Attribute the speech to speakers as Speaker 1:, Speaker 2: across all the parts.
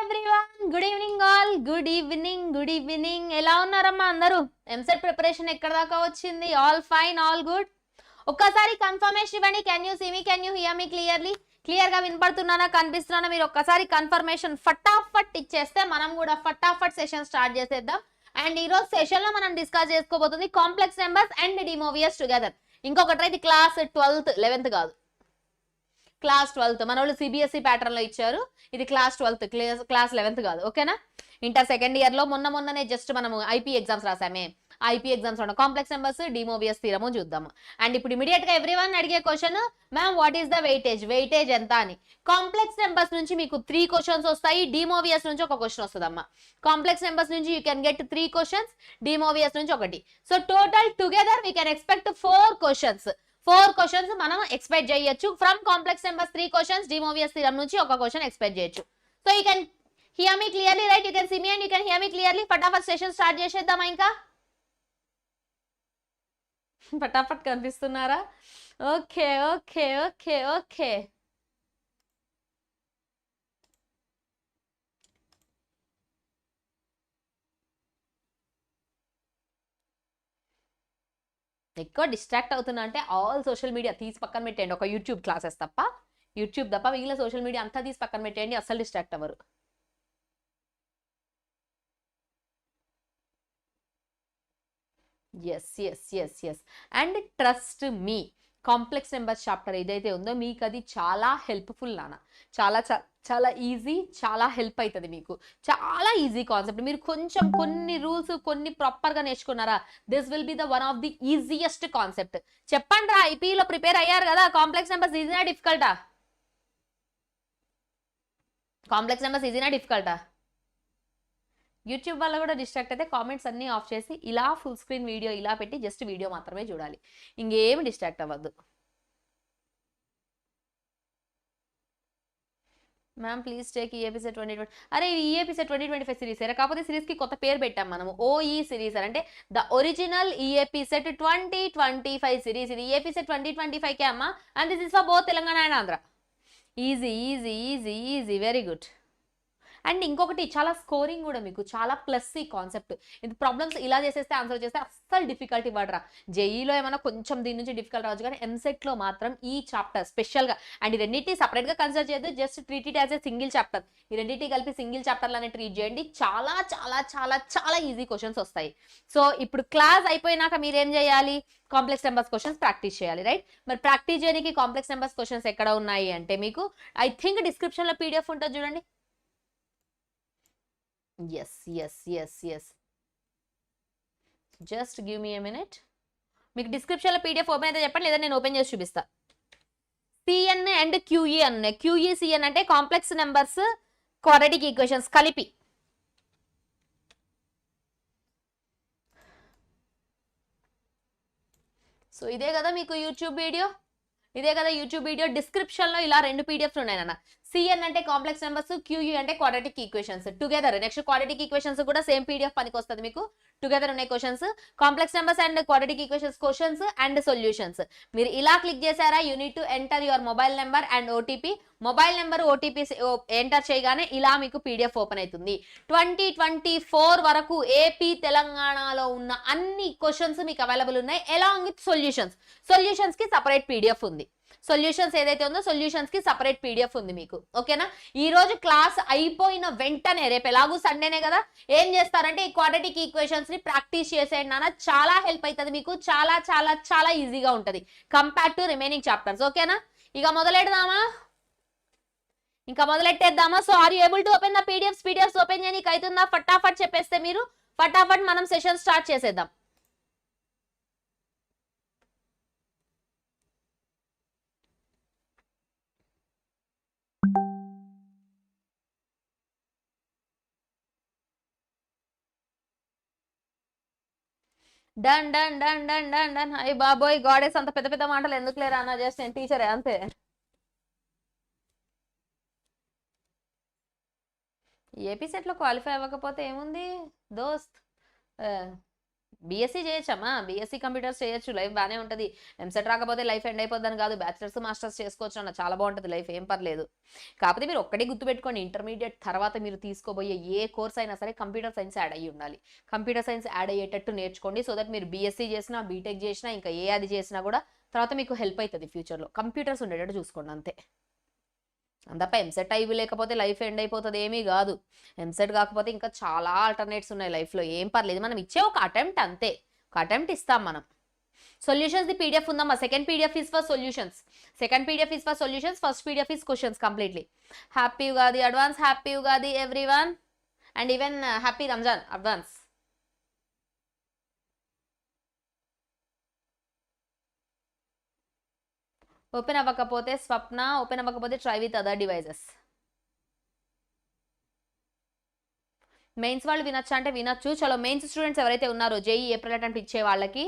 Speaker 1: Everyone, good evening all. Good evening. ఎలా ఉన్నారమ్మా అందరూ? ఎంసెట్ ప్రిపరేషన్ ఎక్కడ దాకా వచ్చింది? All fine, all good. ఒక్కసారి కన్ఫర్మేషన్ ఇవ్వండి. Can you see me, can you hear me clear గా వినపడుతున్నానా, కనిపిస్తున్నానా? మీరు ఒక్కసారి కన్ఫర్మేషన్ ఫటాఫట్ ఇచ్చేస్తే మనం కూడా ఫటాఫట్ సెషన్ స్టార్ట్ చేసేద్దాం. అండ్ ఈ రోజు సెషన్ లో మనం డిస్కస్ చేసుకోబోతుంది complex numbers and De Moivre's together. ఇంకొకటి ఇది క్లాస్ 12th 11th కాదు, క్లాస్ 12th. మన వాళ్ళు సిబిఎస్ఈ ప్యాటర్న్ లో ఇచ్చారు. ఇది క్లాస్ 12th, క్లాస్ 11th కాదు. ఓకేనా? ఇంటర్ సెకండ్ ఇయర్ లో మొన్ననే జస్ట్ మనము ఐపీ ఎగ్జామ్స్ రాసామే. ఐపీ ఎగ్జామ్స్ లో కాంప్లెక్స్ నెంబర్స్, డిమోవియస్ థీరము చూద్దాము. అండ్ ఇప్పుడు ఇమీడియట్ గా ఎవ్రీవన్ అడిగే question, ma'am what is the weightage ఎంత అని. కాంప్లెక్స్ నెంబర్స్ నుంచి మీకు 3 క్వశ్చన్స్ వస్తాయి, డిమోవియస్ నుంచి ఒక క్వశ్చన్ వస్తుందమ్మా. కాంప్లెక్స్ నెంబర్స్ నుంచి you can get 3 questions, De Moivre's నుంచి ఒకటి. So total together we can expect 4 questions. 4 questions మనం ఎక్స్పెక్ట్ చేయొచ్చు. From complex numbers 3 questions, De Moivre's theorem నుంచి ఒక క్వశ్చన్ ఎక్స్పెక్ట్ చేయొచ్చు. So you can hear me clearly, right? You can see me and you can hear me clearly. ఫటాఫట్ session start చేసేద్దామా? ఇంకా ఫటాఫట్ కనిపిస్తున్నారా? Okay okay okay okay. ఎక్కువ distract అవుతున్నా అంటే ఆల్ సోషల్ మీడియా తీసి పక్కన పెట్టండి. ఒక యూట్యూబ్ క్లాసెస్ తప్ప, మిగిలిన సోషల్ మీడియా అంతా తీసి పక్కన పెట్టండి. అస్సలు డిస్ట్రాక్ట్ అవ్వరు. Yes. And trust me, complex numbers chapter ఏదైతే ఉందో మీకు అది చాలా హెల్ప్ఫుల్ నాన్న. చాలా ఈజీ, చాలా హెల్ప్ అవుతుంది మీకు. చాలా ఈజీ కాన్సెప్ట్. మీరు కొంచెం కొన్ని రూల్స్ కొన్ని ప్రాపర్గా నేర్చుకున్నారా, this will be the one of the easiest concept. చెప్పండి రా, ఐపీలో ప్రిపేర్ అయ్యారు కదా, కాంప్లెక్స్ నెంబర్స్ ఈజీనా డిఫికల్టా? కాంప్లెక్స్ నెంబర్స్ ఈజీనా డిఫికల్టా? యూట్యూబ్ వల్ల కూడా డిస్ట్రాక్ట్ అయితే కామెంట్స్ అన్నీ ఆఫ్ చేసి ఇలా ఫుల్ స్క్రీన్ వీడియో ఇలా పెట్టి జస్ట్ వీడియో మాత్రమే చూడాలి. ఇంకేమి డిస్ట్రాక్ట్ అవ్వద్దు. Ma'am please take EAPCET 2020. అరే ఈఏపీసెట్ 2025 సిరీస్ ఏరా, కాకపోతే సిరీస్కి కొత్త పేరు పెట్టాం మనము, ఓఈ సిరీస్ అంటే ద ఒరిజినల్ ఈఏపీసెట్ 2025 సిరీస్. ఇది ఈఏపీసెట్ 2025కే అమ్మా. And this is for both Telangana and Andhra. Easy, very good. And ఇంకొకటి చాలా స్కోరింగ్ కూడా మీకు చాలా ప్లస్ ఈ కాన్సెప్ట్. ఇది ప్రాబ్లమ్స్ ఇలా చేసేస్తే ఆన్సర్ చేస్తే అస్సలు డిఫికల్ట్ ఇవ్వడరా. జేఈలో ఏమైనా కొంచెం దీని నుంచి డిఫికల్ట్ రావచ్చు, కానీ ఎంసెట్లో మాత్రం ఈ చాప్టర్ స్పెషల్గా. అండ్ ఈ రెండింటిని సపరేట్గా కన్సిడర్ చేయొద్దు, just treat it as a single chapter. ఈ రెండింటిని కలిపి సింగిల్ చాప్టర్లానే ట్రీట్ చేయండి. చాలా చాలా చాలా చాలా ఈజీ క్వశ్చన్స్ వస్తాయి. సో ఇప్పుడు క్లాస్ అయిపోయినాక మీరేం చేయాలి? కాంప్లెక్స్ నెంబర్స్ క్వశ్చన్స్ ప్రాక్టీస్ చేయాలి, రైట్? మరి ప్రాక్టీస్ చేయడానికి కాంప్లెక్స్ నెంబర్స్ క్వశ్చన్స్ ఎక్కడ ఉన్నాయి అంటే మీకు ఐ థింక్ డిస్క్రిప్షన్లో పీడిఎఫ్ ఉంటుంది చూడండి. yes. Just give me a minute. మీకు డిస్క్రిప్షన్లో పీడిఎఫ్ ఓపెన్ అయితే చెప్పండి, లేదా నేను ఓపెన్ చేసి చూపిస్తా. సిఎన్ అండ్ క్యూఈ అన్నాయి. క్యూఈ సిఎన్ అంటే కాంప్లెక్స్ నెంబర్స్ క్వాడ్రాటిక్ ఈక్వేషన్స్ కలిపి. సో ఇదే కదా మీకు యూట్యూబ్ వీడియో. డిస్క్రిప్షన్లో ఇలా 2 పీడిఎఫ్స్ ఉన్నాయి అన్న. సిఎన్ అంటే కాంప్లెక్స్ నెంబర్స్, క్యూయూ అంటే quadratic equations together. Next quadratic equations కూడా సేమ్ పీడిఎఫ్ పనికి వస్తుంది మీకు. టుగెదర్ ఉన్నాయి questions, complex numbers and quadratic equations questions and solutions. మీరు ఇలా క్లిక్ చేశారా, you need to enter your mobile number and OTP. Mobile number OTP enter చేయగానే ఇలా మీకు పీడిఎఫ్ ఓపెన్ అవుతుంది. 2024 వరకు ఏపీ తెలంగాణలో ఉన్న అన్ని క్వశ్చన్స్ మీకు అవైలబుల్ ఉన్నాయి, అలాంగ్ విత్ సొల్యూషన్స్ కి సపరేట్ పీడిఎఫ్ ఉంది. సొల్యూషన్స్ ఏదైతే ఉందో సొల్యూషన్స్ కి సపరేట్ పీడిఎఫ్ ఉంది మీకు. ఓకేనా? ఈ రోజు క్లాస్ అయిపోయిన వెంటనే, రేపు ఎలాగూ సండేనే కదా, ఏం చేస్తారంటే ఈ క్వాడ్రాటిక్ ఈక్వేషన్స్ ని ప్రాక్టీస్ చేసేయండి నాన్న. చాలా హెల్ప్ అవుతుంది మీకు. చాలా చాలా చాలా ఈజీగా ఉంటుంది కంపేర్ టు రిమైనింగ్ చాప్టర్స్. ఓకేనా? ఇక మొదలెట్టేద్దామా? So are you able to open the PDFs open చేయడానికి అవుతుందా? ఫటాఫట్ చెప్పేస్తే మీరు ఫటాఫట్ మనం సెషన్ స్టార్ట్ చేసేద్దాం. డన్. అయ్యి బాబోయ్, గాడెస్ అంత పెద్ద పెద్ద మాటలు ఎందుకు లేరా అన్న, జస్ట్ నేను టీచరే అంతే. ఏపీ సెట్లో క్వాలిఫై అవ్వకపోతే ఏముంది దోస్త్, బీఎస్సీ చేయొచ్చమ్మా, బీఎస్సీ కంప్యూటర్స్ చేయొచ్చు, లైఫ్ బాగానే ఉంటుంది. ఎంసెట్ రాకపోతే లైఫ్ ఎండ్ అయిపోద్దని కాదు, బ్యాచిలర్స్ మాస్టర్స్ చేసుకోవచ్చు అన్న, చాలా బాగుంటుంది లైఫ్, ఏం పర్లేదు. కాకపోతే మీరు ఒక్కటే గుర్తుపెట్టుకోండి, ఇంటర్మీడియట్ తర్వాత మీరు తీసుకోబోయే ఏ కోర్స్ అయినా సరే కంప్యూటర్ సైన్స్ యాడ్ అయ్యి ఉండాలి. కంప్యూటర్ సైన్స్ యాడ్ అయ్యేటట్టు నేర్చుకోండి, సో దట్ మీరు బీఎస్సీ చేసినా, బీటెక్ చేసినా, ఇంకా ఏ అది చేసినా కూడా తర్వాత మీకు హెల్ప్ అవుతుంది ఫ్యూచర్లో. కంప్యూటర్స్ ఉండేటట్టు చూసుకోండి అంతే. తప్ప ఎంసెట్ అయ్యి లేకపోతే లైఫ్ ఎండ్ అయిపోతుంది ఏమీ కాదు. ఎంసెట్ కాకపోతే ఇంకా చాలా ఆల్టర్నేట్స్ ఉన్నాయి లైఫ్లో, ఏం పర్లేదు. మనం ఇచ్చే ఒక అటెంప్ట్ అంతే, ఒక అటెంప్ట్ ఇస్తాం మనం. సొల్యూషన్స్ ది పీడిఎఫ్ ఉందమ్మా. Second PDF is for solutions, second PDF is for solutions, first PDF is questions completely. Happy Ugadi advance, happy Ugadi everyone, and even happy Ramzan advance. Open అవ్వకపోతే స్వప్న, ఓపెన్ అవ్వకపోతే try with other devices. Mains వాళ్ళు వినొచ్చా అంటే వినొచ్చు. చలో mains students ఎవరైతే ఉన్నారో JEE April attempt ఇచ్చే వాళ్ళకి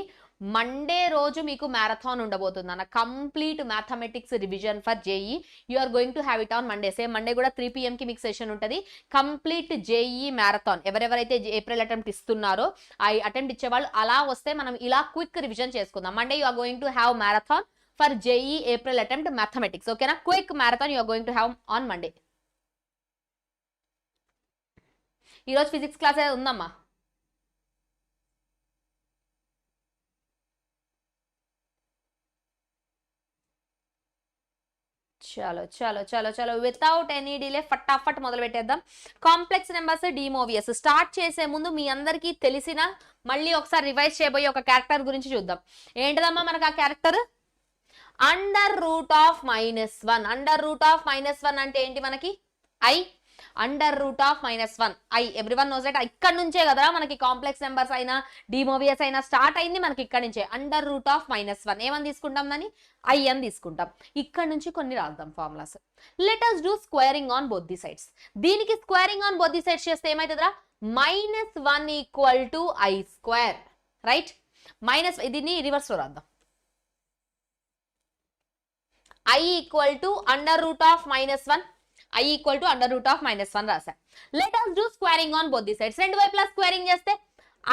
Speaker 1: మండే రోజు మీకు మ్యారథాన్ ఉండబోతుంది అన్న, complete mathematics revision for JEE. You are going to have it on Monday. Same Monday కూడా 3 PM కి మీకు సెషన్ ఉంటుంది, కంప్లీట్ జేఈ మ్యారథాన్. ఎవరెవరైతే ఏప్రిల్ అటెంప్ట్ ఇస్తున్నారో ఆ అటెంప్ట్ ఇచ్చే వాళ్ళు అలా వస్తే మనం ఇలా క్విక్ రివిజన్ చేసుకుందాం. Monday you are going to have marathon for JEE April attempt mathematics. ఓకేనా, quick marathon you are going to have on Monday. ఈరోజు ఫిజిక్స్ క్లాస్ ఉందమ్మా. చలో చలో చలో చలో వితౌట్ ఎనీ డిలే ఫటాఫట్ మొదలు పెట్టేద్దాం. కాంప్లెక్స్ నెంబర్స్ డిమోవియస్ స్టార్ట్ చేసే ముందు మీ అందరికీ తెలిసిన మళ్ళీ ఒకసారి రివైజ్ చేయబోయే ఒక క్యారెక్టర్ గురించి చూద్దాం. ఏంటిదమ్మా మనకు ఆ character? Under root of -1. Under root of -1 అంటే ఏంటి మనకి? I. Under root of -1 I. Everyone knows that. ఇక్కడ నుంచే కదా మనకి కాంప్లెక్స్ నెంబర్స్ అయినా డిమోవియస్ అయినా స్టార్ట్ అయింది మనకి ఇక్కడ నుంచే. అండర్ రూట్ ఆఫ్ -1 ఏమని తీసుకుంటాం దాన్ని? ఐ అని తీసుకుంటాం. ఇక్కడ నుంచి కొన్ని రాద్దాం formulas. Let us do squaring on both the sides. దీనికి squaring on both the sides చేస్తే ఏమైతుందిరా? -1 = I². రైట్, దీన్ని రివర్స్ లో రాద్దాం. I = under root of -1. I = under root of -1 రాసా. Let us do squaring on both the sides. రెండు వైపులా squaring చేస్తే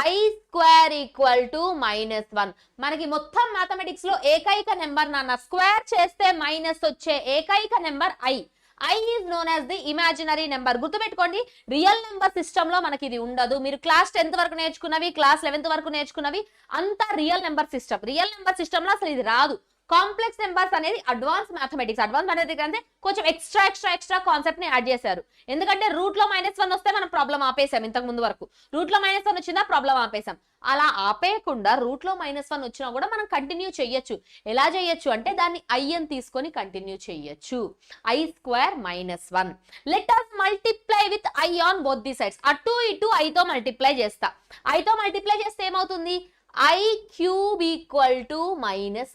Speaker 1: I² = -1. మనకి మొత్తం మ్యాథమెటిక్స్ లో ఏకైక నెంబర్ నాన్న, స్క్వేర్ చేస్తే మైనస్ వచ్చే ఏకైక number I. I is known as the imaginary number. గుర్తుపెట్టుకోండి, రియల్ నెంబర్ సిస్టమ్ లో మనకి ఇది ఉండదు. మీరు క్లాస్ 10th వరకు నేర్చుకున్నవి, క్లాస్ 11th వరకు నేర్చుకున్నవి అంతా real number system. Real number system లో అసలు ఇది రాదు. కాంప్లెక్స్ నెంబర్స్ అనేది అడ్వాన్స్ మ్యాథమెటిక్స్. అడ్వాన్స్ మ్యాథమెటిక్స్ అంటే కొంచెం ఎక్స్ట్రా కాన్సెప్ట్ ని యాడ్ చేశారు. ఎందుకంటే రూట్ లో -1 వస్తే మనం ప్రాబ్లం ఆపేసాం. ఇంతకు ముందు వరకు రూట్ లో -1 వచ్చిందా ప్రాబ్లం ఆపేసాం. అలా ఆపేయకుండా రూట్ లో -1 వచ్చినా కూడా మనం కంటిన్యూ చెయ్యొచ్చు. ఎలా చేయొచ్చు అంటే దాన్ని ఐ అని తీసుకొని కంటిన్యూ చెయ్యొచ్చు. I² -1. Let us multiply with I on both the sides. అటు ఇటు ఐతో మల్టిప్లై చేస్తా. ఐతో మల్టిప్లై చేస్తే ఏమవుతుంది? I³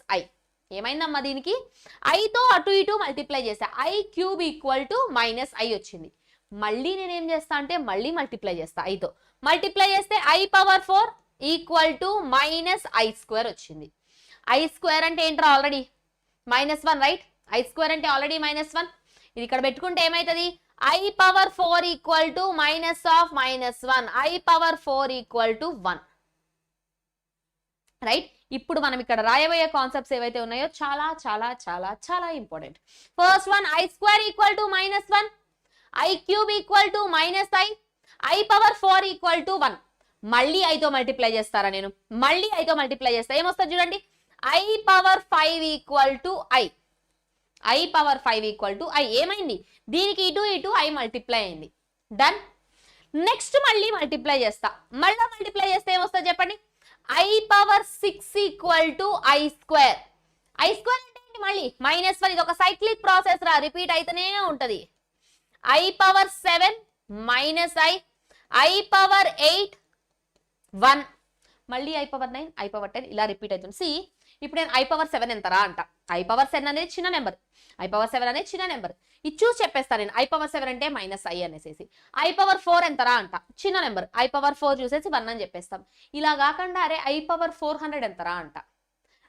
Speaker 1: - I. ఏమైందమ్మా దీనికి? ఐతో అటు ఇటు మల్టిప్లై చేస్తా. I³ - I వచ్చింది. మళ్ళీ నేనేం చేస్తా అంటే మళ్ళీ మల్టిప్లై చేస్తా. ఐతో మల్టిప్లై చేస్తే I⁴ = -I² వచ్చింది. I² అంటే ఏంట్రా? Already -1 right. I² అంటే ఆల్రెడీ -1. ఇది ఇక్కడ పెట్టుకుంటే ఏమైతుంది? I⁴ = -1. I⁴ = 1 right. ఇప్పుడు మనం ఇక్కడ రాయబోయే కాన్సెప్ట్స్ ఏవైతే ఉన్నాయో చాలా చాలా చాలా చాలా important. First one, I² = -1, I³ = -I, I⁴ = 1. మళ్ళీ ఐతో మల్టిప్లై చేస్తారా? నేను మళ్ళీ ఐతో మల్టిప్లై చేస్తా. ఏమొస్తుంది చూడండి? I⁴ = I. I⁴ = I. ఏమైంది? దీనికి ఇటు I మల్టిప్లై అయింది. డన్. నెక్స్ట్ మళ్ళీ మల్టిప్లై చేస్తా. మళ్ళీ మల్టిప్లై చేస్తే ఏమొస్తుంది చెప్పండి? I⁴ = I². I² అంటే ఏంటి? మళ్ళీ -1. ఇది ఒక సైక్లిక్ ప్రాసెస్ రా, రిపీట్ అయితేనే ఉంటది. I⁴ -I, I⁴ 1, మళ్ళీ I⁴ I⁴ ఇలా రిపీట్ అవుతుంది. సి ఇప్పుడు నేను I⁴ ఎంతరా అంట. I⁴ అనేది చిన్న నెంబర్, I⁴ అనేది చిన్న నెంబర్. ఇది చూసి చెప్పేస్తాను నేను. I⁴ అంటే -I అనేసి. I⁴ ఎంతరా అంట, చిన్న నెంబర్. I⁴ చూసేసి 1 అని చెప్పేస్తాం. ఇలా కాకుండా అరే I⁴400 ఎంతరా అంట,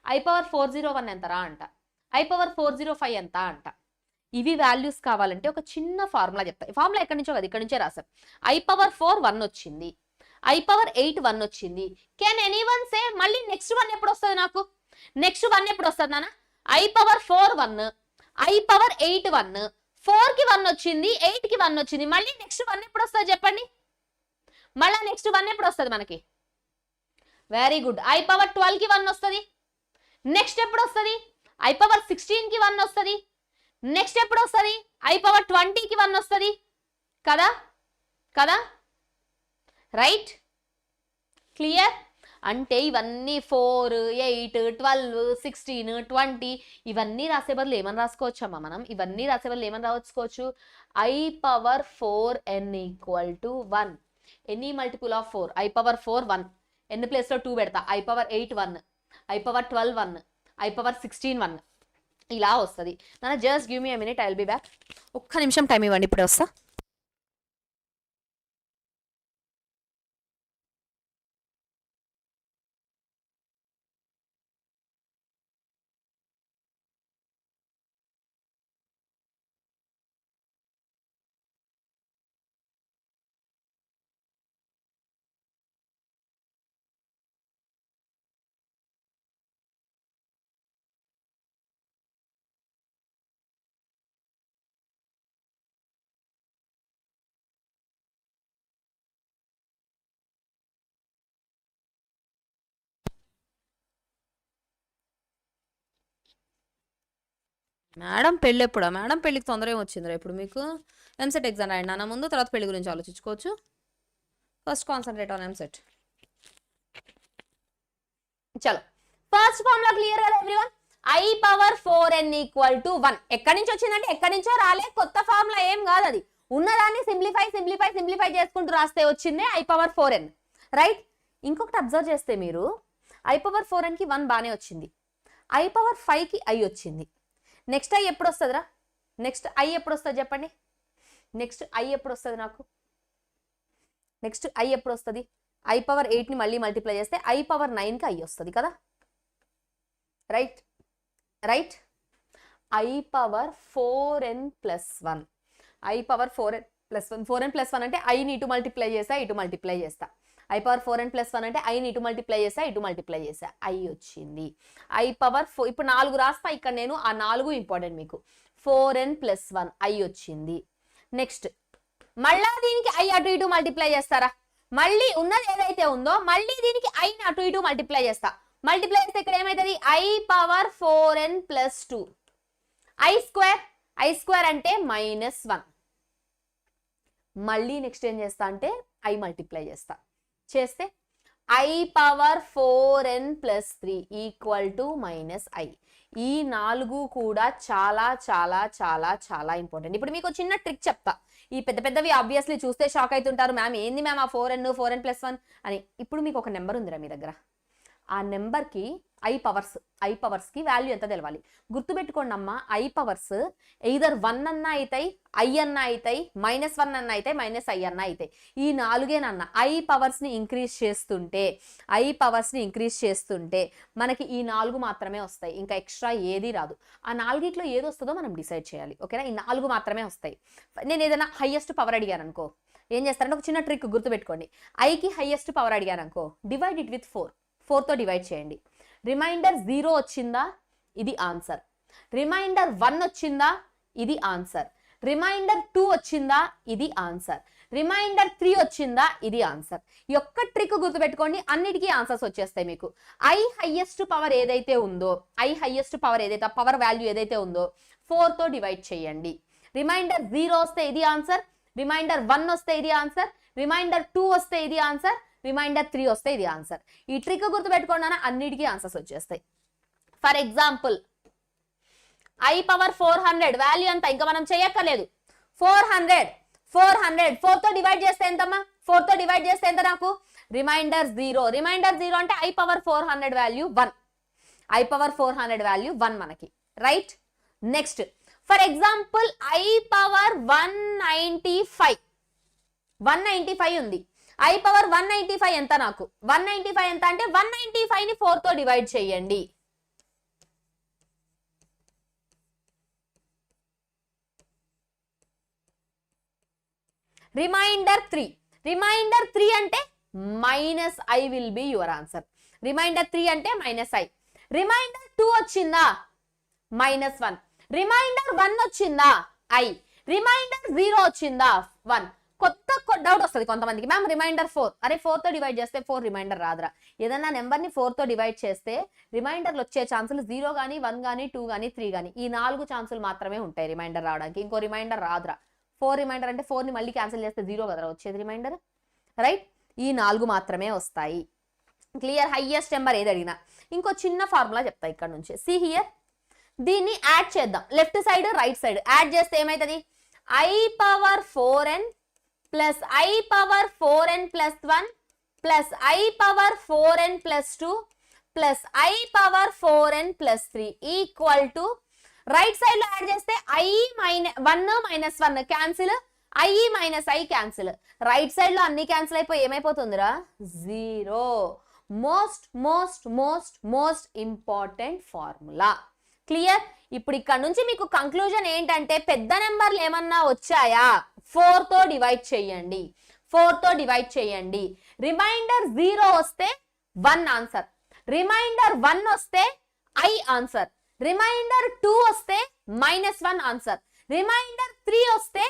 Speaker 1: I⁴401 ఎంతరా అంట, I⁴405 ఎంత అంట. ఇవి వాల్యూస్ కావాలంటే ఒక చిన్న ఫార్ములా చెప్తా. ఈ ఫార్ములా ఎక్కడి నుంచో కదా, ఇక్కడ నుంచే రాసాం. I⁴ 1 వచ్చింది. I power 8 1 వచ్చింది. కెన్ ఎనీవన్ సే మళ్ళీ నెక్స్ట్ 1 ఎప్పుడు వస్తుంది నాకు? నెక్స్ట్ 1 ఎప్పుడు వస్తుంది నాన్న? I power 4 1, I power 8 1, 4 కి 1 వచ్చింది, 8 కి 1 వచ్చింది. మళ్ళీ నెక్స్ట్ 1 ఎప్పుడు వస్తుంది చెప్పండి? మళ్ళీ నెక్స్ట్ 1 ఎప్పుడు వస్తుంది మనకి? Very good. I power 12 కి 1 వస్తుంది. నెక్స్ట్ ఎప్పుడు వస్తుంది? I power 16 కి 1 వస్తుంది. నెక్స్ట్ ఎప్పుడు వస్తుంది? I power 20 కి 1 వస్తుంది కదా కదా, రైట్? క్లియర్? అంటే ఇవన్నీ 4 8 12 16 20 ఇవన్నీ రాసే బదులు ఏమని రాసుకోవచ్చమ్మా మనం? ఇవన్నీ రాసే బదులు ఏమని రాసుకోవచ్చు? I power 4n equal to 1. Any multiple of 4? I power 4 1, n place లో 2 పెడతా. I power 8 1, I power 12 1, I power 16 1 ఇలా వస్తుంది. నాన్న just give me a minute, I will be back. ఒక్క నిమిషం టైం ఇవ్వండి, ఇప్పుడే వస్తా. మేడం పెళ్ళి ఎప్పుడా? మేడం పెళ్ళికి తొందర ఏం వచ్చిందిరా ఇప్పుడు మీకు? ఎంసెట్ ఎగ్జామ్ రాయండి నాన్న ముందు, తర్వాత పెళ్లి గురించి ఆలోచించుకోవచ్చు. First concentrate on EAMCET. చలో, ఫస్ట్ ఫార్ములా క్లియర్ కదా everyone? I power 4n equal to 1. ఎక్కడి నుంచి వచ్చిందంటే ఎక్కడి నుంచో రాలే, కొత్త ఫార్ములా ఏం కాదు అది. ఉన్నదాన్ని సింప్లిఫై చేసుకుంటూ రాస్తే వచ్చిందే I power 4n, రైట్? ఇంకొకటి అబ్జర్వ్ చేస్తే మీరు I power 4n కి 1 బాగానే వచ్చింది, I power 5 కి I వచ్చింది. నెక్స్ట్ I ఎప్పుడు వస్తుందిరా? నెక్స్ట్ I ఎప్పుడు వస్తుంది చెప్పండి? నెక్స్ట్ I ఎప్పుడు వస్తుంది నాకు? నెక్స్ట్ I ఎప్పుడు వస్తుంది? I power 8 ని మళ్ళీ మల్టిప్లై చేస్తే I power 9 కి I వస్తుంది కదా, right? Right? I power 4n plus 1, I power 4n plus 1, 4n plus 1 అంటే I ని ఇటు మల్టిప్లై చేస్తా, ఇటు మల్టిప్లై చేస్తా. I power 4n plus 1 అంటే I ని ఇటు మల్టిప్లై చేస్తా, ఇటు మల్టిప్లై చేస్తా. I వచ్చింది. I power 4, ఇప్పుడు 4 రాస్తా ఇక్కడ నేను, ఆ 4 ఇంపార్టెంట్ మీకు. 4n plus 1 I వచ్చింది. నెక్స్ట్ మళ్ళా దీనికి I అటు ఇటు మల్టిప్లై చేస్తారా? మళ్ళీ ఉన్నది ఏదైతే ఉందో మళ్ళీ దీనికి I ని అటు ఇటు మల్టిప్లై చేస్తా. మల్టిప్లై చేస్తే ఇక్కడ ఏమవుతుంది? I power 4n plus 2, I square అంటే -1. మళ్ళీ నెక్స్ట్ ఏం చేస్తా అంటే I మల్టిప్లై చేస్తా. చేస్తే I power 4n plus 3 equal to -I. ఈ 4 కూడా చాలా చాలా చాలా చాలా ఇంపార్టెంట్. ఇప్పుడు మీకు చిన్న ట్రిక్ చెప్తా. ఈ పెద్దవి ఆబ్వియస్లీ చూస్తే షాక్ అవుతుంటారు, మ్యామ్ ఏంది మ్యామ్ ఆ 4n plus 1 అని. ఇప్పుడు మీకు ఒక నెంబర్ ఉందిరా మీ దగ్గర, ఆ నెంబర్కి I పవర్స్కి వాల్యూ ఎంత తెలవాలి? గుర్తుపెట్టుకోండి అమ్మా, I పవర్స్ ఎయిదర్ 1 అన్నా అవుతాయి, I అన్నా అవుతాయి, -1 అన్నా అవుతాయి, -I అన్నా అవుతాయి. ఈ 4 I పవర్స్ని ఇంక్రీజ్ చేస్తుంటే మనకి ఈ 4 మాత్రమే వస్తాయి, ఇంకా ఎక్స్ట్రా ఏది రాదు. ఆ 4 ఏది వస్తుందో మనం డిసైడ్ చేయాలి, ఓకేనా? ఈ 4 మాత్రమే వస్తాయి. నేను ఏదైనా హైయెస్ట్ పవర్ అడిగాను అనుకో, ఏం చేస్తారంటే ఒక చిన్న ట్రిక్ గుర్తుపెట్టుకోండి. Iకి హైయెస్ట్ పవర్ అడిగాను అనుకో, డివైడ్ ఇట్ విత్ 4తో డివైడ్ చేయండి. రిమైండర్ 0 వచ్చిందా? ఇది ఆన్సర్. రిమైండర్ 1 వచ్చిందా? ఇది ఆన్సర్. రిమైండర్ 2 వచ్చిందా? ఇది ఆన్సర్. రిమైండర్ 3 వచ్చిందా? ఇది ఆన్సర్. ఈ ఒక్క ట్రిక్ గుర్తుపెట్టుకోండి, అన్నిటికీ ఆన్సర్స్ వచ్చేస్తాయి మీకు. I హైయెస్ట్ పవర్ ఏదైతే ఉందో, పవర్ వాల్యూ ఏదైతే ఉందో 4తో డివైడ్ చేయండి. రిమైండర్ 0 వస్తే ఇది ఆన్సర్, రిమైండర్ 1 వస్తే ఇది ఆన్సర్, రిమైండర్ 2 వస్తే ఇది ఆన్సర్, రిమైండర్ 3 వస్తే ఇది ఆన్సర్. ఈ ట్రిక్ గుర్తుపెట్టుకోండి, అన్నిటికీ ఆన్సర్స్ వచ్చేస్తాయి. For example I power 400 value అంతా ఇంకా మనం చేయక్కర్లేదు. 400 4తో డివైడ్ చేస్తే ఎంతమ్మా? 4తో డివైడ్ చేస్తే ఎంత నాకు? రిమైండర్ 0 అంటే I power 400 value 1, I power 400 value 1 మనకి, right? Next for example I power 195 ఉంది. I power 195 ఎంత నాకు? 195 ఎంత అంటే 195 ని 4తో డివైడ్ చేయండి. రిమైండర్ 3 అంటే minus i will be your answer. Remainder 3 అంటే మైనస్ ఐ. రిమైండర్ 2 వచ్చిందా -1. రిమైండర్ 1 వచ్చిందా ఐ. రిమైండర్ 0 వచ్చిందా 1. కొత్త డౌట్ వస్తుంది కొంతమందికి, మ్యామ్ రిమైండర్ 4, అరే 4 తో డివైడ్ చేస్తే 4 రిమైండర్ రాదురా. ఏదన్నా నెంబర్ ని 4 తో డివైడ్ చేస్తే రిమైండర్లు వచ్చే ఛాన్సులు 0 గానీ 1 గానీ 2 గానీ 3 గానీ ఈ 4 ఛాన్సులు మాత్రమే ఉంటాయి రిమైండర్ రావడానికి. ఇంకో రిమైండర్ రాదురా. 4 రిమైండర్ అంటే 4 ని మళ్ళీ క్యాన్సిల్ చేస్తే 0 కదరా వచ్చేది రిమైండర్, రైట్? ఈ 4 మాత్రమే వస్తాయి. క్లియర్? హైయెస్ట్ నెంబర్ ఏది అడిగినా. ఇంకో చిన్న ఫార్ములా చెప్తా ఇక్కడ నుంచి. సి హియర్, దీన్ని యాడ్ చేద్దాం. Left side right side add చేస్తే ఏమైతుంది? i⁴n plus i⁴n plus 1 plus i⁴n plus 2 plus i⁴n plus 3 equal to, right side లో యాడ్ చేస్తే i-1 cancel, i minus i cancel. Right side లో అన్ని cancel అయిపోయి ఏమైపోతుందిరా? 0. Most most most most important formula. Clear? ఇప్పుడు ఇక్కడ నుంచి మీకు conclusion ఏంటంటే, పెద్ద నెంబర్లు ఏమన్నా వచ్చాయా 4 తో డివైడ్ చేయండి, 4 తో డివైడ్ చేయండి. రిమైండర్ 0 వస్తే 1 ఆన్సర్, రిమైండర్ 1 వస్తే ఐ ఆన్సర్, రిమైండర్ 2 వస్తే -1 ఆన్సర్, రిమైండర్ 3 వస్తే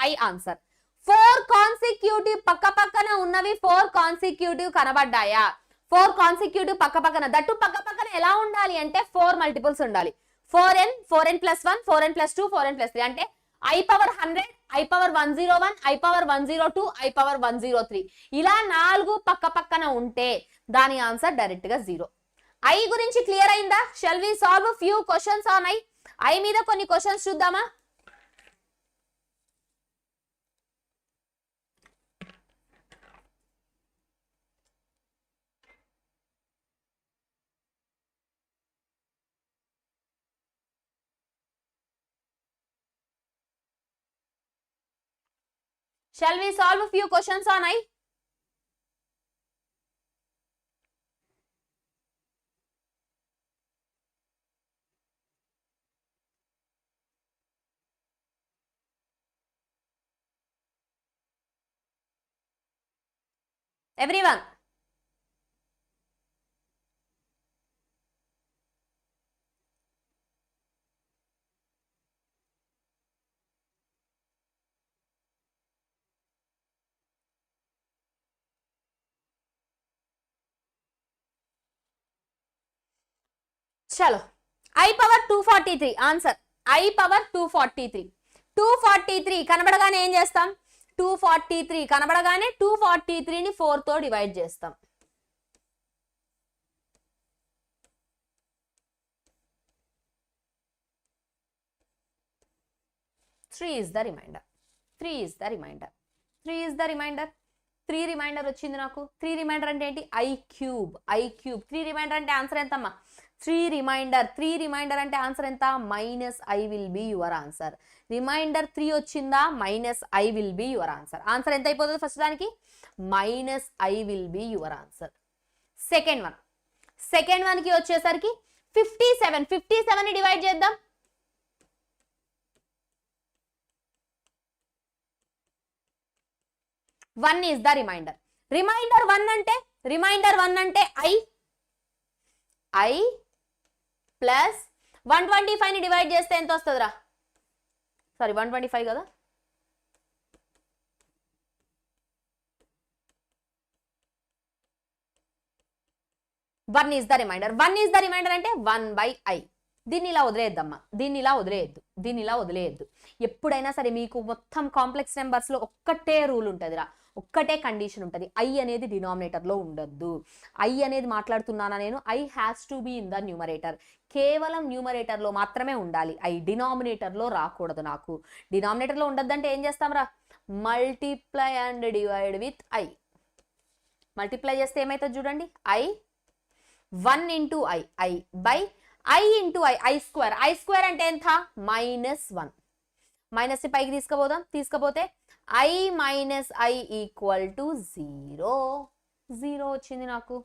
Speaker 1: -i ఆన్సర్. 4 కాన్సిక్యూటివ్ పక్క పక్కన ఉన్నవి 4 కాన్సిక్యూటివ్ కనబడ్డాయా? 4 కాన్సిక్యూటివ్ పక్క పక్కన, దట్టు పక్క పక్కన ఎలా ఉండాలి అంటే 4 మల్టిపుల్స్ ఉండాలి. 4n, 4n plus 1, 4n plus 2, 4n plus 3 అంటే i⁴100, i⁴101, i⁴102, i⁴103 ఇలా 4 పక్క పక్కన ఉంటే దాని ఆన్సర్ డైరెక్ట్ గా 0. ఐ గురించి క్లియర్ అయిందా? Shall we solve few questions on i? I మీద కొన్ని క్వశ్చన్స్ చూద్దామా? Shall we solve a few questions on I? Everyone. చలో, i⁴243 ఆన్సర్. i⁴243, 243 కనబడగానే ఏం చేస్తాం? 243 కనబడగానే 243ని 4 తో డివైడ్ చేస్తాం. Three is the remainder. 3 is the remainder. 3 is the remainder. 3 reminder వచ్చింది నాకు. 3 రిమైండర్ అంటే ఏంటి? i³ 3 రిమైండర్ అంటే ఆన్సర్ ఎంతమ్మా? 3 రిమైండర్. 3 రిమైండర్ అంటే ఆన్సర్ ఎంత? -i will be your answer. Remainder 3 వచ్చిందా? -i will be your answer. Answer ఎంత అయిపోతుంది ఫస్ట్ దానికి? -i will be your answer. Second one కి వచ్చేసరికి 57 ని డివైడ్ చేద్దాం. One is the remainder. Remainder 1 అంటే i ప్లస్ 125 ని డివైడ్ చేస్తే ఎంత వస్తుందిరా? సారీ 125 కదా, వన్ ఈజ్ ద రిమైండర్. అంటే 1/i. దీన్ని ఇలా వదిలేయద్దు. ఎప్పుడైనా సరే మీకు మొత్తం కాంప్లెక్స్ నెంబర్స్ లో ఒక్కటే రూల్ ఉంటుందిరా, ఒక్కటే కండిషన్ ఉంటుంది. ఐ అనేది డినామినేటర్ లో ఉండద్దు. ఐ అనేది మాట్లాడుతున్నానా నేను? I has to be in the numerator. కేవలం న్యూమరేటర్ లో మాత్రమే ఉండాలి. ఐ డినామినేటర్ లో రాకూడదు. నాకు డినామినేటర్ లో ఉండద్దంటే ఏం చేస్తాం రా? Multiply and divide with I. Multiply చేస్తే ఏమైతుంది చూడండి. I 1 into i by I into I square. I square అంటే ఎంత? -1. మైనస్ ని పైకి తీసుకపోతే i - i ఈక్వల్ టు 0 వచ్చింది నాకు.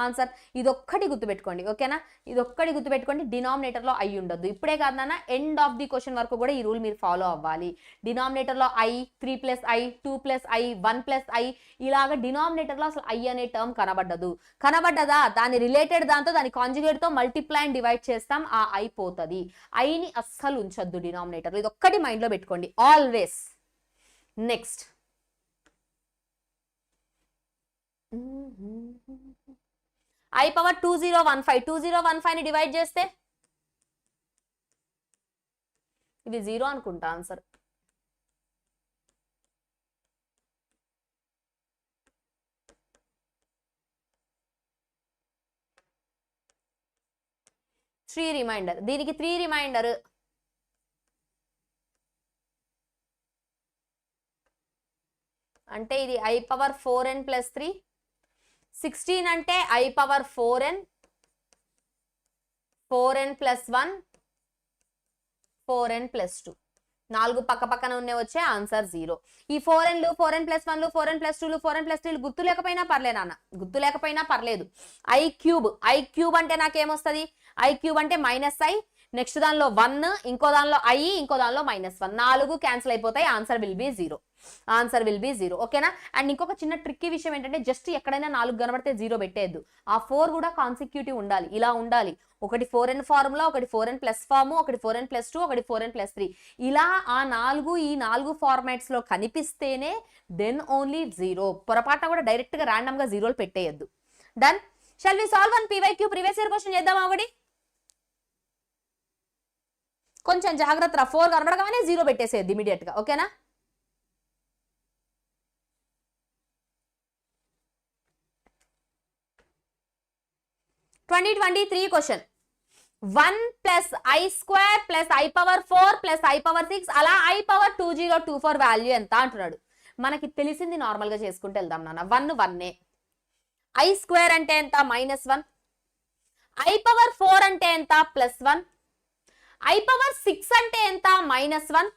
Speaker 1: ఆన్సర్. ఇదొక్కటి గుర్తుపెట్టుకోండి, ఓకేనా? ఇదొక్కటి గుర్తుపెట్టుకోండి, డినామినేటర్లో ఐ ఉండొద్దు. ఇప్పుడే కాదు నాన్న, ఎండ్ ఆఫ్ ది క్వశ్చన్ వరకు కూడా ఈ రూల్ మీరు ఫాలో అవ్వాలి. డినామినేటర్లో ఐ, 3 + I, 2 + I, 1 + I, ఇలాగ డినామినేటర్లో అసలు ఐ అనే టర్మ్ కనబడ్డదా దాని రిలేటెడ్ దాంతో దాని కాంజుగేట్ తో మల్టిప్లై అండ్ డివైడ్ చేస్తాం, ఆ ఐ పోతుంది. ఐని అస్సలు ఉంచొద్దు డినామినేటర్లో, ఇది ఒక్కటి మైండ్ లో పెట్టుకోండి ఆల్వేస్. నెక్స్ట్ I power 2015, 2015 ని డివైడ్ చేస్తే ఇది 0 అనుకుంటా ఆన్సర్. త్రీ రిమైండర్, దీనికి 3 రిమైండర్. అంటే ఇది I power 4n + 3. 16 అంటే I power 4n, 4n + 1, 4n + 2. 4 పక్క పక్కన ఉండే వచ్చే ఆన్సర్ 0. ఈ 4nలు, 4n + 1లు, 4n + 2లు, 4n + 3లు గుర్తు లేకపోయినా పర్లేదు నాన్న, గుర్తు లేకపోయినా పర్లేదు. I క్యూబ్ అంటే నాకేమొస్తుంది? I క్యూబ్ అంటే -I, నెక్స్ట్ దానిలో 1, ఇంకో దానిలో I, ఇంకో దానిలో -1, 4 క్యాన్సిల్ అయిపోతాయి, ఆన్సర్ విల్ బి 0. ఓకేనా? అండ్ ఇంకొక చిన్న ట్రిక్కీ విషయం ఏంటంటే, జస్ట్ ఎక్కడైనా 4 కనబడితే 0 పెట్టేయద్దు. ఆ 4 కూడా కాన్సిక్యూటివ్ ఉండాలి, ఇలా ఉండాలి. ఒకటి 4n ఫార్ములా, ఒకటి 4n ప్లస్ ఫార్ము, ఒకటి 4n + 2, ఒకటి 4n + 3, ఇలా ఆ 4 ఈ 4 ఫార్మాట్స్ లో కనిపిస్తేనే దెన్ ఓన్లీ 0. పొరపాటున కూడా డైరెక్ట్ గా ర్యాండమ్ గా 0లు పెట్టేయద్దు. Done. Shall we solve one PYQ previous year question చేద్దాం ఒకటి. కొంచెం జాగ్రత్త, 4 కనబడగానే 0 పెట్టేసేయద్దు ఇమీడియట్ గా, ఓకేనా? Question 1 + I² + I power 4 + I power 6 అలా I power 2024 వాల్యూ ఎంత అంటున్నాడు. మనకి తెలిసింది నార్మల్ గా చేసుకుంటూ వెళ్దాం నాన్న. 1 I² అంటే ఎంత? -1. I power 4 అంటే ఎంత? +1. I power 6 అంటే ఎంత? -1.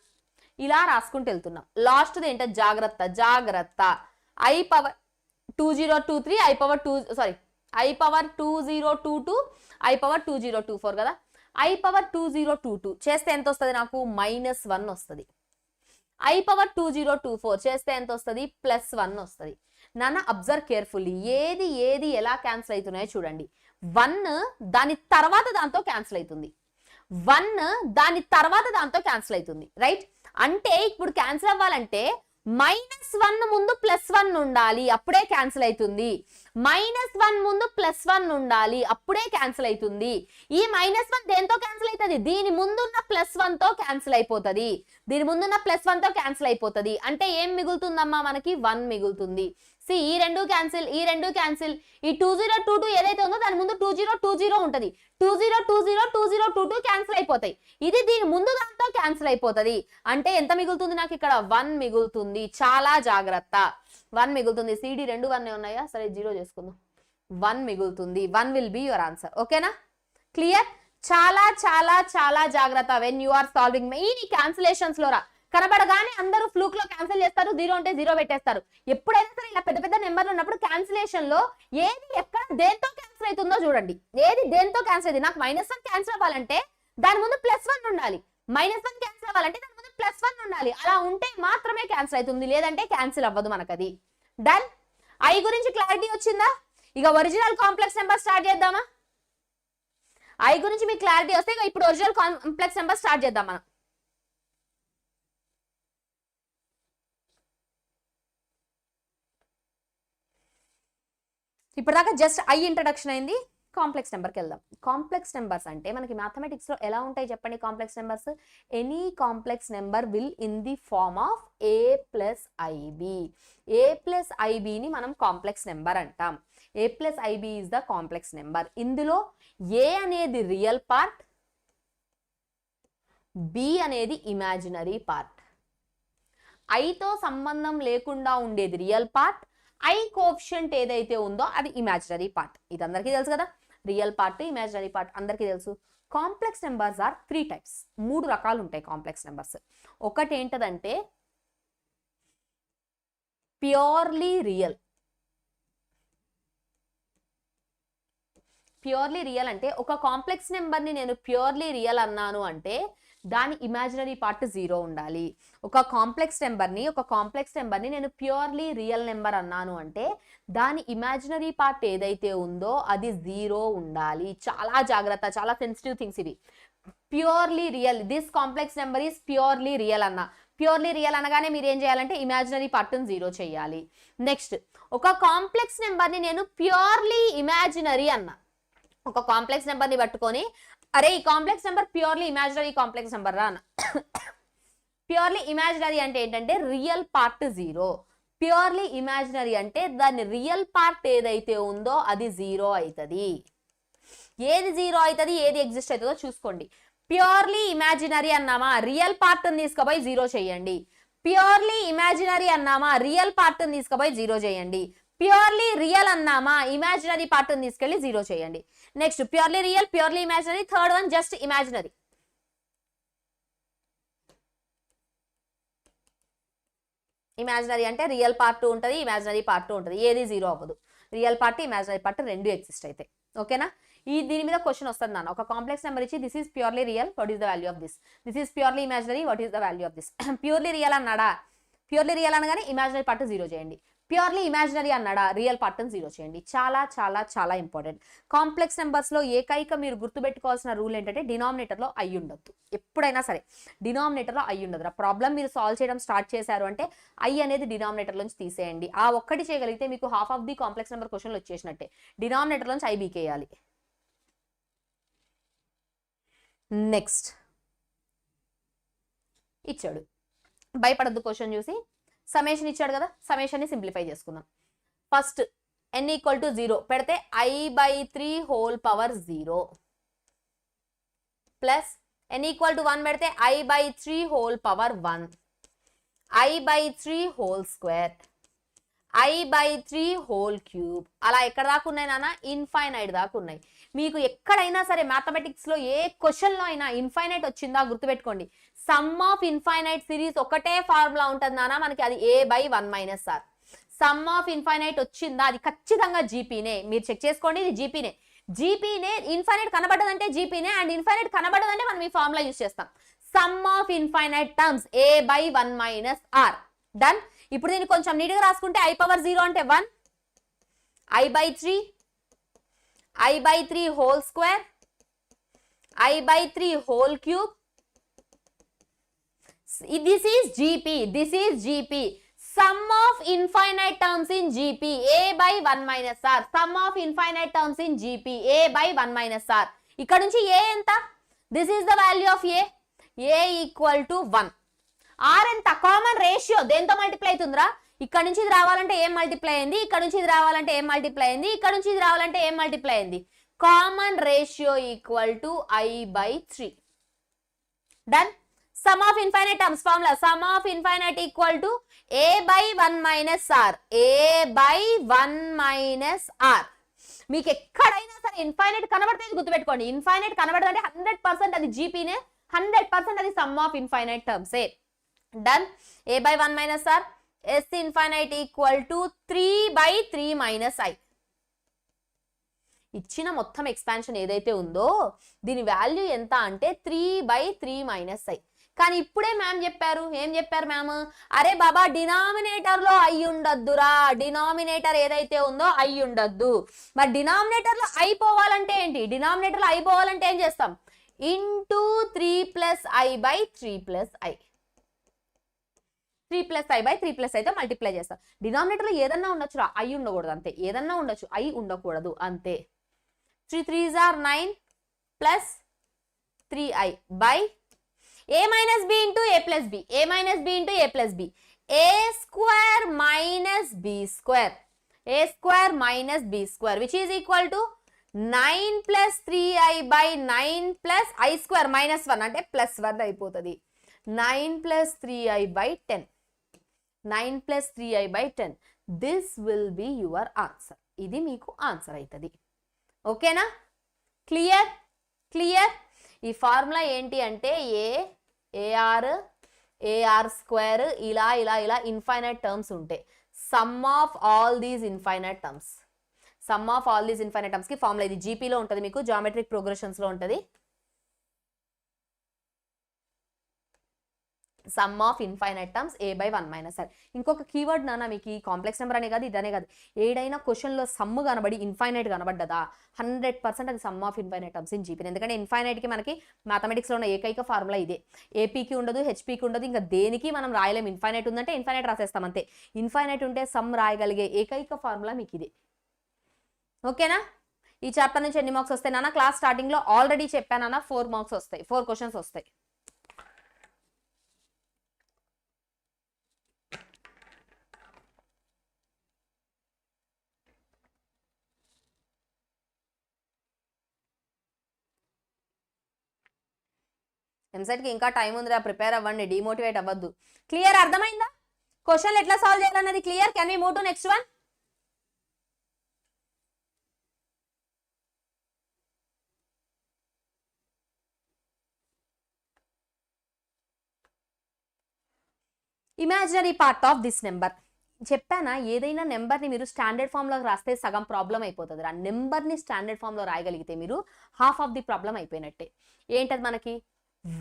Speaker 1: ఇలా రాసుకుంటూ వెళ్తున్నాం. లాస్ట్ ఏంటో జాగ్రత్త. I power 2023, I power 2022, I power 2024 కదా. I power 2022 చేస్తే ఎంత వస్తుంది నాకు? -1 వస్తుంది. I power 2024 చేస్తే ఎంత వస్తుంది? +1 వస్తుంది. నాన్న అబ్జర్వ్ కేర్ఫుల్లీ, ఏది ఎలా క్యాన్సిల్ అవుతున్నాయో చూడండి. 1 దాని తర్వాత దాంతో క్యాన్సిల్ అవుతుంది, 1 దాని తర్వాత దాంతో క్యాన్సిల్ అవుతుంది, రైట్? అంటే ఇప్పుడు క్యాన్సిల్ అవ్వాలంటే -1 ముందు +1 ఉండాలి, అప్పుడే క్యాన్సిల్ అవుతుంది. -1 ముందు +1 ఉండాలి, అప్పుడే క్యాన్సిల్ అవుతుంది. ఈ -1 దేంతో క్యాన్సిల్ అవుతుంది? దీని ముందున్న +1 తో క్యాన్సిల్ అయిపోతుంది. అంటే ఏం మిగులుతుందమ్మా మనకి? 1 మిగులుతుంది. ఈ రెండు క్యాన్సిల్, ఈ 2022 ఏదైతే ఉందో దాని ముందు 2020 ఉంటది. 2022 క్యాన్సిల్ అయిపోతాయి. ఇది దీని ముందు దాంతో క్యాన్సిల్ అయిపోతుంది. అంటే ఎంత మిగులుతుంది నాకు ఇక్కడ? 1 మిగులుతుంది. చాలా జాగ్రత్త, 1 మిగులుతుంది. CD 2 1 ఉన్నాయా? సరే 0 చేసుకుందాం. 1 మిగులుతుంది. 1 విల్ బి యువర్ ఆన్సర్, ఓకేనా? క్లియర్? చాలా జాగ్రత్త when you are solving. Main ఈ క్యాన్సిలేషన్స్ లో కనబడగానే అందరూ ఫ్లూక్ లో క్యాన్సిల్ చేస్తారు, 0 అంటే 0 పెట్టేస్తారు. ఎప్పుడైనా సరే ఇలా పెద్ద నెంబర్లు ఉన్నప్పుడు క్యాన్సిలేషన్ లో ఏది ఎక్కడ దేంతో క్యాన్సిల్ అవుతుందో చూడండి. ఏది దేంతో క్యాన్సిల్ అయింది? నాకు -1 క్యాన్సిల్ అవ్వాలంటే దాని ముందు +1 ఉండాలి, -1 క్యాన్సిల్ అవ్వాలంటే దాని ముందు +1 ఉండాలి. అలా ఉంటే మాత్రమే క్యాన్సిల్ అవుతుంది, లేదంటే క్యాన్సిల్ అవ్వదు మనకది. డన్. ఐ గురించి క్లారిటీ వచ్చిందా? ఇక ఒరిజినల్ కాంప్లెక్స్ నెంబర్ స్టార్ట్ చేద్దామా? ఐ గురించి మీకు క్లారిటీ వస్తే ఇక ఇప్పుడు ఒరిజినల్ కాంప్లెక్స్ నెంబర్ స్టార్ట్ చేద్దాం మనం. ఇప్పటిదాకా జస్ట్ ఐ ఇంట్రడక్షన్ అయింది, కాంప్లెక్స్ నెంబర్కి వెళ్దాం. కాంప్లెక్స్ నెంబర్స్ అంటే మనకి మ్యాథమెటిక్స్ లో ఎలా ఉంటాయి చెప్పండి? Complex numbers, any complex number will in the form of A + IB. A + IBని మనం కాంప్లెక్స్ నెంబర్ అంటాం. A + IB is the complex number. ఇందులో A అనేది రియల్ పార్ట్, B అనేది ఇమాజినరీ పార్ట్. ఐతో సంబంధం లేకుండా ఉండేది రియల్ పార్ట్, ఐ కోఎఫిషియంట్ ఏదైతే ఉందో అది ఇమాజినరీ పార్ట్. ఇది అందరికీ తెలుసు కదా, రియల్ పార్ట్, ఇమాజినరీ పార్ట్ అందరికీ తెలుసు. Complex numbers are 3 types. 3 రకాలు ఉంటాయి కాంప్లెక్స్ నెంబర్స్. ఒకటి ఏంటదంటే ప్యూర్లీ రియల్, ప్యూర్లీ రియల్ అంటే ఒక కాంప్లెక్స్ నెంబర్ని నేను ప్యూర్లీ రియల్ అన్నాను అంటే దాని ఇమాజినరీ పార్ట్ 0 ఉండాలి. ఒక కాంప్లెక్స్ నెంబర్ని నేను ప్యూర్లీ రియల్ నెంబర్ అన్నాను అంటే దాని ఇమాజినరీ పార్ట్ ఏదైతే ఉందో అది 0 ఉండాలి. చాలా జాగ్రత్త, చాలా సెన్సిటివ్ థింగ్స్ ఇవి. Purely real, this complex number is purely real అన్న. ప్యూర్లీ రియల్ అనగానే మీరు ఏం చేయాలంటే ఇమాజినరీ పార్ట్ని 0 చేయాలి. నెక్స్ట్, ఒక కాంప్లెక్స్ నెంబర్ని నేను ప్యూర్లీ ఇమాజినరీ అన్నా. ఒక కాంప్లెక్స్ నెంబర్ని పట్టుకొని అరే ఈ complex number purely imaginary complex number రా అన్న. ప్యూర్లీ ఇమాజినరీ అంటే ఏంటంటే రియల్ పార్ట్ 0. ప్యూర్లీ ఇమాజినరీ అంటే దాని రియల్ పార్ట్ ఏదైతే ఉందో అది 0 అవుతుంది. ఏది 0 అవుతుంది, ఏది ఎగ్జిస్ట్ అవుతుందో చూసుకోండి. ప్యూర్లీ ఇమాజినరీ అన్నామా, రియల్ పార్ట్ని తీసుకుపోయి 0 చేయండి. ప్యూర్లీ ఇమాజినరీ అన్నామా, రియల్ పార్ట్ని తీసుకుపోయి 0 చేయండి. ప్యూర్లీ రియల్ అన్నామా, ఇమాజినరీ పార్ట్ని తీసుకెళ్ళి 0 చేయండి. Next purely real, purely imaginary, third one just imaginary. Imaginary అంటే రియల్ పార్ట్ ఉంటుంది, ఇమాజినరీ పార్ట్ ఉంటుంది, ఏది 0 అవ్వదు. రియల్ పార్ట్, ఇమాజినరీ పార్ట్ రెండు ఎగ్జిస్ట్ అయితే. ఓకేనా? దీని మీద క్వశ్చన్ వస్తుంది నాన్న. ఒక కాంప్లెక్స్ నెంబర్ ఇచ్చి this is purely real, what is the value of this. This is purely imaginary, what is the value of this. Purely real అన్నాడా, ప్యూర్లీ రియల్ అనగానే ఇమాజినరీ పార్ట్ 0 చేయండి. ప్యూర్లీ ఇమాజినరీ అన్నాడా, real పార్ట్ని 0 చేయండి. చాలా చాలా చాలా ఇంపార్టెంట్. కాంప్లెక్స్ నెంబర్స్లో ఏకైక మీరు గుర్తుపెట్టుకోవాల్సిన రూల్ ఏంటంటే డినామినేటర్లో అయి ఉండొద్దు. ఎప్పుడైనా సరే డినామినేటర్లో అయి ఉండదు. ఆ ప్రాబ్లం మీరు సాల్వ్ చేయడం స్టార్ట్ చేశారు అంటే ఐ అనేది డినామినేటర్ నుంచి తీసేయండి. ఆ ఒక్కటి చేయగలిగితే మీకు half of the complex number క్వశ్చన్లు వచ్చేసినట్టే. డినామినేటర్ నుంచి ఐ బీకేయాలి. నెక్స్ట్ ఇచ్చాడు, భయపడద్దు క్వశ్చన్ చూసి. సಮೇషన్ ఇచ్చాడు కదా, సಮೇషన్ని సింప్లిఫై చేసుకుందాం. ఫస్ట్ n ఈక్వల్ టు 0 పెడితే i/3 whole power 0 plus n equal to 1 పెడితే i/3 whole power 1, i/3 whole square, i/3 whole cube. అలా ఎక్కడ దాకా ఉన్నాయి నాన్న? ఇన్ఫైనైట్ దాకా ఉన్నాయి. మీకు ఎక్కడైనా సరే మ్యాథమెటిక్స్లో ఏ క్వశ్చన్లో అయినా ఇన్ఫైనైట్ వచ్చిందా గుర్తుపెట్టుకోండి. సమ్ ఆఫ్ ఇన్ఫైనైట్ సిరీస్ ఒకటే ఫార్ములా ఉంటుంది నాన్న మనకి, అది a/1 - r. Some of infinite వచ్చిందా అది ఖచ్చితంగా జీపీనే. మీరు చెక్ చేసుకోండి, ఇది జీపీనే. జీపీనే ఇన్ఫైనైట్ కనబడదంటే జీపీనే, అండ్ ఇన్ఫైనైట్ కనబడదంటే మనం ఈ ఫార్ములా యూస్ చేస్తాం. Some of infinite terms a/1 - r. Done. ఇప్పుడు దీన్ని కొంచెం నీట్గా రాసుకుంటే i/0 అంటే 1, i/3, i/3 whole square, i/3 whole cube. This is GP. This is GP. Sum of infinite terms in GP a/1 - r. Sum of infinite terms in GP a/1 - r. ఇక్కడ నుంచి a ఎంత? This is the value of a. a equal to 1. r ఎంత? Common ratio. దేంతో multiply అవుతుందిరా? ఇక్కడ నుంచి ఇది రావాలంటే ఏం మల్టిప్లై అయింది, ఇక్కడ నుంచి ఇది రావాలంటే ఏం మల్టిప్లై అయింది, ఇక్కడ నుంచి ఇది రావాలంటే ఏం మల్టిప్లై అయింది. Common ratio equal to i/3. Done. Sum of infinite terms formula, sum of infinite equal to a/1 - r. a/1 - r. మీకు ఎక్కడైనా సరే ఇన్ఫైనైట్ కనబడితే గుర్తుపెట్టుకోండి. ఇన్ఫైనైట్ కనబడదంటే 100% అది జీపీనే, 100% అది సమ్ ఆఫ్ ఇన్ఫైనైట్ టర్మ్సే. Done. a/1 - r. s infinite equal to 3/3 - i. ఇచ్చిన మొత్తం ఎక్స్పాన్షన్ ఏదైతే ఉందో దీని వాల్యూ ఎంత అంటే 3/3 - i. కానీ ఇప్పుడే మ్యామ్ చెప్పారు, ఏం చెప్పారు మ్యామ్? అరే బాబా డినామినేటర్ లో అయి ఉండద్దురా, డినామినేటర్ ఏదైతే ఉందో అయి ఉండద్దు. మరి డినామినేటర్ లో అయిపోవాలంటే ఏంటి? డినామినేటర్ లో అయిపోవాలంటే ఏం చేస్తాం? Into 3 + i/3 + i. 3 + i/3 + iతో మల్టిప్లై చేస్తాం. డినామినేటర్ లో ఏదన్నా ఉండొచ్చు, అయి ఉండకూడదు అంతే. ఏదన్నా ఉండొచ్చు, అయి ఉండకూడదు అంతే. 3 3s are 9 plus 3i by a minus b into a plus b. a minus b into a plus b. a square minus b square. a square minus b square which is equal to 9 plus 3i by 9 plus i square minus 1 అంటే plus 1 అయిపోతుంది. 9 plus 3i by 10. 9 plus 3i by 10. This will be your answer. ఇది మీకు answer అవుతుంది. ఓకేనా? Clear? Clear? ఈ formula ఏంటి అంటే ar square ఇలా ఇలా ఇలా ఇన్ఫైనైట్ టర్మ్స్ ఉంటాయి. Some of all these infinite terms. Some of all these infinite terms కి ఫార్ములా ఇది జీపీలో ఉంటుంది, మీకు జామెట్రిక్ ప్రోగ్రెషన్స్ లో ఉంటుంది. Some of infinite terms a by 1 minus r. ఇంకొక కీవర్డ్ నాన్న మీకు కాంప్లెక్స్ నెంబర్ అనే కాదు, ఇదనే కాదు, ఏడైనా క్వశ్చన్లో సమ్ కనబడి ఇన్ఫైనైట్ కనబడ్డదా 100% అది sum of infinite terms in GP. ఎందుకంటే ఇన్ఫైనైట్కి మనకి మ్యాథమెటిక్స్లో ఉన్న ఏకైక ఫార్ములా ఇదే. ఏపీకి ఉండదు, హెచ్పీకి ఉండదు, ఇంకా దేనికి మనం రాయలేం. ఇన్ఫైనైట్ ఉందంటే ఇన్ఫైనైట్ రాసేస్తాం అంతే. ఇన్ఫైనైట్ ఉంటే సమ్ రాయగలిగే ఏకైక ఫార్ములా మీకు ఇదే. ఓకేనా? ఈ చాప్టర్ నుంచి ఎన్ని మార్క్స్ వస్తాయి నాన్న? క్లాస్ స్టార్టింగ్లో ఆల్రెడీ చెప్పానన్నా 4 మార్క్స్ వస్తాయి, 4 క్వశ్చన్స్ వస్తాయి. ఎంసెట్కి ఇంకా టైం ఉందిరా, ప్రిపేర్ అవ్వండి, డిమోటివేట్ అవ్వద్దు. క్లియర్? అర్థమైందా? క్వశ్చన్ ఎట్లా సాల్వ్ చేయాలన్నది clear? Can we move to next one? Imaginary part of this number. చెప్పానా, ఏదైనా నెంబర్ని మీరు స్టాండర్డ్ ఫామ్లోకి రాస్తే సగం ప్రాబ్లం అయిపోతుంది. ఆ నెంబర్ని స్టాండర్డ్ ఫామ్లో రాయగలిగితే మీరు హాఫ్ ఆఫ్ ది ప్రాబ్లం అయిపోయినట్టే. ఏంటది మనకి?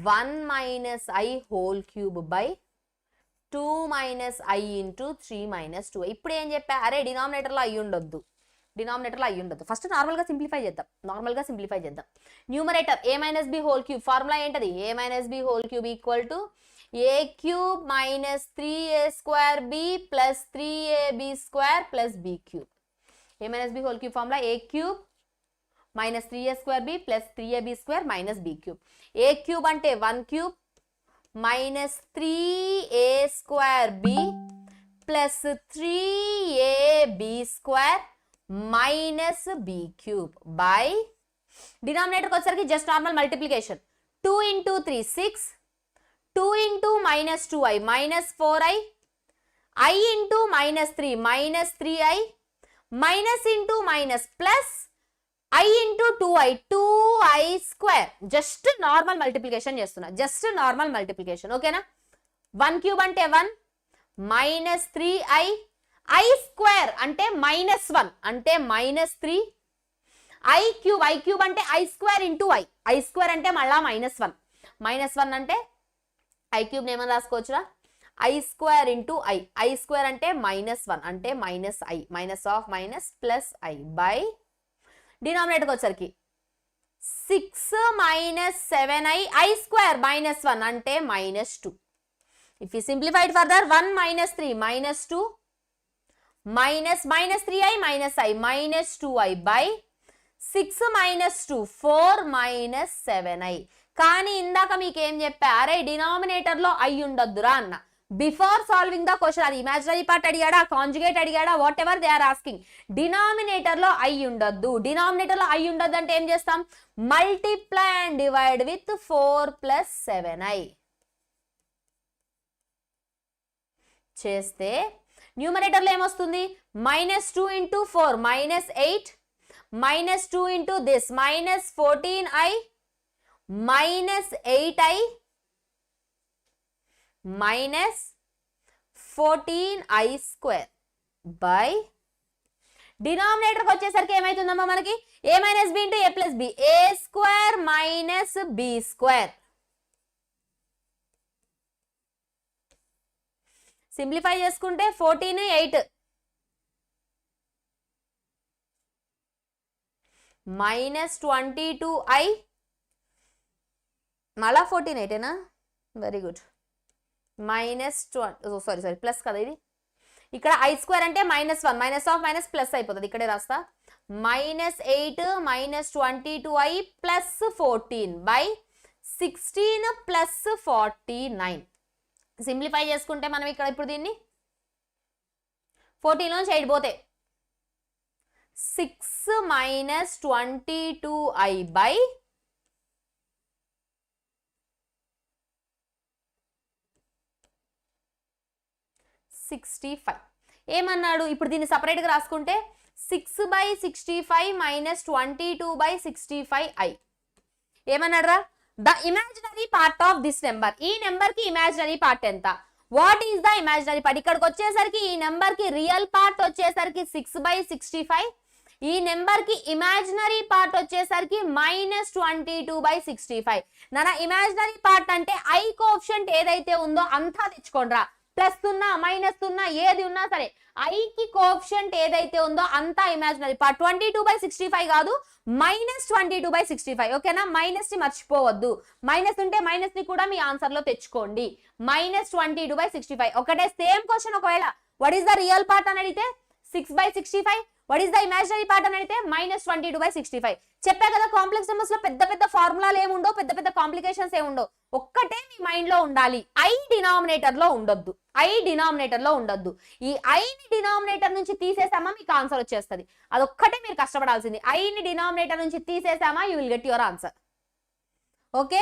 Speaker 1: 1 minus i whole cube by 2 minus i into 3 minus 2. ఇప్పుడు ఏం చెప్పా? అరే డినామినేటర్లో అయ్యి ఉండొద్దు, డినామినేటర్లో అయ్యి ఉండొద్దు. ఫస్ట్ నార్మల్గా సింప్లిఫై చేద్దాం. Numerator a minus b whole cube, formula ఏంటది? a minus b whole cube equal to a cube minus 3a square b plus 3ab square plus b cube. a minus b whole cube formula a cube minus 3a square b plus 3ab square minus b cube. a cube అంటే 1 cube minus 3a square b plus 3ab square minus b cube by denominator వచ్చేసరికి just normal multiplication. 2 into 3 6, 2 into minus 2i minus 4i, I into minus 3 minus 3i, minus into minus plus I into 2i 2i square. Just normal multiplication చేస్తున్నా, just normal multiplication. ఓకేనా? 1 cube అంటే 1 minus 3i, i square అంటే -1 అంటే -3, i cube అంటే i square into i square అంటే మళ్ళా -1 అంటే i cube ఏమని రాసుకోవచ్చురా? i square into i square అంటే -1 అంటే -i, minus of minus plus i by డినామినేటర్కి వచ్చరికి 6 minus 7i, i square -1 అంటే -2. If you simplify it further, 1 minus 3 minus 2 minus -3i minus i minus 2i by 6 minus 2 4 minus 7i. కానీ ఇందాక మీకు ఏం చెప్పా? అరే డినామినేటర్లో i ఉండొద్దురా అన్న. బిఫోర్ సాల్వింగ్ ద క్వశ్చన్, అది ఇమాజినరీ పార్ట్ అడిగాడా, కాంజుగేట్ అడిగాడా, whatever they are asking, డినామినేటర్లో i ఉండొద్దు. డినామినేటర్లో i ఉండొద్దు అంటే ఏం చేస్తాం? Multiply and divide with 4 plus 7i చేస్తే న్యూమరేటర్లో ఏమొస్తుంది? -2 into 4 -8, -2 into this -14i -8i -14i square by డినామినేటర్కి వచ్చేసరికి ఏమైతుందమ్మా మనకి? a minus b into a plus b, a square minus b square. Simplify చేసుకుంటే 14 8 -22i మళ్ళా 14 8ఏనా? Very good. సారీ ప్లస్ కదా ఇది. ఇక్కడ i స్క్వేర్ అంటే -1, మైనస్ ఆఫ్ మైనస్ ప్లస్ అయిపోతుంది, ఇక్కడే రాస్తా. -8 -22i plus 14 by 16 plus 49. Simplify చేసుకుంటే మనం ఇక్కడ ఇప్పుడు దీన్ని 14 నుంచి 8 పోతే 6 minus 22i by 65. ఏమన్నాడు? ఇప్పుడు దీన్ని సపరేట్గా రాసుకుంటే 6/65 minus 22/65i. ఏమన్నాడు రా? The imaginary part of this number. ఈ నెంబర్ కి ఇమాజినరీ పార్ట్ ఎంత? What is the imaginary part? ఇక్కడికి వచ్చేసరికి ఈ నెంబర్ కి రియల్ పార్ట్ వచ్చేసరికి 6/65, ఈ నెంబర్ కి ఇమాజినరీ పార్ట్ వచ్చేసరికి -22/65. నాన్న ఇమాజినరీ పార్ట్ అంటే ఐ కోఎఫిషియంట్ ఏదైతే ఉందో అంతా తెచ్చుకోండిరా, ప్లస్ ఉన్నా మైనస్ ఉన్నా ఏది ఉన్నా సరే ఐ కి కోఎఫిషియంట్ ఏదైతే ఉందో అంతా ఇమాజినరీ పార్ట్. 22/65 కాదు, -22/65. ఓకేనా, మైనస్ ని మర్చిపోవద్దు, మైనస్ ఉంటే మైనస్ ని కూడా మీ ఆన్సర్ లో తెచ్చుకోండి. -22/65 ఒకటే సేమ్ క్వశ్చన్. ఒకవేళ what is the real part అని అడిగితే 6/65, what is the imaginary part అని అడిగితే -22/65. చెప్పా కదా, కాంప్లెక్స్ నెంబర్స్ లో పెద్ద పెద్ద ఫార్ములాలు ఏముండవు, పెద్ద పెద్ద కాంప్లికేషన్స్ ఏముండవు. ఒక్కటే మీ మైండ్ లో ఉండాలి, ఐ డినామినేటర్ లో ఉండొద్దు, ఐ డినామినేటర్ లో ఉండొద్దు. ఈ ఐని డినామినేటర్ నుంచి తీసేసామా మీకు ఆన్సర్ వచ్చేస్తుంది. అదొక్కటే మీరు కష్టపడాల్సింది. ఐని డినామినేటర్ నుంచి తీసేసామా you will get your answer. Okay,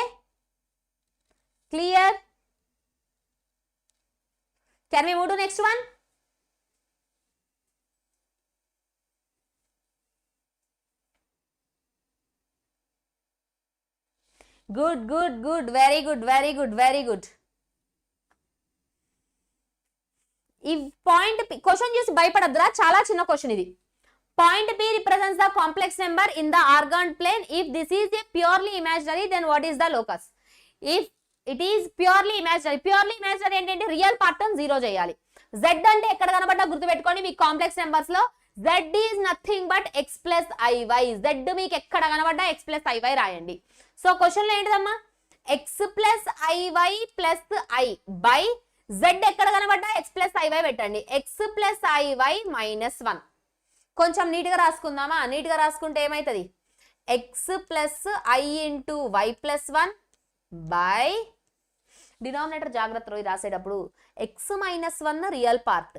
Speaker 1: clear? Can we move to next one? Good good good, very good very good very good. ఈ పాయింట్ క్వశ్చన్ చూసి భయపడద్దురా, చాలా చిన్న క్వశ్చన్ ఇది. Point P represents the complex number in the organ plane. If this is a purely imaginary, then what is the locus? If it is purely imaginary ఏంటంటే real part zero చేయాలి. Z అంటే ఎక్కడ కనబడ్డా గుర్తుపెట్టుకోండి, మీ complex numbers లో Z is nothing but x plus iy. Z మీకు ఎక్కడ కనబడ్డా x plus iy రాయండి. So question లో ఏంటిదమ్మా, x plus iy plus I by Z ఎక్కడ కనబడ్డా x plus iy పెట్టండి. x plus iy -1. కొంచెం నీట్గా రాసుకుందామా? నీట్గా రాసుకుంటే ఏమవుతుంది, x plus I into y plus 1 by denominator జాగ్రత్తలో రాసేటప్పుడు x -1 real part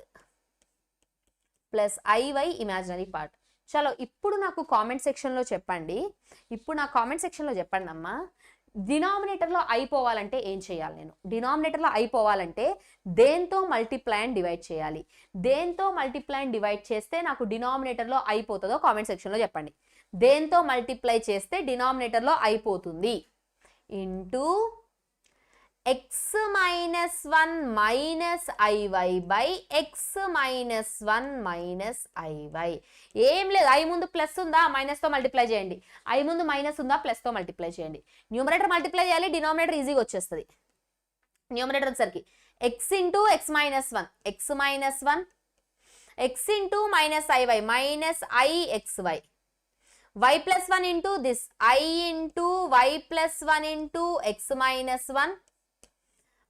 Speaker 1: plus iy imaginary part. చలో ఇప్పుడు నాకు కామెంట్ సెక్షన్లో చెప్పండి, ఇప్పుడు నా కామెంట్ సెక్షన్లో చెప్పండి అమ్మా, డినామినేటర్లో అయిపోవాలంటే ఏం చేయాలి? నేను డినామినేటర్లో అయిపోవాలంటే దేంతో మల్టిప్లై అండ్ డివైడ్ చేయాలి? దేంతో మల్టిప్లై అండ్ డివైడ్ చేస్తే నాకు డినామినేటర్లో అయిపోతుందో కామెంట్ సెక్షన్లో చెప్పండి. దేంతో మల్టిప్లై చేస్తే డినామినేటర్లో అయిపోతుంది? Into x -1 minus iy by x -1 minus iy. ఏం లేదు, ఐ ముందు ప్లస్ ఉందా మైనస్ తో మల్టిప్లై చేయండి, ఐ ముందు మైనస్ ఉందా ప్లస్ తో మల్టిప్లై చేయండి. న్యూమరేటర్ మల్టిప్లై చేయాలి, డినామినేటర్ ఈజీగా వచ్చేస్తుంది. న్యూమరేటర్ వచ్చేసరికి x into x -1 x -1 x into minus iy minus I xy y plus 1 into this I into y plus 1 into x -1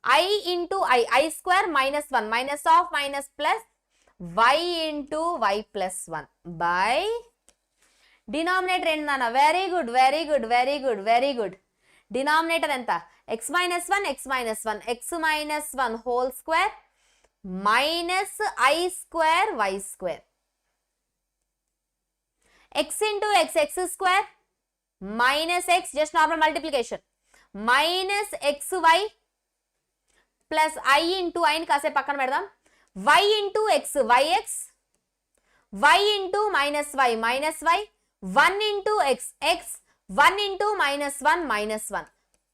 Speaker 1: I into I square minus 1 minus of minus plus y into y plus 1 by denominator endana. Very good very good very good very good. Denominator enta x minus 1 x minus 1 x minus 1 whole square minus I square y square x into x x square minus x just normal multiplication minus xy plus I into I ని కాసేపు పక్కన పెడదాం y into x yx y into minus y minus y 1 into x x 1 into minus 1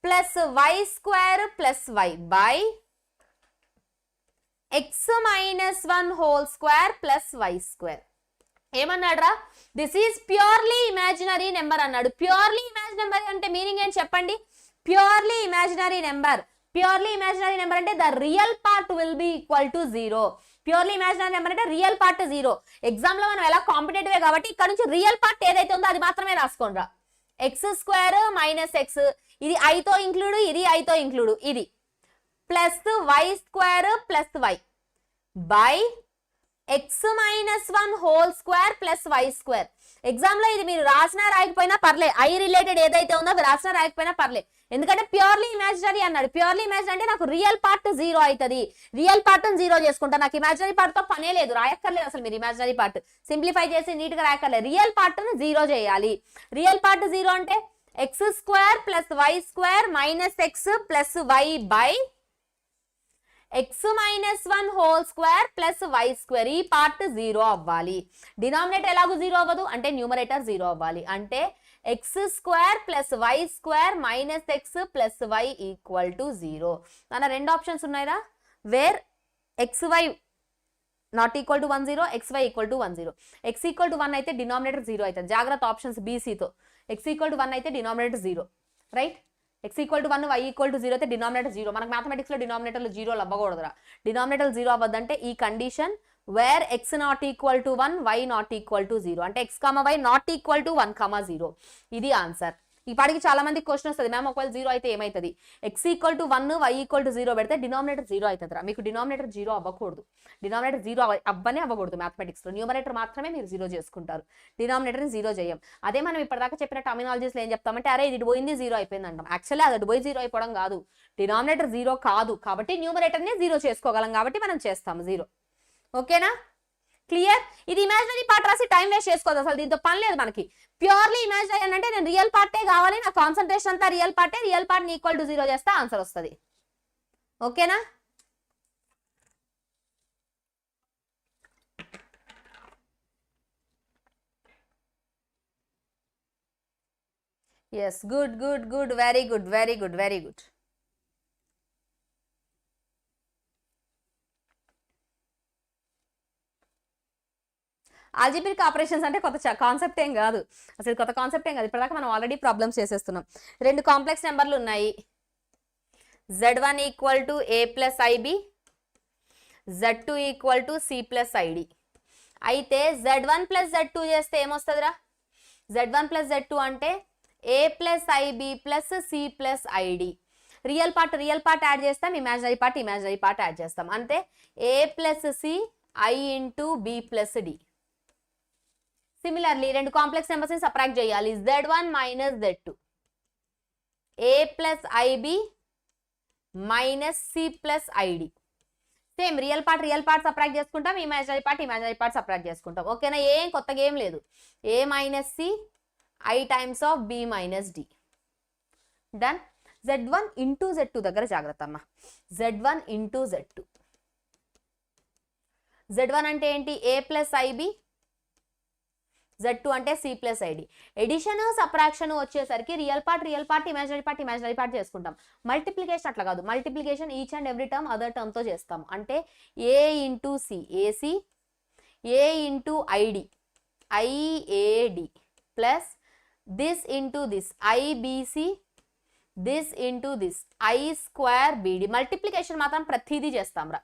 Speaker 1: plus y square plus y by x minus 1 whole square plus y square. ఏమన్నాడు రా, this is purely imaginary number అన్నాడు. Purely imaginary number అంటే meaning ఏంటి చెప్పండి? Purely imaginary number అంటే the real part will be equal to 0. Purely imaginary number అంటే real part 0. Exam లో మనం ఎలా కాంపిటేటివ్ కాబట్టి ఇక్కడ నుంచి రియల్ పార్ట్ ఏదైతే ఉందో అది మాత్రమే రాసుకోండి రా. ఎక్స్ స్క్వేర్ మైనస్ ఎక్స్, ఇది ఐతో ఇంక్లూడ్, ఇది ఐతో ఇంక్లూడ్, ఇది plus y square plus y by x minus 1 whole square plus y square. Exam లో ఇది మీరు రాసినా రాయకపోయినా పర్లే, ఐ రిలేటెడ్ ఏదైతే ఉందో అవి రాసినా రాయకపోయినా పర్లే, ఎందుకంటే ప్యూర్లీ ఇమాజినరీ అన్నాడు. ప్యూర్లీ ఇమాజినరీ అంటే నాకు రియల్ పార్ట్ 0 అవుతుంది, రియల్ పార్ట్ 0 చేసుకుంటా, నాకు ఇమాజినరీ పార్ట్ తో పనే లేదు, రాయక్కర్లేదు అసలు. మీరు ఇమాజినరీ పార్ట్ సింప్లిఫై చేసి నీట్ గా రాయక్కర్లేదు, రియల్ పార్ట్ 0 చేయాలి. రియల్ పార్ట్ 0 అంటే x square plus y square minus x plus y by x minus 1 whole square plus y square. ఈ పార్ట్ 0 అవ్వాలి. డినామినేటర్ ఎలాగో 0 అవ్వదు అంటే న్యూమరేటర్ 0 అవ్వాలి. అంటే x square plus y square minus x plus y equal to 0. మన రెండు options ఉన్నాయిరా, where xy not equal to 1 0, xy equal to 1 0. x equal to 1 అయితే డినామినేటర్ 0 అవుతుంది. జాగ్రత్త ఆప్షన్స్ బీసీతో. x ఈక్వల్ టు 1 అయితే denominator 0, right. x equal to 1, y equal to 0 అయితే denominator 0. మనకు మ్యాథమెటిక్స్లో డినామినేటర్లు 0 అవ్వకూడదురా. డినామినేటర్ 0 అవ్వద్దంటే ఈ condition where x not equal to 1, y not equal to 0, అంటే x, y not equal to 1, 0. ఇది ఆన్సర్. ఈ పాటికి చాలా మందికి క్వశ్చన్ వస్తుంది, మ్యామ్ ఒకవేళ 0 అయితే ఏమవుతుంది? x equal to 1, y equal to 0 పెడితే డినామినేటర్ 0 అవుతుందిరా. మీకు డినామినేటర్ 0 అవ్వకూడదు. డినామినేటర్ 0 అవ్వకూడదు మ్యాథమెటిక్స్లో. న్యూమరేటర్ మాత్రమే మీరు 0 చేసుకుంటారు, డినామినేటర్ని 0 చేయం. అదే మనం ఇప్పటిదాకా చెప్పిన టర్మినాలజీస్లో ఏం చెప్తామంటే, అరే ఇది పోయింది 0 అయిపోయింది అంటాం. యాక్చువల్లీ అది పోయి 0 అయిపోవడం కాదు, డినామినేటర్ 0 కాదు కాబట్టి న్యూమరేటర్ని 0 చేసుకోగలం కాబట్టి మనం చేస్తాము 0. ఓకేనా? క్లియర్? ఇది ఇమాజినరీ పార్ట్ రాసి టైం వేస్ట్ చేసుకోదు, అసలు దీంతో పని లేదు మనకి. ప్యూర్లీ ఇమాజినరీ అంటే నేను రియల్ పార్టే కావాలి, నా కాన్సన్ట్రేషన్ అంతా రియల్ పార్టే, రియల్ పార్ట్ ని ఈక్వల్ టు 0 చేస్తే ఆన్సర్ వస్తుంది. ఓకేనా? Yes, good good good, very good very good very good. Algebraic operations అంటే కొత్త కాన్సెప్ట్ ఏం కాదు, అసలు కొత్త కాన్సెప్ట్ ఏం కాదు. ఇప్పటిదాకా మనం ఆల్రెడీ ప్రాబ్లమ్స్ చేసేస్తున్నాం. 2 కాంప్లెక్స్ నెంబర్లు ఉన్నాయి, z1 equal to a plus i b, z2 equal to c plus i d. అయితే z1 ప్లస్ z2 చేస్తే ఏమొస్తుందిరా? z1 ప్లస్ z2 అంటే a plus i b plus c plus i d. Real part add చేస్తాం, imaginary part add చేస్తాం. అంటే a plus c i into b plus d. Similarly 2 complex numbers ని subtract చేయాలి, z1 minus z2, a plus i b minus c plus i d. Same real part subtract చేసుకుంటాం, imaginary part subtract చేసుకుంటాం. ఓకేనా? ఏం కొత్తగా ఏం లేదు. a minus c i times of b minus d. Done. z1 into z2 దగ్గర జాగ్రత్త అమ్మా. z1 into z2. z1 అంటే ఏంటి? a ప్లస్ ఐబి, z2 అంటే c plus i d. Addition subtraction వచ్చేసరికి రియల్ పార్ట్ ఇమాజినరీ పార్ట్ చేసుకుంటాం. మల్టిప్లికేషన్ అట్లా కాదు, multiplication each and every term other term తో చేస్తాం. అంటే a into c a c, a into i d i a d plus this into this i b c, this into this i square b d. Multiplication మాత్రం ప్రతిదీ చేస్తాం రా.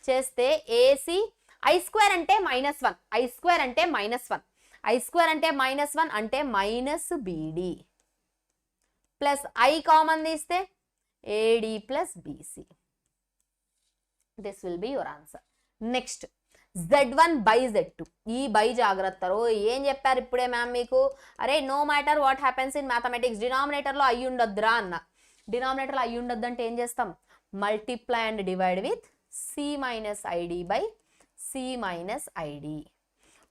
Speaker 1: చేస్తే ఏసీ ఐ స్క్వేర్ అంటే -1, ఐ స్క్వేర్ అంటే -1, ఐ స్క్వేర్ అంటే -1 అంటే minus b d plus i common తీస్తే a d plus b c. This will be your answer. Next z1 by z2. ఈ బై జాగ్రత్తలో ఏం చెప్పారు ఇప్పుడే మ్యామ్ మీకు? అరే no matter what happens in mathematics, డినామినేటర్లో అయ్యి ఉండొద్దురా అన్న. డినామినేటర్లో అయ్యి ఉండొద్దు అంటే ఏం చేస్తాం? Multiply and divide with c minus i d by c minus i d,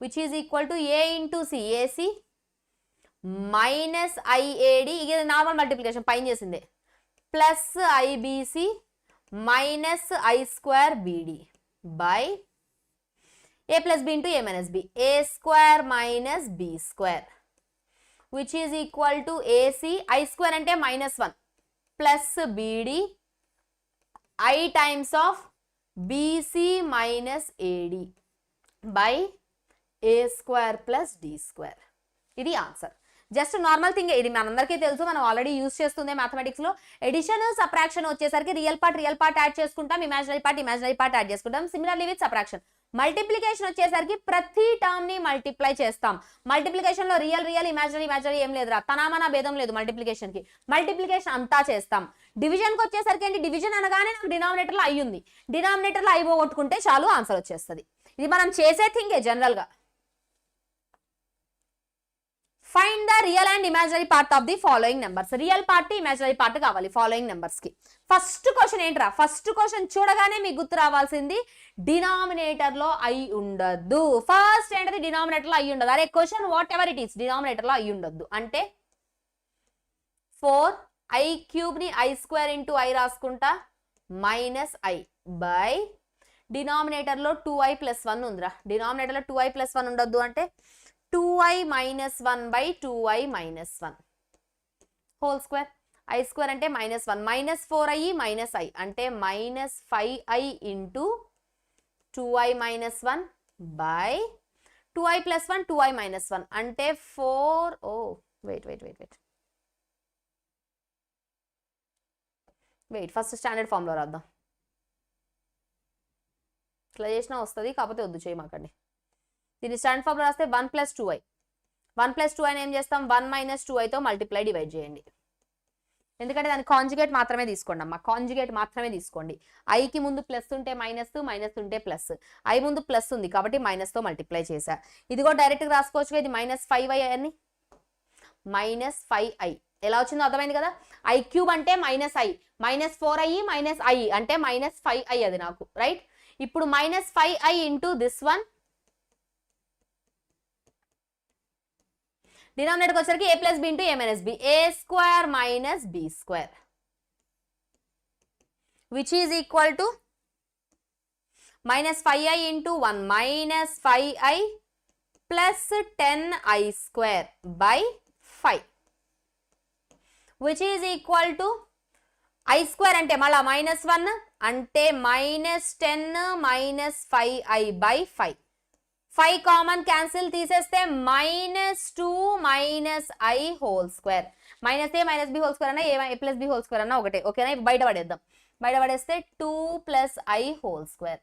Speaker 1: which is equal to a into c, ac minus iad, ఇది నార్మల్ మల్టిప్లికేషన్ పైన చేసిందే, plus ibc minus i square bd by a plus b into a minus b, a square minus b square, which is equal to ac, i square అంటే -1 plus bd i times of bc minus ad by a square plus d square. ఇది answer. Just normal thing, ఇది మనందరికీ తెలుసు, మనం already use చేస్తుంది mathematics లో. Edition subtraction వచ్చేసరికి real part add చేసుకుంటాం, ఇమాజినరీ పార్ట్ యాడ్ చేసుకుంటాం. Similarly with subtraction. మల్టిప్లికేషన్ వచ్చేసరికి ప్రతి టర్మ్ ని మల్టిప్లై చేస్తాం. మల్టిప్లికేషన్ లో రియల్ ఇమాజినరీ ఏం లేదురా, తనామనా భేదం లేదు మల్టిప్లికేషన్ కి. మల్టిప్లికేషన్ అంతా చేస్తాం. డివిజన్ కి వచ్చేసరికి ఏంటి? డివిజన్ అనగానే నాకు డినామినేటర్ లో ఐ ఉంది, డినామినేటర్ లో ఐ పోగొట్టుకుంటే చాలు ఆన్సర్ వచ్చేస్తుంది. ఇది మనం చేసే థింగే జనరల్ గా. Find the real and imaginary part of the following numbers. Real part imaginary part కావాలి ఫాలోయింగ్ నెంబర్స్ కి. ఫస్ట్ క్వశ్చన్ ఏంట్రా? ఫస్ట్ క్వశ్చన్ చూడగానే మీకు గుర్తు రావాల్సింది డినామినేటర్ లో ఐ ఉండద్దు. ఫస్ట్ ఏంటది? డినామినేటర్ లో ఐ ఉండదు. అరే question what ever it is, denominator లో ఐ ఉండద్దు అంటే 4i క్యూబ్ ని i స్క్వేర్ ఇంటూ ఐ రాసుకుంటా మైనస్ ఐ బై డినామినేటర్ లో 2i ప్లస్ 1 ఉందిరా. డినామినేటర్ లో 2i ప్లస్ 1 ఉండొద్దు అంటే 2i minus 1 by 2i minus 1 whole square. I square అంటే -1 మైనస్ 4i మైనస్ ఐ అంటే -5i into 2i minus 1 by 2i plus 1 2i minus 1 అంటే 4 wait first standard ఫామ్లో రాద్దాం. ఇట్లా చేసినా వస్తుంది, కాకపోతే వద్దు చేయమాకండి. దీన్ని స్టాండర్డ్ ఫామ్లో రాస్తే 1 plus 2i 1 plus 2i ఏం చేస్తాం 1 minus 2iతో మల్టిప్లై డివైడ్ చేయండి. ఎందుకంటే దాని కాంజుగేట్ మాత్రమే తీసుకోండి అమ్మా, కాంజుగేట్ మాత్రమే తీసుకోండి. ఐకి ముందు ప్లస్ ఉంటే మైనస్, మైనస్ ఉంటే ప్లస్. ఐ ముందు ప్లస్ ఉంది కాబట్టి మైనస్తో మల్టిప్లై చేశా. ఇది కూడా డైరెక్ట్గా రాసుకోవచ్చు. ఇది -5i అని -5i ఎలా వచ్చిందో అర్థమైంది కదా. i క్యూబ్ అంటే -i, -4i -i అంటే -5i అది నాకు రైట్. ఇప్పుడు -5i ఇంటూ దిస్ వన్, డినామినేటర్కి వచ్చరికి a plus b into a minus b, a square minus b square which is equal to -5i into 1 -5i plus 10i square by 5 which is equal to i square అంటే మళ్ళా -1 అంటే -10 -5i by 5. 5 common cancel తీసేస్తే -2 -i whole square. -a - b whole square అన్నా a plus b whole square అన్నా ఒకటే. ఓకేనా, బయట పడేద్దాం. బయట పడేస్తే 2 plus i whole square.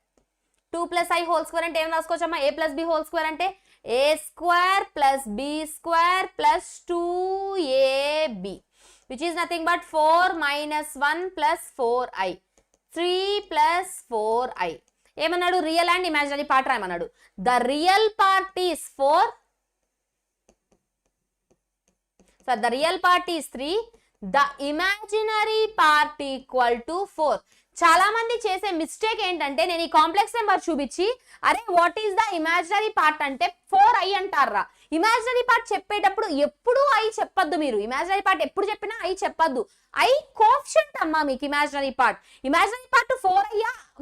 Speaker 1: 2 plus i whole square అంటే ఏం రాసుకోవచ్చమ్మా, a plus b whole square అంటే a square plus b square plus 2ab which is nothing but 4 - 1 plus 4i 3 plus 4i. ఏమన్నాడు, రియల్ అండ్ ఇమాజినరీ పార్ట్ రాయమన్నాడు. The real part is 4, so the real part is 3, the imaginary part equal to 4. చాలా మంది చేసే mistake ఏంటంటే నేను ఈ complex number చూపించి అరే what is the imaginary part అంటే 4i అంటారా. ఇమాజినరీ పార్ట్ చెప్పేటప్పుడు ఎప్పుడు i చెప్పొద్దు మీరు. ఇమాజినరీ పార్ట్ ఎప్పుడు చెప్పినా i చెప్పొద్దు. i కోఎఫిషియంట్ అమ్మా మీకు ఇమాజినరీ పార్ట్. ఇమాజినరీ పార్ట్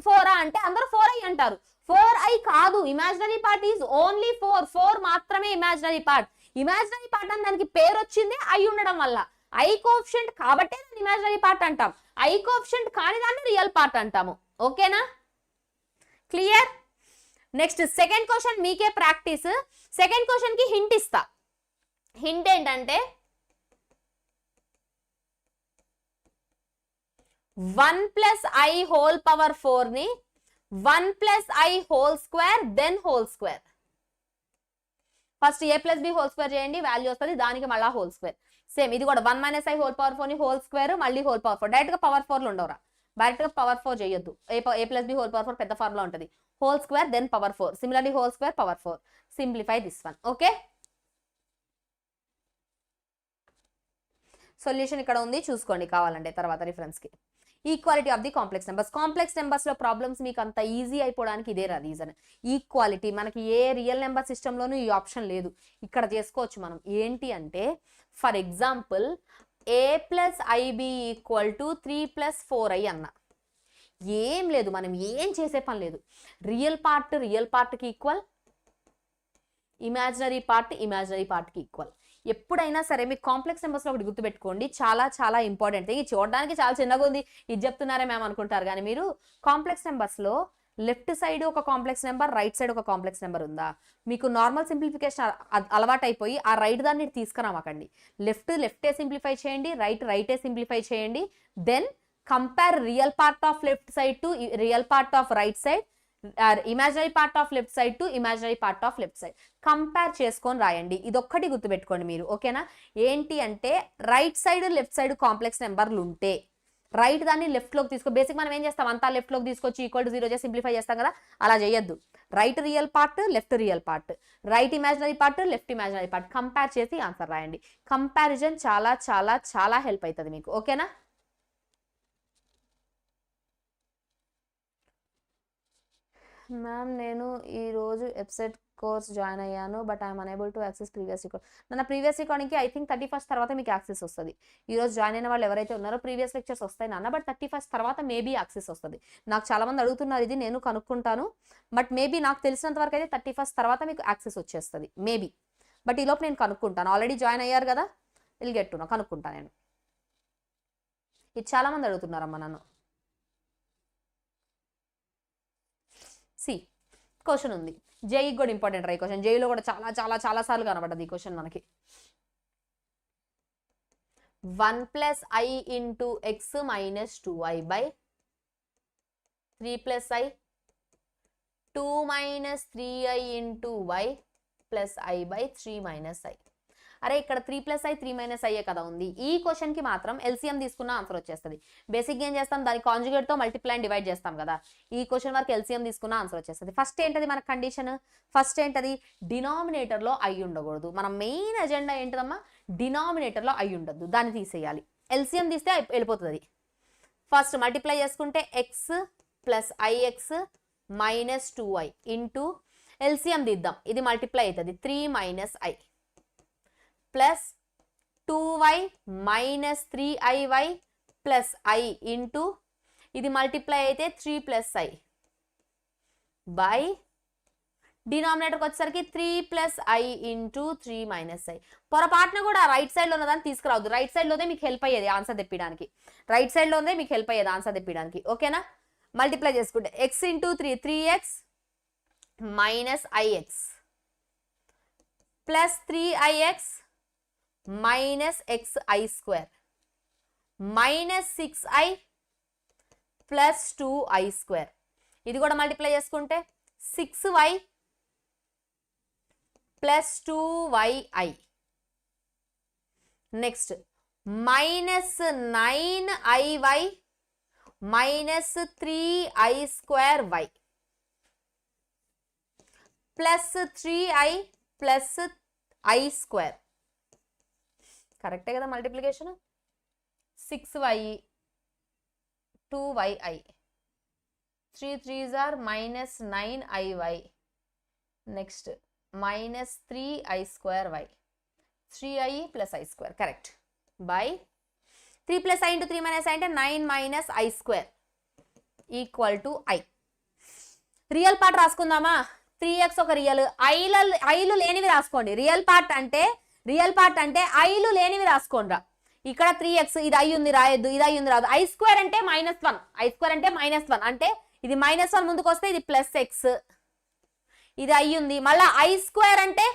Speaker 1: 4 అంటే అందరూ 4i అంటారు. 4i కాదు, ఇమాజినరీ పార్ట్ ఈజ్ ఓన్లీ 4 మాత్రమే ఇమాజినరీ పార్ట్. ఇమాజినరీ పార్ట్ అని దానికి పేరు వచ్చింది i ఉండడం వల్ల. i కోఎఫిషియంట్ కాబట్టే దాన్ని ఇమాజినరీ పార్ట్ అంటాం. i కోఎఫిషియంట్ కాని దాన్ని రియల్ పార్ట్ అంటాము. ఓకేనా, క్లియర్. నెక్స్ట్ సెకండ్ క్వశ్చన్ మీకే ప్రాక్టీస్. సెకండ్ క్వశ్చన్ కి హింట్ ఇస్తా. హింట్ ఏంటంటే 1 plus i హోల్ పవర్ 4 ని 1 plus i whole square then whole square. First a plus b whole square చేయండి, వాల్యూ వస్తుంది, దానికి మళ్ళీ హోల్ స్క్వేర్. సేమ్ ఇది కూడా 1 - i హోల్ పవర్ 4 ని హోల్ స్క్వేర్ మళ్ళీ హోల్ పవర్ 4. డైరెక్ట్ గా పవర్ 4 ఉండవురా, డైరెక్ట్ గా పవర్ 4 చేయొద్దు. a plus b whole power 4 పెద్ద ఫార్ములా ఉంటుంది. Whole square then power 4, similarly whole square power 4. Simplify this one. Okay, solution ఇక్కడ ఉంది, చూసుకోండి కావాలంటే తర్వాత రిఫరెన్స్ కి. Equality of the complex numbers. Complex numbers లో ప్రాబ్లమ్స్ మీకు అంత ఈజీ అయిపోవడానికి ఇదే రీజన్. ఈక్వాలిటీ మనకి ఏ రియల్ నెంబర్ సిస్టమ్ లోనూ ఈ ఆప్షన్ లేదు, ఇక్కడ చేసుకోవచ్చు మనం. ఏంటి అంటే for example a plus ib equal to 3 plus 4i అన్న. ఏం లేదు, మనం ఏం చేసే పని లేదు. రియల్ పార్ట్కి ఈక్వల్, ఇమాజినరీ పార్ట్కి ఈక్వల్. ఎప్పుడైనా సరే మీకు కాంప్లెక్స్ నెంబర్స్లో ఒకటి గుర్తుపెట్టుకోండి, చాలా చాలా ఇంపార్టెంట్. ఇది చూడడానికి చాలా చిన్నగా ఉంది, ఇది చెప్తున్నారే మేము అనుకుంటారు, కానీ మీరు కాంప్లెక్స్ నెంబర్స్లో లెఫ్ట్ సైడ్ ఒక కాంప్లెక్స్ నెంబర్, రైట్ సైడ్ ఒక కాంప్లెక్స్ నెంబర్ ఉందా, మీకు నార్మల్ సింప్లిఫికేషన్ అలవాటు అయిపోయి ఆ రైట్ దాన్ని తీసుకురామాకండి. లెఫ్టే సింప్లిఫై చేయండి, రైటే సింప్లిఫై చేయండి. Then compare real part of left side to real part of right side, imaginary part of left side to imaginary part of left side compare చేసుకొని రాయండి. ఇదొక్కటి గుర్తుపెట్టుకోండి మీరు. ఓకేనా, ఏంటి అంటే right side left side complex నెంబర్లు ఉంటే రైట్ దాన్ని లెఫ్ట్లోకి తీసుకో. బేసిక్ మనం ఏం చేస్తాం, అంతా లెఫ్ట్లోకి తీసుకొచ్చి ఈక్వల్ టు 0 చేసి సింప్లిఫై చేస్తాం కదా, అలా చేయొద్దు. Right real part, left real part, right imaginary part, left imaginary part compare చేసి ఆన్సర్ రాయండి. కంపారిజన్ చాలా చాలా చాలా హెల్ప్ అవుతుంది మీకు. ఓకేనా, మ్యామ్ నేను ఈరోజు ఎప్సెట్ కోర్స్ జాయిన్ అయ్యాను, but I'm unable to access previous record. నా ప్రీవియస్ రికార్డింగ్కి ఐ థింక్ 31st తర్వాత మీకు యాక్సెస్ వస్తుంది. ఈరోజు జాయిన్ అయిన వాళ్ళు ఎవరైతే ఉన్నారో ప్రీవియస్ లెక్చర్స్ వస్తాయి నాన్న, బట్ 31st తర్వాత మేబీ యాక్సెస్ వస్తుంది. నాకు చాలా మంది అడుగుతున్నారు, ఇది నేను కనుక్కుంటాను, బట్ మేబీ నాకు తెలిసినంత వరకు అయితే 31st తర్వాత మీకు యాక్సెస్ వచ్చేస్తుంది మేబీ. బట్ ఈ లోపు నేను కనుక్కుంటాను. ఆల్రెడీ జాయిన్ అయ్యారు కదా, విల్ గెట్ టు నో, కనుక్కుంటాను నేను. ఇది చాలా మంది అడుగుతున్నారమ్మా నన్ను. క్వశ్చన్ ఉంది. జేఈ కూడా ఇంపార్టెంట్ రా ఈ క్వశ్చన్. జేఈలో కూడా చాలా చాలా చాలా సార్లు కనబడ్డది ఈ క్వశ్చన్ మనకి. 1 + i × x - 2i / 3 + i 2 - 3i × y + i / 3 - i. అరే ఇక్కడ 3 + i 3 - i కదా ఉంది. ఈ క్వశ్చన్ కి మాత్రం ఎల్సిఎం తీసుకున్న ఆన్సర్ వచ్చేస్తుంది. బేసిక్గా ఏం చేస్తాం, దాని కాంజుగేట్ తో మల్టిప్లై అండ్ డివైడ్ చేస్తాం కదా. ఈ క్వశ్చన్ వరకు ఎల్సిఎం తీసుకున్న ఆన్సర్ వచ్చేస్తుంది. ఫస్ట్ ఏంటది మన కండిషన్, ఫస్ట్ ఏంటది, డినామినేటర్ లో i ఉండకూడదు. మన మెయిన్ ఎజెండా ఏంటదమ్మా, డినామినేటర్ లో i ఉండద్దు, దాన్ని తీసేయాలి. ఎల్సిఎం తీస్తే వెళ్ళిపోతుంది అది. ఫస్ట్ మల్టిప్లై చేసుకుంటే x + ix - 2i into LCM తీద్దాం, ఇది మల్టిప్లై అవుతుంది 3 - i plus 2y - 3iy plus i into ఇది మల్టిప్లై అయితే 3 + i బై డినామినేటర్కి వచ్చేసరికి 3 + i ఇంటూ 3 - i. పొరపాటున కూడా రైట్ సైడ్లో ఉన్నదాన్ని తీసుకురావద్దు. రైట్ సైడ్లోనే మీకు హెల్ప్ అయ్యేది ఆన్సర్ తెప్పడానికి. రైట్ సైడ్లోనే మీకు హెల్ప్ అయ్యేది ఆన్సర్ తెప్పడానికి. ఓకేనా, మల్టిప్లై చేసుకుంటే x into 3 3x - ix plus 3ix - xi² - 6i plus 2i². ఇది కూడా మల్టిప్లై చేసుకుంటే 6y plus 2yi. Next -9iy - 3i² plus 3i plus i². కరెక్టే కదా multiplication. 6y 2yi 3 3s are -9iy next -3i² 3i plus i². Correct. By 3 + i into 3 - i అంటే 9 - i² equal to i. Real part రాసుకుందామా. 3x ఒక real, ఐలు లేనివి రాసుకోండి. Real part అంటే ఐలు లేనివి రాసుకోండి. ఇక్కడ 3x ఇది i ఉంది రాయొద్దు, ఇది i ఉంది రాదు. i² అంటే -1, i² అంటే -1 అంటే ఇది -1 ముందుకు వస్తే ఇది +x, ఇది i ఉంది. మళ్ళీ i² అంటే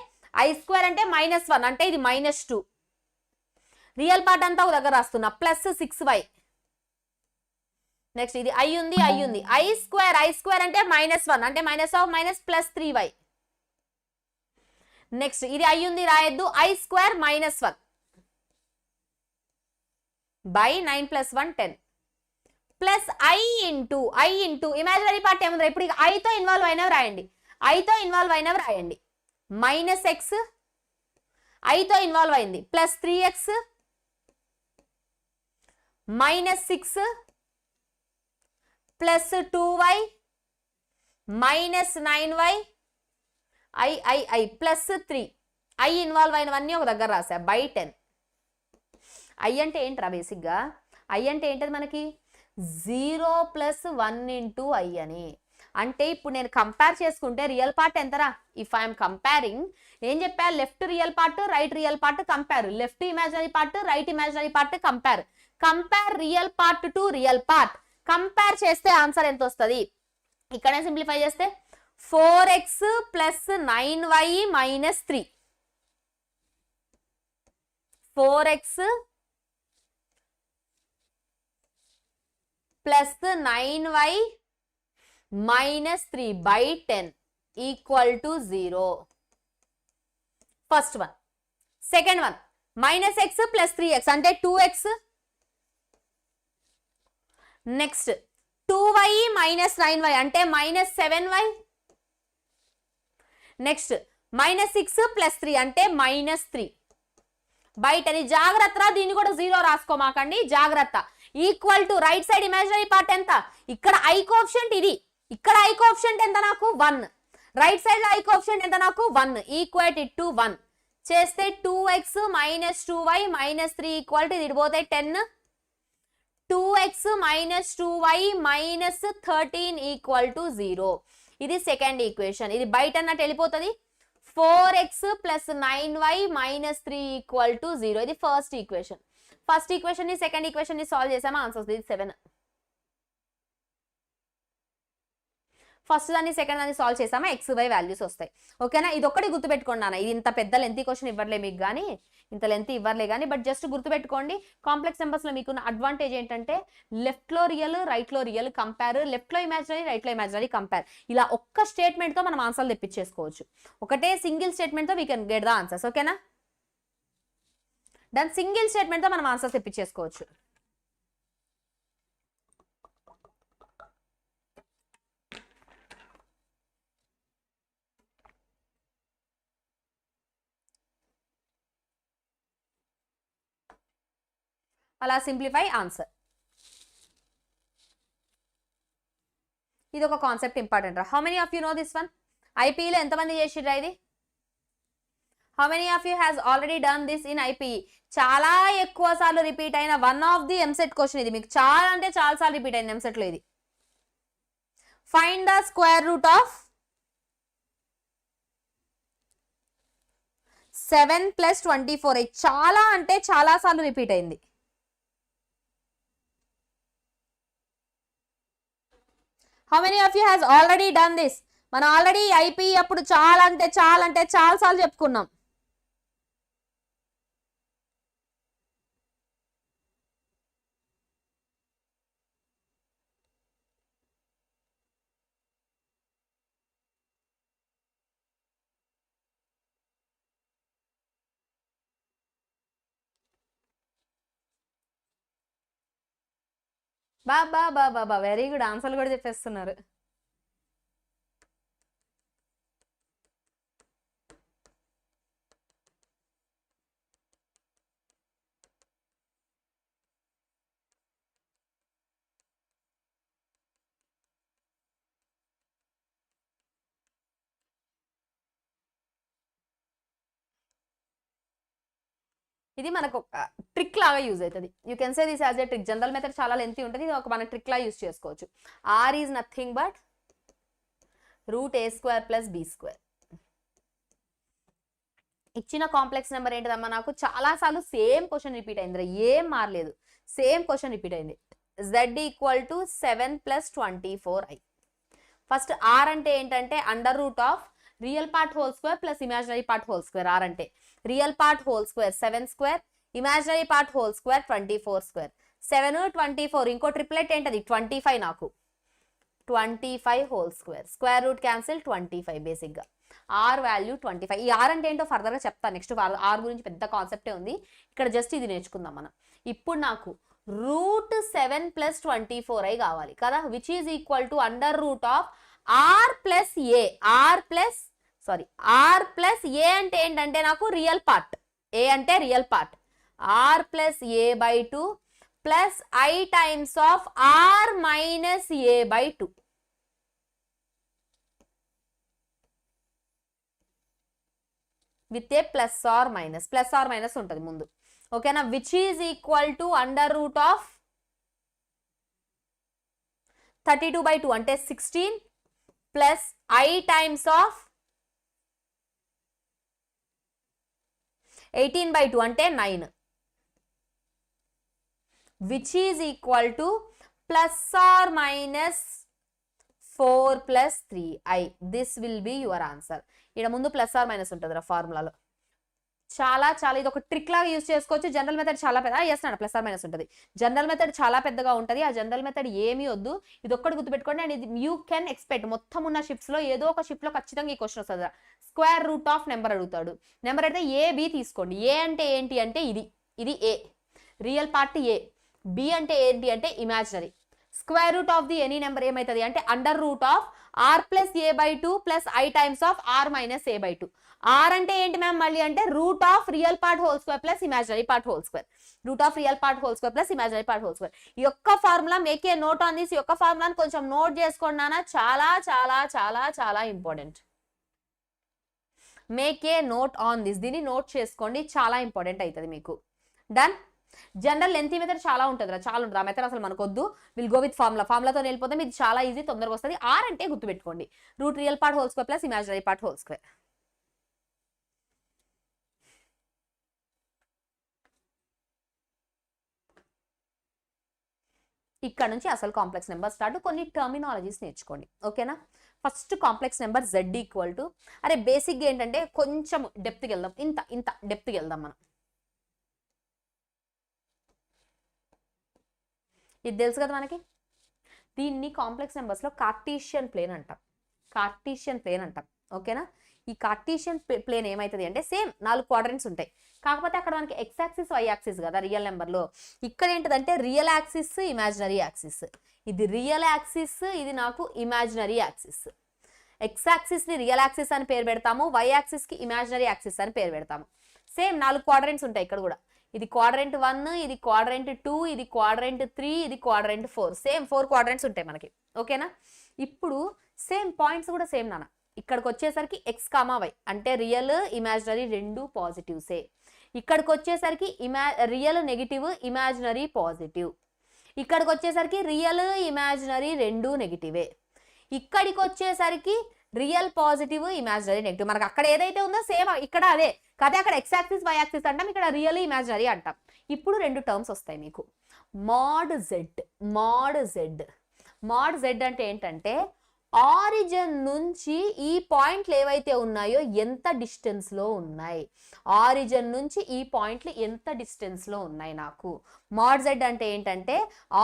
Speaker 1: -1 అంటే ఇది -2. రియల్ పార్ట్ అంతా ఒక దగ్గర రాస్తున్నా, ప్లస్ 6y. నెక్స్ట్ ఇది i ఉంది i² అంటే -1 అంటే ప్లస్ 3y. నెక్స్ట్ ఇది i ఉంది రాయొద్దు, i² -1 by 9 + 1 10 plus i into imaginary part ఏముంది ఇప్పుడు i తో ఇన్వాల్వ్ అయినవి రాయండి, -x i తో ఇన్వాల్వ్ అయింది plus 3x -6 plus 2y -9y i plus 3. i involve అయినవన్నీ ఒక దగ్గర రాసా బై 10. i అంటే ఏంట్రా బేసిక్గా, i అంటే ఏంటది మనకి 0 + 1 ఇంటూ i అని. అంటే ఇప్పుడు నేను కంపేర్ చేసుకుంటే రియల్ పార్ట్ ఎంతరా, ఇఫ్ ఐఎమ్ కంపేరింగ్ ఏం చెప్పా, left real part right real part compare, left imaginary part right imaginary part compare real part to real part compare చేస్తే ఆన్సర్ ఎంత వస్తుంది. ఇక్కడే సింప్లిఫై చేస్తే 4x + 9y - 3 4x + 9y - 3 by 10 equal to 0. First one. Second one -x + 3x అంటే 2x. Next 2y - 9y అంటే -7y. Next -6 + 3 అంటే -3 బయట. జాగ్రత్త, దీన్ని కూడా 0 రాసుకోమాకండి, జాగ్రత్త. Equal to right side imaginary part ఎంత, ఇక్కడ i కోఎఫిషియంట్ ఇది, ఇక్కడ i కోఎఫిషియంట్ ఎంత నాకు 1, రైట్ సైడ్ లో i కోఎఫిషియంట్ ఎంత నాకు 1, ఈక్వల్ టు 1 చేస్తే 2x - 2y - 3 ఈక్వల్ టు ఇది పోతే 10, 2x - 2y - 13 ఈక్వల్ టు 0. ఇది సెకండ్ ఈక్వేషన్, ఇది బయట అన్నట్టు వెళ్ళిపోతుంది. 4x + 9y - 3 equal to 0. ఇది ఫస్ట్ ఈక్వేషన్. ఫస్ట్ ఈక్వేషన్ ని సెకండ్ ఈక్వేషన్ ని సాల్వ్ చేసామా, ఆన్సర్ వస్తుంది 7. ఫస్ట్ దాన్ని సెకండ్ దాన్ని సాల్వ్ చేసామా XY వాల్యూస్ వస్తాయి. ఓకేనా, ఇది ఒక్కటి గుర్తుపెట్టుకోండి నాన్న. ఇది ఇంత పెద్ద లెంతీ క్వశ్చన్ ఇవ్వట్లే మీకు, కానీ ఇంత లెంత్ ఇవ్వలే కానీ, బట్ జస్ట్ గుర్తుపెట్టుకోండి. కాంప్లెక్స్ నెంబర్స్లో మీకున్న అడ్వాంటేజ్ ఏంటంటే లెఫ్ట్లో రియల్, రైట్లో రియల్ కంపేర్, లెఫ్ట్లో ఇమాజినరీ, రైట్లో ఇమాజినరీ కంపేర్. ఇలా ఒక్క స్టేట్మెంట్తో మనం ఆన్సర్లు తెప్పించేసుకోవచ్చు. ఒకటే సింగిల్ స్టేట్మెంట్తో we can get the answers. ఓకేనా, దాని సింగిల్ స్టేట్మెంట్తో మనం ఆన్సర్స్ తెప్పించేసుకోవచ్చు. అలా సింప్లిఫై ఆన్సర్. ఇది ఒక కాన్సెప్ట్ ఇంపార్టెంట్ రా. How many of you know this one? ఐపీఈలో ఎంతమంది చేసిర్రా ఇది? How many of you has already done this in IPE? చాలా ఎక్కువ సార్లు రిపీట్ అయిన one of the EAMCET question ఇది. మీకు చాలా అంటే చాలా సార్లు రిపీట్ అయింది ఎంసెట్లో ఇది. Find the square root of 7 + 24. చాలా అంటే చాలా సార్లు రిపీట్ అయింది. How many of you has already done this? మనం ఆల్రెడీ ఐపీఈ అప్పుడు చాలా అంటే చాలా సార్లు చెప్పుకున్నాం. బాబా వెరీ గుడ్, ఆన్సర్లు కూడా చెప్పేస్తున్నారు. ఇది మనకు ఒక ట్రిక్ లాగా యూజ్ అవుతుంది. You can say this as a trick. General method చాలా లెంతీ ఉంటుంది, ఇది ఒక మన ట్రిక్ లా యూజ్ చేసుకోవచ్చు. R is nothing but √a² + b². ఇచ్చిన కాంప్లెక్స్ నెంబర్ ఏంటిదమ్మా? నాకు చాలా సార్లు సేమ్ క్వశ్చన్ రిపీట్ అయింది, ఏం మారలేదు, సేమ్ క్వశ్చన్ రిపీట్ అయింది. z = 7 + 24i. ఫస్ట్ ఆర్ అంటే ఏంటంటే √ real part whole square plus imaginary part whole square. R అంటే real part whole square 7², imaginary part whole square 24². 7 24, ఇంకో ట్రిప్లెట్ ఏంటది 25. నాకు 25 whole square, square root cancel 25. బేసిక్గా are value 25. ఈ are అంటే ఏంటో ఫర్దర్గా చెప్తాను. నెక్స్ట్ ఆర్ గురించి పెద్ద కాన్సెప్టే ఉంది, ఇక్కడ జస్ట్ ఇది నేర్చుకుందాం మనం. ఇప్పుడు నాకు √7 + 24i కావాలి కదా, which is equal to √ r + a. r + a అంటే ఏంటంటే నాకు రియల్ పార్ట్, a అంటే real part, r + a/2 + i times of r - a/2. With a plus are minus ఉంటుంది ముందు. ఓకేనా, విచ్ ఈజ్ ఈక్వల్ టు √ 32/2 అంటే 16 ప్లస్ i times of 18/2 అంటే 9, which is equal to +or -4 + 3i. This will be your answer. ఇక్కడ ముందు +or - ఉంటుంది ఫార్ములాలో. చాలా ఇది ఒక ట్రిక్ లాగా యూజ్ చేసుకోవచ్చు. జనరల్ మెథడ్ చాలా పెద్ద +or - ఉంటుంది. జనరల్ మెథడ్ చాలా పెద్దగా ఉంటుంది. ఆ జనరల్ మెథడ్ ఏమీ వద్దు, ఇది ఒక్కటి గుర్తుపెట్టుకోండి. అండ్ ఇది యూ కెన్ ఎక్స్పెక్ట్ మొత్తం ఉన్న షిప్స్ లో ఏదో ఒక షిప్ లో ఖచ్చితంగా ఈ క్వశ్చన్ వస్తుంది. స్క్వేర్ రూట్ ఆఫ్ నెంబర్ అడుగుతాడు. నెంబర్ అయితే AB తీసుకోండి. ఏ అంటే ఏంటి అంటే ఇది ఏ, రియల్ పార్ట్ ఏ. బి అంటే ఏంటి అంటే imaginary. Square root of the any number ఏమవుతుంది అంటే √ r + a/2 + i times of r - a/2. Are అంటే ఏంటి మ్యామ్ మళ్ళీ అంటే √ real part whole square plus imaginary part whole square. Real part whole square plus imaginary part whole square. ఈ యొక్క formula make a note on this. ఈ యొక్క ఫార్ములాని కొంచెం note చేసుకోండి నాన్న, చాలా important. Make a note on this, దీన్ని note చేసుకోండి, చాలా ఇంపార్టెంట్ అవుతుంది మీకు. డన్. జనరల్ లెంతీ మెథడ్ చాలా ఉంటుంది, ఆ మెథడ్ అసలు మనకొద్దు. విల్ గో విత్ ఫార్ములాతో వెళ్ళిపోతాం. ఇది చాలా ఈజీ, తొందరగా వస్తుంది. ఆర్ అంటే గుర్తుపెట్టుకోండి √real part whole square plus imaginary part whole square. ఇక్కడ నుంచి అసలు కాంప్లెక్స్ నెంబర్ స్టార్ట్. కొన్ని టర్మినాలజీస్ నేర్చుకోండి, ఓకేనా. First complex number Z equal to, అరే బేసిక్గా ఏంటంటే కొంచెం డెప్త్కి వెళ్దాం, ఇంత డెప్త్కి వెళ్దాం మనం. ఇది తెలుసు కదా మనకి. దీన్ని కాంప్లెక్స్ నెంబర్స్లో కార్టీషియన్ ప్లేన్ అంటాం, కార్టీషియన్ ప్లేన్ అంటాం, ఓకేనా. ఈ కార్టీషియన్ ప్లేన్ ఏమవుతుంది అంటే సేమ్ 4 క్వాడ్రంట్స్ ఉంటాయి, కాకపోతే అక్కడ మనకి ఎక్స్ యాక్సిస్ వై యాక్సిస్ కదా రియల్ నెంబర్లో. ఇక్కడ ఏంటంటే రియల్ యాక్సిస్ ఇమాజినరీ యాక్సిస్, ఇది రియల్ యాక్సిస్, ఇది నాకు ఇమాజినరీ యాక్సిస్. ఎక్స్ యాక్సిస్ని రియల్ యాక్సిస్ అని పేరు పెడతాము, వై యాక్సిస్కి ఇమాజినరీ యాక్సిస్ అని పేరు పెడతాము. సేమ్ 4 క్వాడ్రంట్స్ ఉంటాయి ఇక్కడ కూడా. ఇది క్వాడ్రంట్ 1, ఇది క్వాడ్రంట్ 2, ఇది క్వాడ్రంట్ 3, ఇది క్వాడ్రంట్ 4. సేమ్ 4 క్వాడ్రంట్స్ ఉంటాయి మనకి, ఓకేనా. ఇప్పుడు సేమ్ పాయింట్స్ కూడా సేమ్ నాన్న. ఇక్కడికి వచ్చేసరికి ఎక్స్ కామా వై అంటే రియల్ ఇమాజినరీ రెండు పాజిటివ్సే. ఇక్కడికి వచ్చేసరికి రియల్ నెగిటివ్ ఇమాజినరీ పాజిటివ్. ఇక్కడికి వచ్చేసరికి రియల్ ఇమాజినరీ రెండు నెగిటివే. ఇక్కడికి వచ్చేసరికి రియల్ పాజిటివ్ ఇమాజినరీ నెగిటివ్. మనకు అక్కడ ఏదైతే ఉందో సేమ్ ఇక్కడ అదే కదా. అక్కడ ఎక్స్ యాక్సిస్ వై యాక్సిస్ అంటాం, ఇక్కడ రియల్ ఇమాజినరీ అంటాం. ఇప్పుడు 2 టర్మ్స్ వస్తాయి మీకు. Mode Z, mode Z. Mode Z అంటే ఏంటంటే ఆరిజిన్ నుంచి ఈ పాయింట్లు ఏవైతే ఉన్నాయో ఎంత డిస్టెన్స్లో ఉన్నాయి, ఆరిజిన్ నుంచి ఈ పాయింట్లు ఎంత డిస్టెన్స్లో ఉన్నాయి నాకు. మోడ్ జెడ్ అంటే ఏంటంటే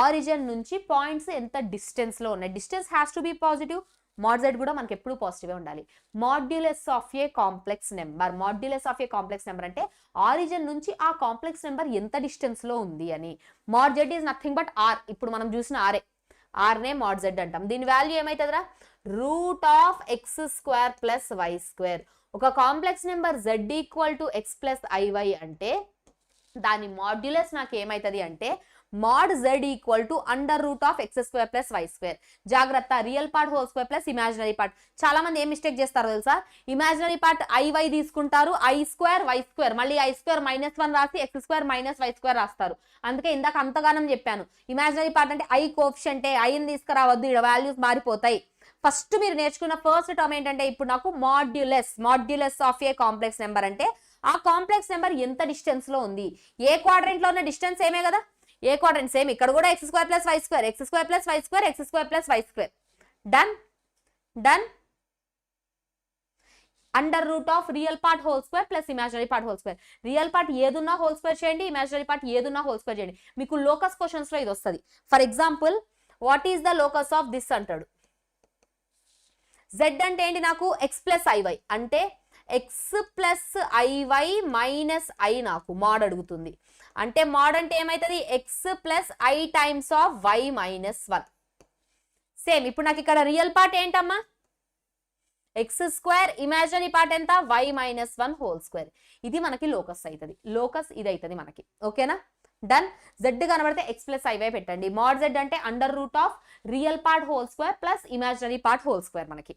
Speaker 1: ఆరిజిన్ నుంచి పాయింట్స్ ఎంత డిస్టెన్స్లో ఉన్నాయి. Distance has to be positive. Mod z కూడా మనకి ఎప్పుడు పాజిటివే ఉండాలి. Modulus of a complex number, modulus of a complex number అంటే ఆరిజిన్ నుంచి ఆ కాంప్లెక్స్ నెంబర్ ఎంత డిస్టెన్స్లో ఉంది అని. Mod z is nothing but r. ఇప్పుడు మనం చూసిన ఆర్ఏ, ఆర్నే మోడ్ జెడ్ అంటాం. దీని వాల్యూ ఏమవుతుందిరా, root of x square plus y square. ఒక complex number Z equal to x plus i y అంటే దాని మాడ్యులస్ నాకు ఏమవుతుంది అంటే mod Z equal to under root of x square plus y square. జాగ్రత్త, real part whole square plus imaginary part. చాలా మంది ఏం మిస్టేక్ చేస్తారో తెలుసా, ఇమాజినరీ పార్ట్ ఐవై తీసుకుంటారు, ఐ స్క్వేర్ వై స్క్వేర్, మళ్ళీ ఐ స్క్వేర్ -1 రాసి x square minus y square రాస్తారు. అందుకే ఇందాక అంతగానం చెప్పాను, ఇమాజినరీ పార్ట్ అంటే ఐ కోఎఫిషియంట్, ఐని తీసుకురావద్దు, ఇక్కడ వాల్యూస్ మారిపోతాయి. ఫస్ట్ మీరు నేర్చుకున్న ఫస్ట్ టర్మ్ ఏంటంటే ఇప్పుడు నాకు modulus, modulus of a complex number అంటే ఆ కాంప్లెక్స్ నెంబర్ ఎంత డిస్టెన్స్ లో ఉంది. ఏ క్వాడ్రంట్ లో ఉన్న డిస్టెన్స్ సేమే కదా, ఏ క్వాడ్రంట్ సేమ్. ఇక్కడ కూడా x square plus y square, x square plus y square, x square plus y square. Done done. Under root of real part whole square plus imaginary part whole square. Real part ఏదున్నా whole square చేయండి, imaginary part ఏదున్నా whole square చేయండి. మీకు locus questions లో ఇది వస్తుంది. For example what is the locus of this అంటాడు. Z అంటే ఏంటి నాకు, ఎక్స్ ప్లస్ ఐవై అంటే x plus i y minus i నాకు మోడ్ అడుగుతుంది. అంటే మోడ్ అంటే ఏమవుతుంది, x plus i times of y minus 1. Same ఇప్పుడు నాకు ఇక్కడ రియల్ పార్ట్ ఏంటమ్మా, ఎక్స్ స్క్వేర్, ఇమాజినరీ పార్ట్ ఎంత, వై మైనస్ 1 హోల్ స్క్వేర్. ఇది మనకి లోకస్ అవుతుంది, లోకస్ ఇది అవుతుంది మనకి, ఓకేనా. డన్. Z కనబడితే ఎక్స్ ప్లస్ ఐవై పెట్టండి. మోడ్ Z అంటే under root of real part whole square plus imaginary part whole square మనకి.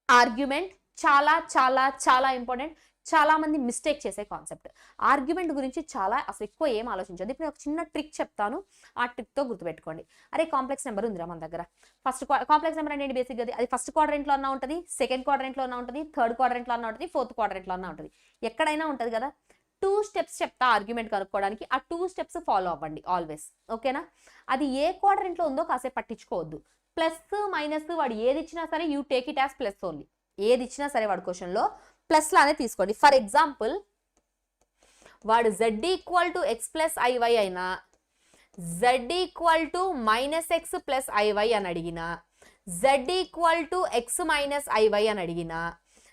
Speaker 1: ఆర్గ్యుమెంట్ చాలా చాలా చాలా ఇంపార్టెంట్. చాలా మంది మిస్టేక్ చేసే కాన్సెప్ట్. ఆర్గ్యుమెంట్ గురించి చాలా అసలు ఎక్కువ ఏం ఆలోచించదు. ఇప్పుడు ఒక చిన్న ట్రిక్ చెప్తాను, ఆ ట్రిక్తో గుర్తుపెట్టుకోండి. అరే కాంప్లెక్స్ నెంబర్ ఉందిరా మన దగ్గర. ఫస్ట్ కాంప్లెక్స్ నెంబర్ అంటే బేసిక్ అది ఫస్ట్ క్వాడ్రంట్లో అన్నా ఉంటుంది, సెకండ్ క్వాడ్రంట్లో అన్నా ఉంటుంది, థర్డ్ క్వాడ్రంట్లో అన్నా ఉంటుంది, ఫోర్త్ క్వాడ్రంట్లో అన్నా ఉంటుంది, ఎక్కడైనా ఉంటుంది కదా. 2 స్టెప్స్ చెప్తా ఆర్గ్యుమెంట్ కనుక్కోవడానికి. ఆ 2 స్టెప్స్ ఫాలో అవ్వండి ఆల్వేస్, ఓకేనా. అది ఏ క్వాడ్రంట్లో ఉందో కాసేపు పట్టించుకోవద్దు. ప్లస్ మైనస్ వాడు ఏది ఇచ్చినా సరే you take it as plus only. ఏది ఇచ్చినా సరే వాడు క్వశ్చన్లో ప్లస్ లానే తీసుకోండి. ఫర్ ఎగ్జాంపుల్ వాడు Z equal to x plus i y అయినా, Z equal to minus x plus i y అని అడిగినా, Z equal to x minus i y అని అడిగినా,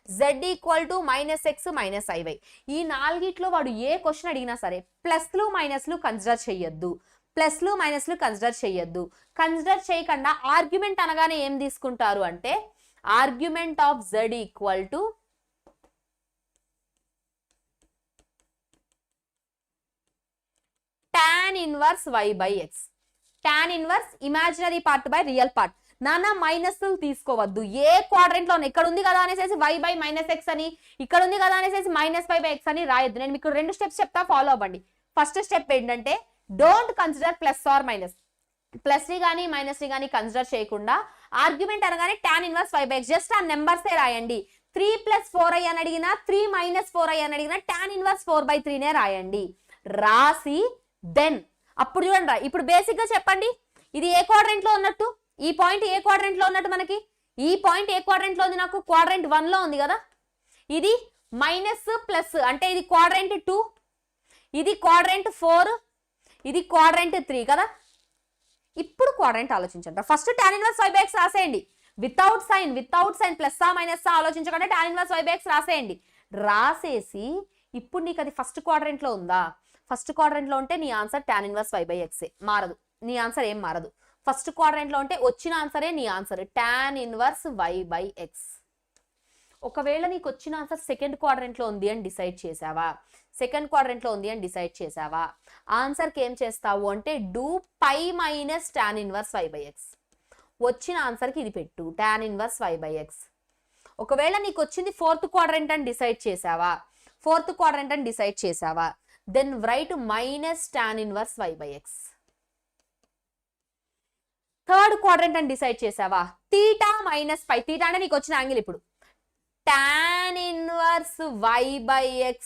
Speaker 1: Z equal to minus x minus i y, ఈ 4 వాడు ఏ క్వశ్చన్ అడిగినా సరే ప్లస్లు మైనస్లు కన్సిడర్ చెయ్యొద్దు, ప్లస్లు మైనస్లు కన్సిడర్ చెయ్యొద్దు. కన్సిడర్ చేయకుండా ఆర్గ్యుమెంట్ అనగానే ఏం తీసుకుంటారు అంటే argument of Z equal to tan inverse y by X. tan inverse imaginary part by real part. నానా మైనస్లు తీసుకోవద్దు. ఏ క్వాడ్రంట్ లో ఇక్కడ ఉంది కదా అనేసి y బై మైనస్ ఎక్స్ అని, ఇక్కడ ఉంది కదా అనేసి మైనస్ y బై ఎక్స్ అని రాయొద్దు. నేను మీకు 2 స్టెప్స్ చెప్తా, ఫాలో అవ్వండి. ఫస్ట్ స్టెప్ ఏంటంటే don't consider plus are minus. Plus ని కానీ మైనస్ ని కానీ కన్సిడర్ చేయకుండా ఆర్గ్యుమెంట్ అనగానే tan inverse y by X just ఆ నెంబర్సే రాయండి. 3 + 4i అని అడిగినా, 3 - 4i అని అడిగినా tan ఇన్వర్స్ 4/3 నే రాయండి. రాసి దెన్ అప్పుడు చూడండి ఇప్పుడు బేసిక్ గా చెప్పండి ఇది ఏ క్వాడ్రెంట్ లో ఉన్నట్టు ఈ పాయింట్ ఏ క్వాడ్రెంట్ లో ఉన్నట్టు మనకి ఈ పాయింట్ ఏ క్వాడ్రెంట్ లో ఉంది నాకు క్వాడ్రెంట్ 1 లో ఉంది కదా ఇది మైనస్ ప్లస్ అంటే ఇది క్వాడ్రెంట్ 2 ఇది క్వాడ్రెంట్ 4 ఇది క్వాడ్రెంట్ 3 కదా ఇప్పుడు క్వాడ్రెంట్ ఆలోచించండి first tan inverse y by x రాసేయండి వితౌట్ సైన్ ప్లస్ మైనస్ ఆలోచించకుండా tan inverse y by x రాసేయండి రాసేసి ఇప్పుడు నీకు అది ఫస్ట్ క్వాడ్రెంట్ లో ఉందా ఫస్ట్ క్వాడ్రెంట్ లో ఉంటే నీ answer tan inverse y by x మారదు నీ ఆన్సర్ ఏం మారదు ఫస్ట్ క్వాడ్రెంట్ లో ఉంటే వచ్చిన ఆన్సరే నీ answer tan inverse y by x ఒకవేళ నీకు వచ్చిన ఆన్సర్ సెకండ్ క్వాడ్రెంట్ లో ఉంది అని డిసైడ్ చేసావా సెకండ్ క్వాడ్రెంట్ లో ఉంది అని డిసైడ్ చేసావా ఆన్సర్ కి ఏం చేస్తావు అంటే do pi minus tan inverse y by x వచ్చిన ఆన్సర్ కి ఇది పెట్టు tan inverse y by x ఒకవేళ నీకు వచ్చింది ఫోర్త్ క్వాడ్రెంట్ అని డిసైడ్ చేసావా then right minus tan inverse y by x third quadrant అని డిసైడ్ చేసావా తీటా మైనస్ పై తీటా అంటే నీకు వచ్చిన యాంగిల్ ఇప్పుడు tan inverse y by x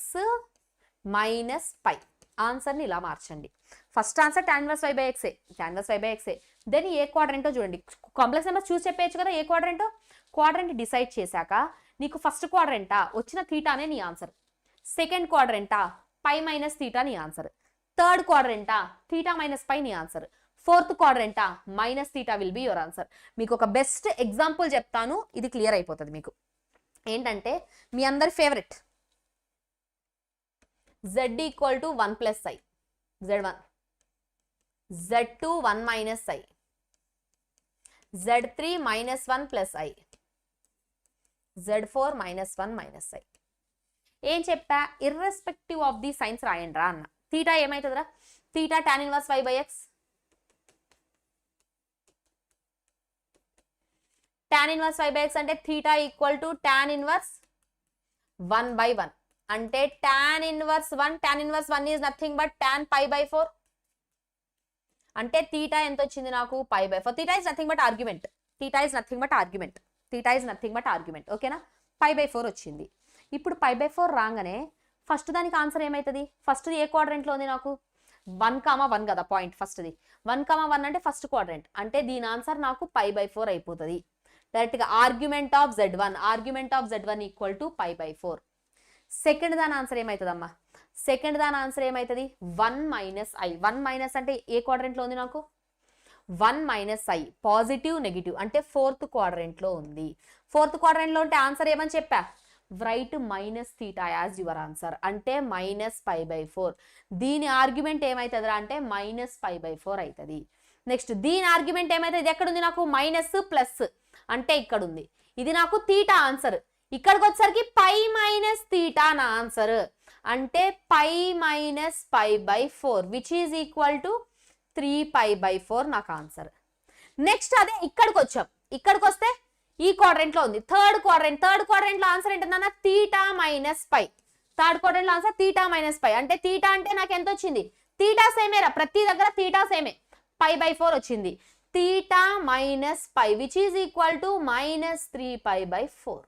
Speaker 1: minus pi ఆన్సర్ని ఇలా మార్చండి first answer tan inverse y by x then ఏ క్వాడ్రెంటో చూడండి కాంప్లెక్స్ నెంబర్ చూసి చెప్పేయచ్చు కదా ఏ క్వాడ్రెంట్ డిసైడ్ చేశాక నీకు ఫస్ట్ క్వాడ్రెంటా వచ్చిన తీటానే నీ ఆన్సర్ సెకండ్ క్వాడ్రెంటా పై మైనస్ తీటా నీ ఆన్సర్ థర్డ్ క్వాడ్రెంటా తీటా మైనస్ పై నీ ఆన్సర్ ఫోర్త్ క్వాడ్రెంటా minus theta will be your answer మీకు ఒక బెస్ట్ ఎగ్జాంపుల్ చెప్తాను ఇది క్లియర్ అయిపోతుంది మీకు ఏంటంటే మీ అందరి favourite z equal to 1 plus i z1 z2 1 minus i z3 minus 1 plus i z4 minus 1 minus i ఏం చెప్పా ఇర్రెస్పెక్టివ్ ఆఫ్ ది సైన్స్ రాయండి రా అన్న తీటా ఏమవుతుందిరా theta tan inverse y by x tan inverse y by x అంటే theta equal to tan inverse 1 by 1 అంటే tan inverse 1 is nothing but tan pi by 4 అంటే theta ఎంత వచ్చింది నాకు pi by 4 theta is nothing but argument ఓకేనా pi by 4 వచ్చింది ఇప్పుడు పై by 4 రాగానే ఫస్ట్ దానికి ఆన్సర్ ఏమవుతుంది ఫస్ట్ ఏ క్వాడ్రెంట్లో ఉంది నాకు 1,1 కదా పాయింట్ ఫస్ట్ది 1,1 అంటే ఫస్ట్ క్వాడ్రెంట్ అంటే దీని ఆన్సర్ నాకు పై బై 4 అయిపోతుంది డైరెక్ట్గా argument of z1 equal to pi by 4 second దాని ఆన్సర్ ఏమవుతుందమ్మా సెకండ్ దాని ఆన్సర్ ఏమవుతుంది 1 మైనస్ i 1 మైనస్ అంటే ఏ క్వాడ్రెంట్లో ఉంది నాకు 1 మైనస్ i పాజిటివ్ నెగిటివ్ అంటే ఫోర్త్ క్వాడ్రెంట్లో ఉంది ఫోర్త్ క్వాడ్రెంట్లో ఉంటే ఆన్సర్ ఏమని చెప్పా right minus theta as your answer అంటే మైనస్ పై బై 4 దీని ఆర్గ్యుమెంట్ ఏమవుతుందిరా అంటే మైనస్ పై బై 4 అవుతుంది నెక్స్ట్ దీని ఆర్గ్యుమెంట్ ఏమైతుంది ఇది ఎక్కడుంది నాకు మైనస్ ప్లస్ అంటే ఇక్కడ ఉంది ఇది నాకు తీటా ఆన్సర్ ఇక్కడికి వచ్చేసరికి పై మైనస్ తీటా నా ఆన్సర్ అంటే pi minus pi by 4 which is equal to 3 pi by 4 నాకు ఆన్సర్ నెక్స్ట్ అదే ఇక్కడికి వచ్చాం ఇక్కడికి వస్తే ఈ క్వాడ్రెంట్ లో ఉంది థర్డ్ క్వాడ్రెంట్ లో ఆన్సర్ ఏంటన్నా theta minus pi third quadrant లో ఆన్సర్ తీటా మైనస్ పై అంటే తీటా అంటే నాకు ఎంత వచ్చింది తీటా సేమేరా ప్రతి దగ్గర తీటా సేమే పై బై 4 వచ్చింది theta minus pi which is equal to minus 3 pi by 4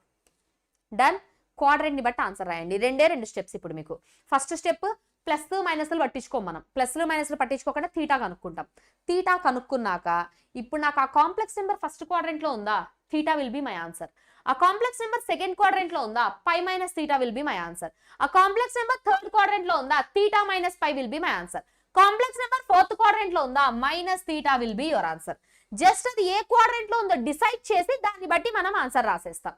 Speaker 1: done quadrant ని బట్టి ఆన్సర్ రాయండి రెండు స్టెప్స్ ఇప్పుడు మీకు ఫస్ట్ స్టెప్ ప్లస్ మైనస్లు పట్టించుకోం మనం ప్లస్లు మైనస్లు పట్టించుకోకుండా తీటా కనుక్కుంటాం తీటా కనుక్కున్నాక ఇప్పుడు నాకు ఆ కాంప్లెక్స్ నెంబర్ ఫస్ట్ క్వాడ్రెంట్ లో ఉందా theta will be my answer ఆ కాంప్లెక్స్ నెంబర్ సెకండ్ క్వాడ్రెంట్ లో ఉందా pi minus theta will be my answer ఆ కాంప్లెక్స్ నెంబర్ థర్డ్ క్వాడ్రెంట్ లో ఉందా theta minus pi will be my answer complex number fourth quadrant లో ఉందా minus theta will be your answer just అది ఏ quadrant లో ఉందో డిసైడ్ చేసి దాన్ని బట్టి మనం ఆన్సర్ రాసేస్తాం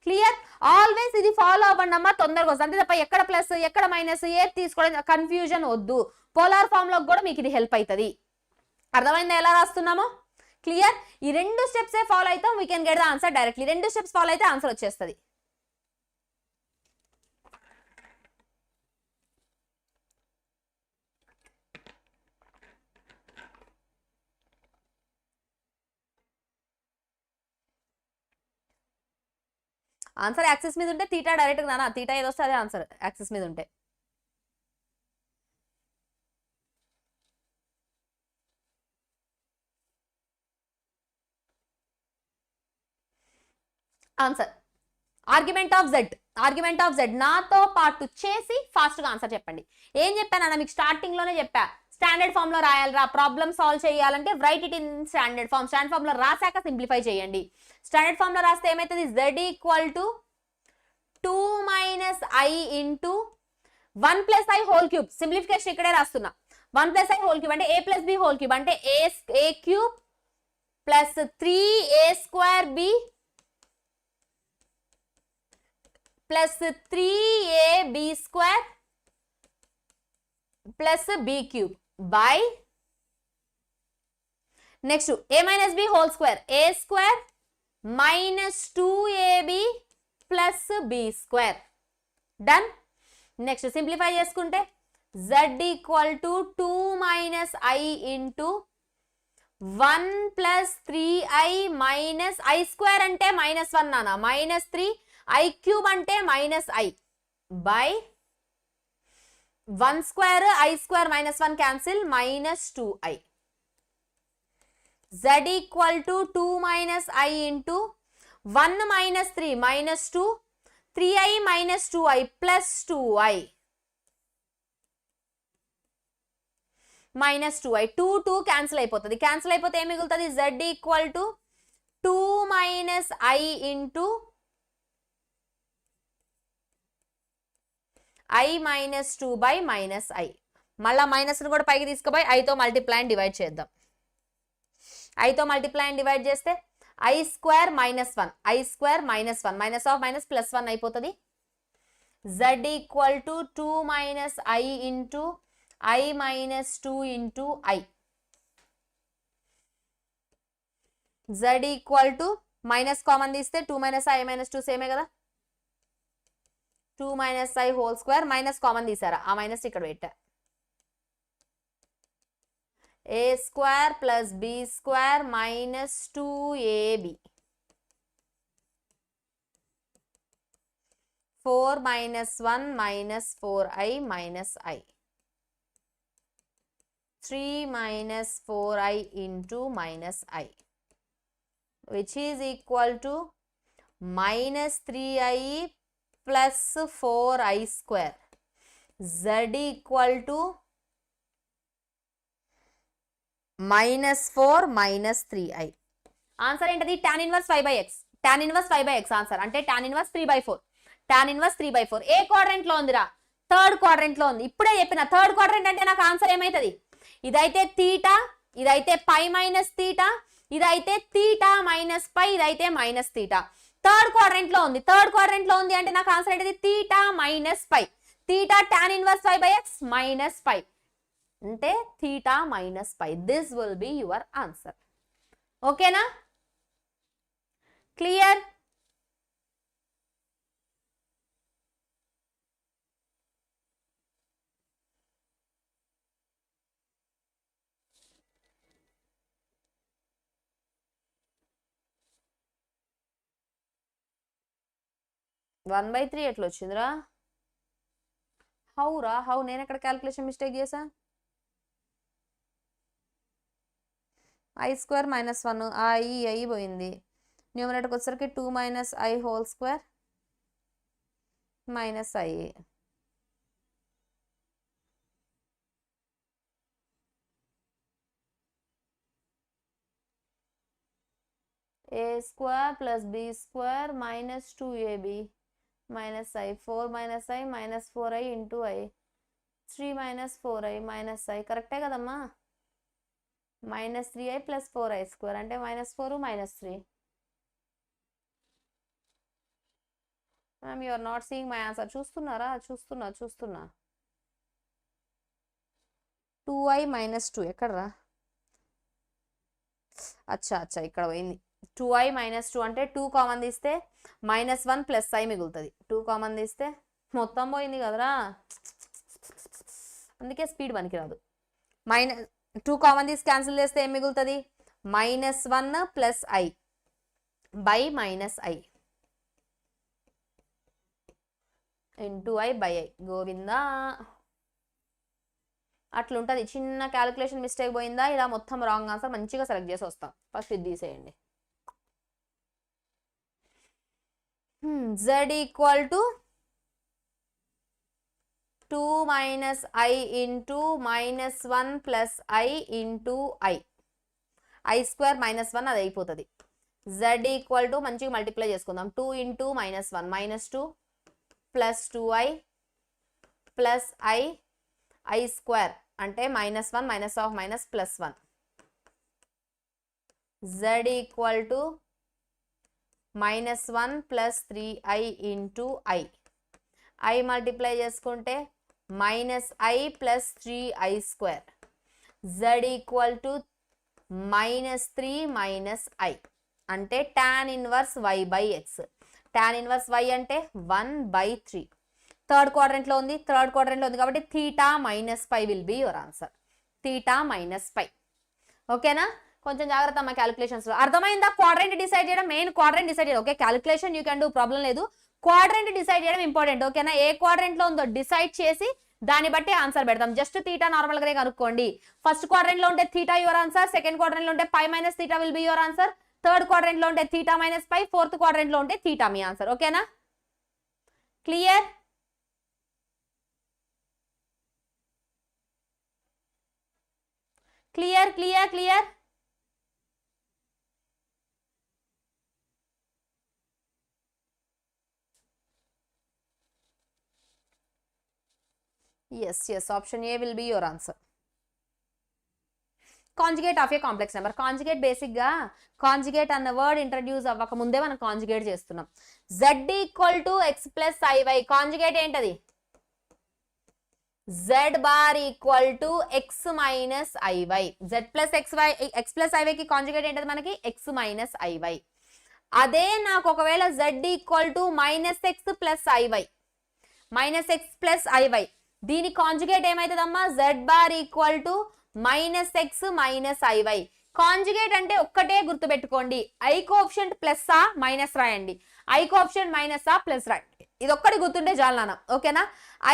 Speaker 1: క్లియర్ ఆల్వేస్ ఇది ఫాలో అవ్వండి అమ్మా తొందరగా వస్తుంది అంతే తప్ప ఎక్కడ ప్లస్ ఎక్కడ మైనస్ ఏది తీసుకోవడం కన్ఫ్యూజన్ వద్దు పోలార్ ఫామ్ లో కూడా మీకు ఇది హెల్ప్ అవుతుంది అర్థమైందా ఎలా రాస్తున్నామో క్లియర్ ఈ రెండు స్టెప్స్ ఫాలో అయితే we can get the answer directly రెండు స్టెప్స్ ఫాలో అయితే ఆన్సర్ వచ్చేస్తుంది ఆన్సర్ యాక్సిస్ మీద ఉంటే తీటా డైరెక్ట్ నానా తీటా ఏదో వస్తే అదే ఆన్సర్ యాక్సిస్ మీద ఉంటే answer argument of z argument of Z నాతో పాటు చేసి ఫాస్ట్గా ఆన్సర్ చెప్పండి. ఏం చెప్పానన్నా మీకు స్టార్టింగ్లోనే చెప్పా, స్టాండర్డ్ ఫామ్ లో రాయాలరా, ప్రాబ్లమ్ సాల్వ్ చేయాలంటే write it in standard form. Standard form లో రాసాక సింప్లిఫై చేయండి. స్టాండర్డ్ ఫామ్ లో రాస్తే ఏమైతుంది, z equal to 2 minus i into 1 plus i whole cube. Simplification ఇక్కడే రాస్తున్నా. 1 ప్లస్ ఐ హోల్ క్యూబ్ అంటే a plus b whole cube అంటే a cube plus 3a square b plus 3ab square plus b cube by next a minus b whole square a square minus 2ab plus b square. Done. Next simplify చేసుకుంటే z equal to 2 minus i into 1 plus 3i minus i square అంటే minus 1 నానా, minus 3 i cube అంటే minus i by 1 square i square minus 1 cancel minus 2i. z equal to 2 minus i into 1 minus 3 minus 2 3i minus 2i plus 2i minus 2i. 2 cancel అయిపోతుంది. Cancel అయిపోతే ఏం మిగులుతుంది, z equal to 2 minus i into i minus 2 by minus I. మళ్ళా minus కూడా పైకి తీసుకుపోయి ఐతో multiply and divide చేద్దాం. ఐతో multiply and divide చేస్తే I square minus 1 I square minus 1 minus of minus plus 1 అయిపోతుంది. z equal to 2 minus i into I minus 2 into I. z equal to minus common తీస్తే 2 minus i minus 2 సేమే కదా, 2 minus i whole square minus common తీసారా, ఆ minus ఇక్కడ పెట్టా. A square plus b square minus 2ab 4 minus 1 minus 4i minus i 3 minus 4i into minus i which is equal to minus 3i plus 4i square. z equal to minus 4 minus 3i. Answer ఏంటది, tan inverse 5/x. tan inverse 5/x answer అంటే tan inverse 3/4. tan inverse 3/4 ఏ quadrant లో ఉందిరా, third quadrant లో ఉంది. ఇప్పుడే చెప్పిన third quadrant అంటే నాకు ఆన్సర్ ఏమైతుంది, ఇదైతే తీటా, ఇదైతే పై మైనస్ తీటా, ఇదైతే తీటా మైనస్ పై, ఇదైతే మైనస్ తీటా. థర్డ్ క్వాడ్రంట్ లో ఉంది. థర్డ్ క్వాడ్రంట్ లో ఉంది అంటే నాకు ఆన్సర్ ఏంటిది, theta minus pi. Theta tan inverse 5/x minus pi అంటే theta minus pi. This will be your answer. ఓకేనా, క్లియర్? వన్ బై 3 ఎట్లా వచ్చిందిరా, హౌరా హౌ, నేను ఎక్కడ క్యాల్కులేషన్ మిస్టేక్ చేసా. ఐ స్క్వేర్ మైనస్ 1 ఐ పోయింది. న్యూమరేటర్కి వచ్చేసరికి 2 minus i whole square minus i. A square plus b square minus 2ab minus i 4 minus i minus 4i into i 3 minus 4i minus i. కరెక్టే కదమ్మా, minus 3i plus 4i square అంటే minus 4 minus 3. Ma'am you are not seeing my answer. చూస్తున్నారా, చూస్తున్నా. 2i minus 2 ఎక్కడరా, అచ్చా ఇక్కడ పోయింది. 2i minus 2 అంటే 2 కామన్ తీస్తే మైనస్ 1 ప్లస్ ఐ మిగులుతుంది. 2 కామన్ తీస్తే మొత్తం పోయింది కదరా, అందుకే స్పీడ్ పనికి రాదు. మైనస్ 2 కామన్ తీసి క్యాన్సిల్ చేస్తే ఏం మిగులుతుంది, minus 1 plus i by minus i into i by i. Govinda, అట్లుంటుంది. చిన్న క్యాలిక్యులేషన్ మిస్టేక్ పోయిందా, ఇలా మొత్తం రాంగ్ ఆన్సర్ మంచిగా సెలెక్ట్ చేసి వస్తాం. ఫస్ట్ ఇది తీసేయండి. z equal to 2 minus I into minus 1 plus I into I square minus 1 అది అయిపోతుంది. Z ఈక్వల్ టు మంచిగా మల్టిప్లై చేసుకుందాం. 2 into minus 1 minus 2 plus 2I plus I square అంటే minus 1 minus of minus plus 1. Z equal to minus 1 plus 3I into I multiply చేసుకుంటే minus I plus 3I square. Z equal to minus 3 minus I అంటే tan inverse y by x. tan inverse y అంటే 1/3. Third క్వాడ్రంట్లో ఉంది కాబట్టి theta minus pi will be your answer. theta minus pi. ఓకేనా? కొంచెం జాగ్రత్త మా క్యాలిక్యులేషన్స్లో. అర్థమైందా? క్వాడ్రంట్ డిసైడ్ చేయడం, మెయిన్ క్వాడ్రంట్ డిసైడ్ చేయడం. Okay, calculation you can do, problem లేదు. క్వాడ్రంట్ డిసైడ్ చేయడం ఇంపార్టెంట్. ఓకేనా? ఏ క్వాడ్రంట్లో ఉందో డిసైడ్ చేసి దాన్ని బట్టి ఆన్సర్ పెడతాం. జస్ట్ థీటా నార్మల్ గానే కనుక్కోండి. ఫస్ట్ క్వాడ్రంట్ లో ఉంటే theta your answer, second quadrant లో ఉంటే pi minus theta will be your answer, third quadrant లో ఉంటే theta minus pi, fourth quadrant లో ఉంటే థీటా మీ ఆన్సర్. ఓకేనా? Clear? Clear clear clear yes, option A will be your answer. Conjugate of a complex number. Conjugate basic గా conjugate అన్న word introduce అవ్వక ముందే మనం కాంజుగేట్ చేస్తున్నాం. z equal to x plus i y. Conjugate ఏంటది? z bar equal to x minus i y. z plus x plus i y కి conjugate ఏంటది మనకి? x minus i y. అదే నాకు ఒకవేళ z equal to minus x plus i y, minus x plus i y, దీని conjugate ఏమైతుందమ్మా? z bar equal to minus x minus i y. Conjugate అంటే ఒక్కటే గుర్తుపెట్టుకోండి, ఐ కోఎఫిషియంట్ ప్లస్ ఆ మైనస్ రాయండి, ఐ కోఎఫిషియంట్ మైనస్ ఆ ప్లస్ రాయండి. ఇది ఒక్కటి గుర్తుంటే చాలు నాన్న. ఓకేనా?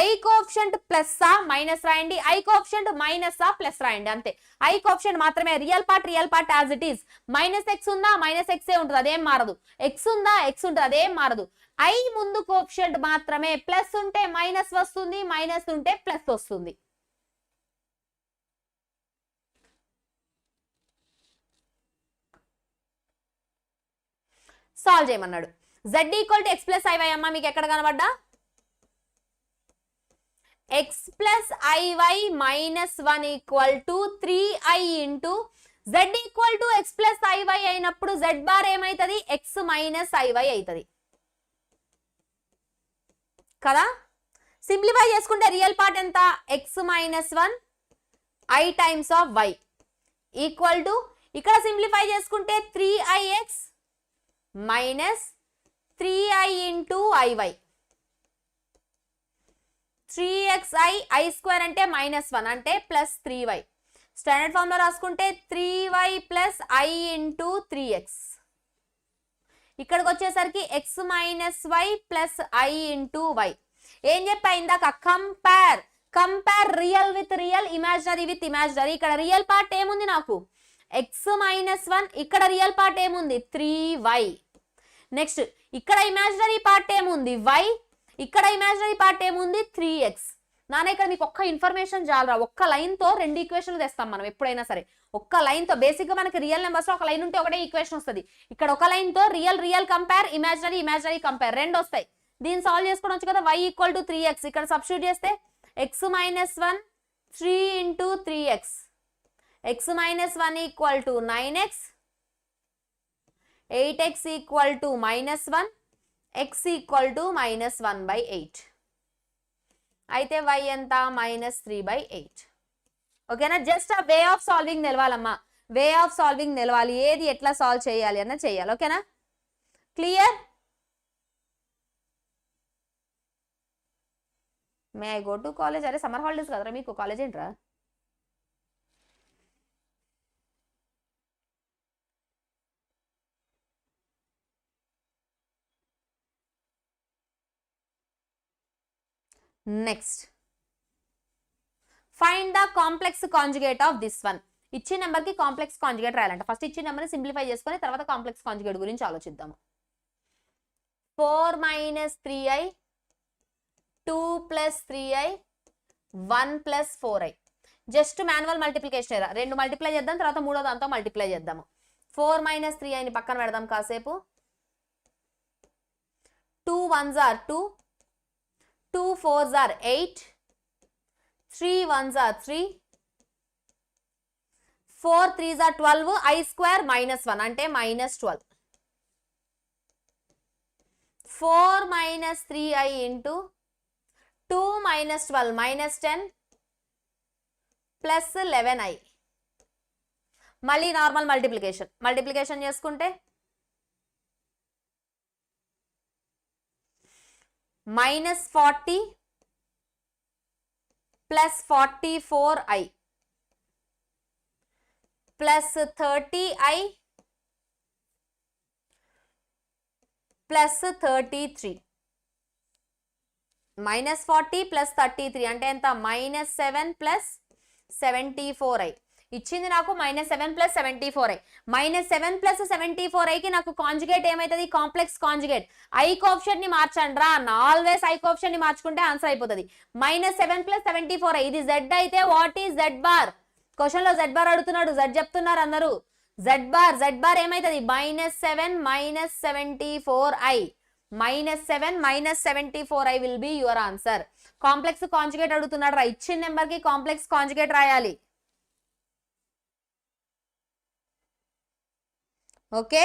Speaker 1: ఐ కోఎఫిషియంట్ ప్లస్ ఆ మైనస్ రాయండి, ఐ కోఎఫిషియంట్ మైనస్ ఆ ప్లస్ రాయండి, అంతే. ఐ కోఎఫిషియంట్ మాత్రమే. Real part as it is. Minus X ఉందా? మైనస్ ఎక్సే ఉంటుంది, అదేం మారదు. ఎక్స్ ఉందా? ఎక్స్ ఉంటుంది, అదేం మారదు. ఐ ముందు కోఎఫిషియంట్ మాత్రమే. ప్లస్ ఉంటే మైనస్ వస్తుంది, మైనస్ ఉంటే ప్లస్ వస్తుంది. సాల్వ్ చేయమన్నాడు. z equal to x plus i y అమ్మా, మీకు ఎక్కడ కనబడ్డా? X plus i y minus 1 equal to 3i into z equal to x plus i y అయినప్పుడు z బార్ ఏమైతుంది? ఎక్స్ మైనస్ ఐవై అవుతుంది కదా. సింప్లిఫై చేసుకుంటే రియల్ పార్ట్ ఎంత? X minus 1 i times of y equal to, ఇక్కడ సింప్లిఫై చేసుకుంటే 3ix minus 3i into i y. 3xi i square అంటే minus 1 అంటే ప్లస్ 3y. స్టాండర్డ్ ఫామ్ లో రాసుకుంటే 3y plus I into 3x. ఇక్కడికి వచ్చేసరికి x minus y plus I into y. ఏం చెప్పా ఇందాక? Compare real with real, imaginary with imaginary. ఇక్కడ రియల్ పార్ట్ ఏముంది నాకు? x minus 1. ఇక్కడ రియల్ పార్ట్ ఏముంది? 3y. నెక్స్ట్ ఇక్కడ ఇమాజినరీ పార్ట్ ఏముంది? y. ఇక్కడ ఇమాజినరీ పార్ట్ ఏముంది? 3x. నాన్న ఇక్కడ మీకు ఒక్క ఇన్ఫర్మేషన్ చాలరా, ఒక్క లైన్ తో రెండు ఈక్వేషన్లు తెస్తాం మనం ఎప్పుడైనా సరే. ఒక్క లైన్ తో బేసిక్ గా మనకి రియల్ నెంబర్స్ లో ఒక లైన్ ఉంటే ఒకటే ఈక్వేషన్ వస్తుంది. ఇక్కడ ఒక లైన్ తో రియల్ కంపేర్, ఇమాజినరీ కంపేర్ రెండు వస్తాయి. దీన్ని సాల్వ్ చేసుకోవచ్చు కదా. y ఈక్వల్ టు 3x ఇక్కడ సబ్స్టిట్యూట్ చేస్తే x minus 1 3 into 3x. x minus 1 equal to 9x, 8x equal to minus 1, x equal to minus 1/8. అయితే y ఎంత? మైనస్ 3/8. ఓకేనా? జస్ట్ ఆ వే ఆఫ్ సాల్వింగ్ నిలవాలమ్మా, వే ఆఫ్ సాల్వింగ్ నిలవాలి. ఏది ఎట్లా సాల్వ్ చేయాలి అన్న చేయాలి. ఓకేనా? Clear? May I go to college? అరే సమ్మర్ హాలిడేస్ కదరా మీకు, కాలేజ్ ఏంట్రా? Next find the complex conjugate of this one. ఇచ్చిన నెంబర్ కి కాంప్లెక్స్ కాంజుగేట్ రాయాలంట. ఫస్ట్ ఇచ్చిన నెంబర్ సింప్లిఫై చేసుకొని తర్వాత కాంప్లెక్స్ కాంజుగేట్ గురించి ఆలోచిద్దాము. 4 minus 3i 2 plus 3i 1 plus 4i. Just manual multiplication ఎరా, రెండు మల్టిప్లై చేద్దాం, తర్వాత మూడో దాంతో మల్టిప్లై చేద్దాము. 4 మైనస్ 3iని పక్కన పెడదాం కాసేపు. 2 1s are 2, 2 4s are 8, 3 1s are 3, 4 3s are 12, I square minus 1 అంటే minus 12. 4 minus 3i into 2 minus 12 minus 10 plus 11i. మళ్ళీ నార్మల్ మల్టిప్లికేషన్ చేసుకుంటే minus 40 plus 44i plus 30i plus 33. minus 40 plus 33 అంటే ఎంత? minus 7 plus 74i. ఇచ్చింది నాకు minus 7 plus 74i. minus 7 plus 74iకి నాకు conjugate ఏమైతుంది? Complex conjugate. i coefficient ని మార్చండి రా అన్న. ఆల్వేస్ i కోఎఫిషియెంట్ ని మార్చుకుంటే ఆన్సర్ అయిపోతుంది. minus 7 plus 74i. ఇది z అయితే what is z bar? Question లో z బార్ అడుగుతున్నాడు, z చెప్తున్నారు అందరూ. z బార్ ఏమైతుంది? minus 7 minus 74i. minus 7 minus 74i will be your answer. Complex conjugate అడుగుతున్నాడు రా. ఇచ్చిన నెంబర్ కి కాంప్లెక్స్ కాంజుగేట్ రాయాలి. Okay,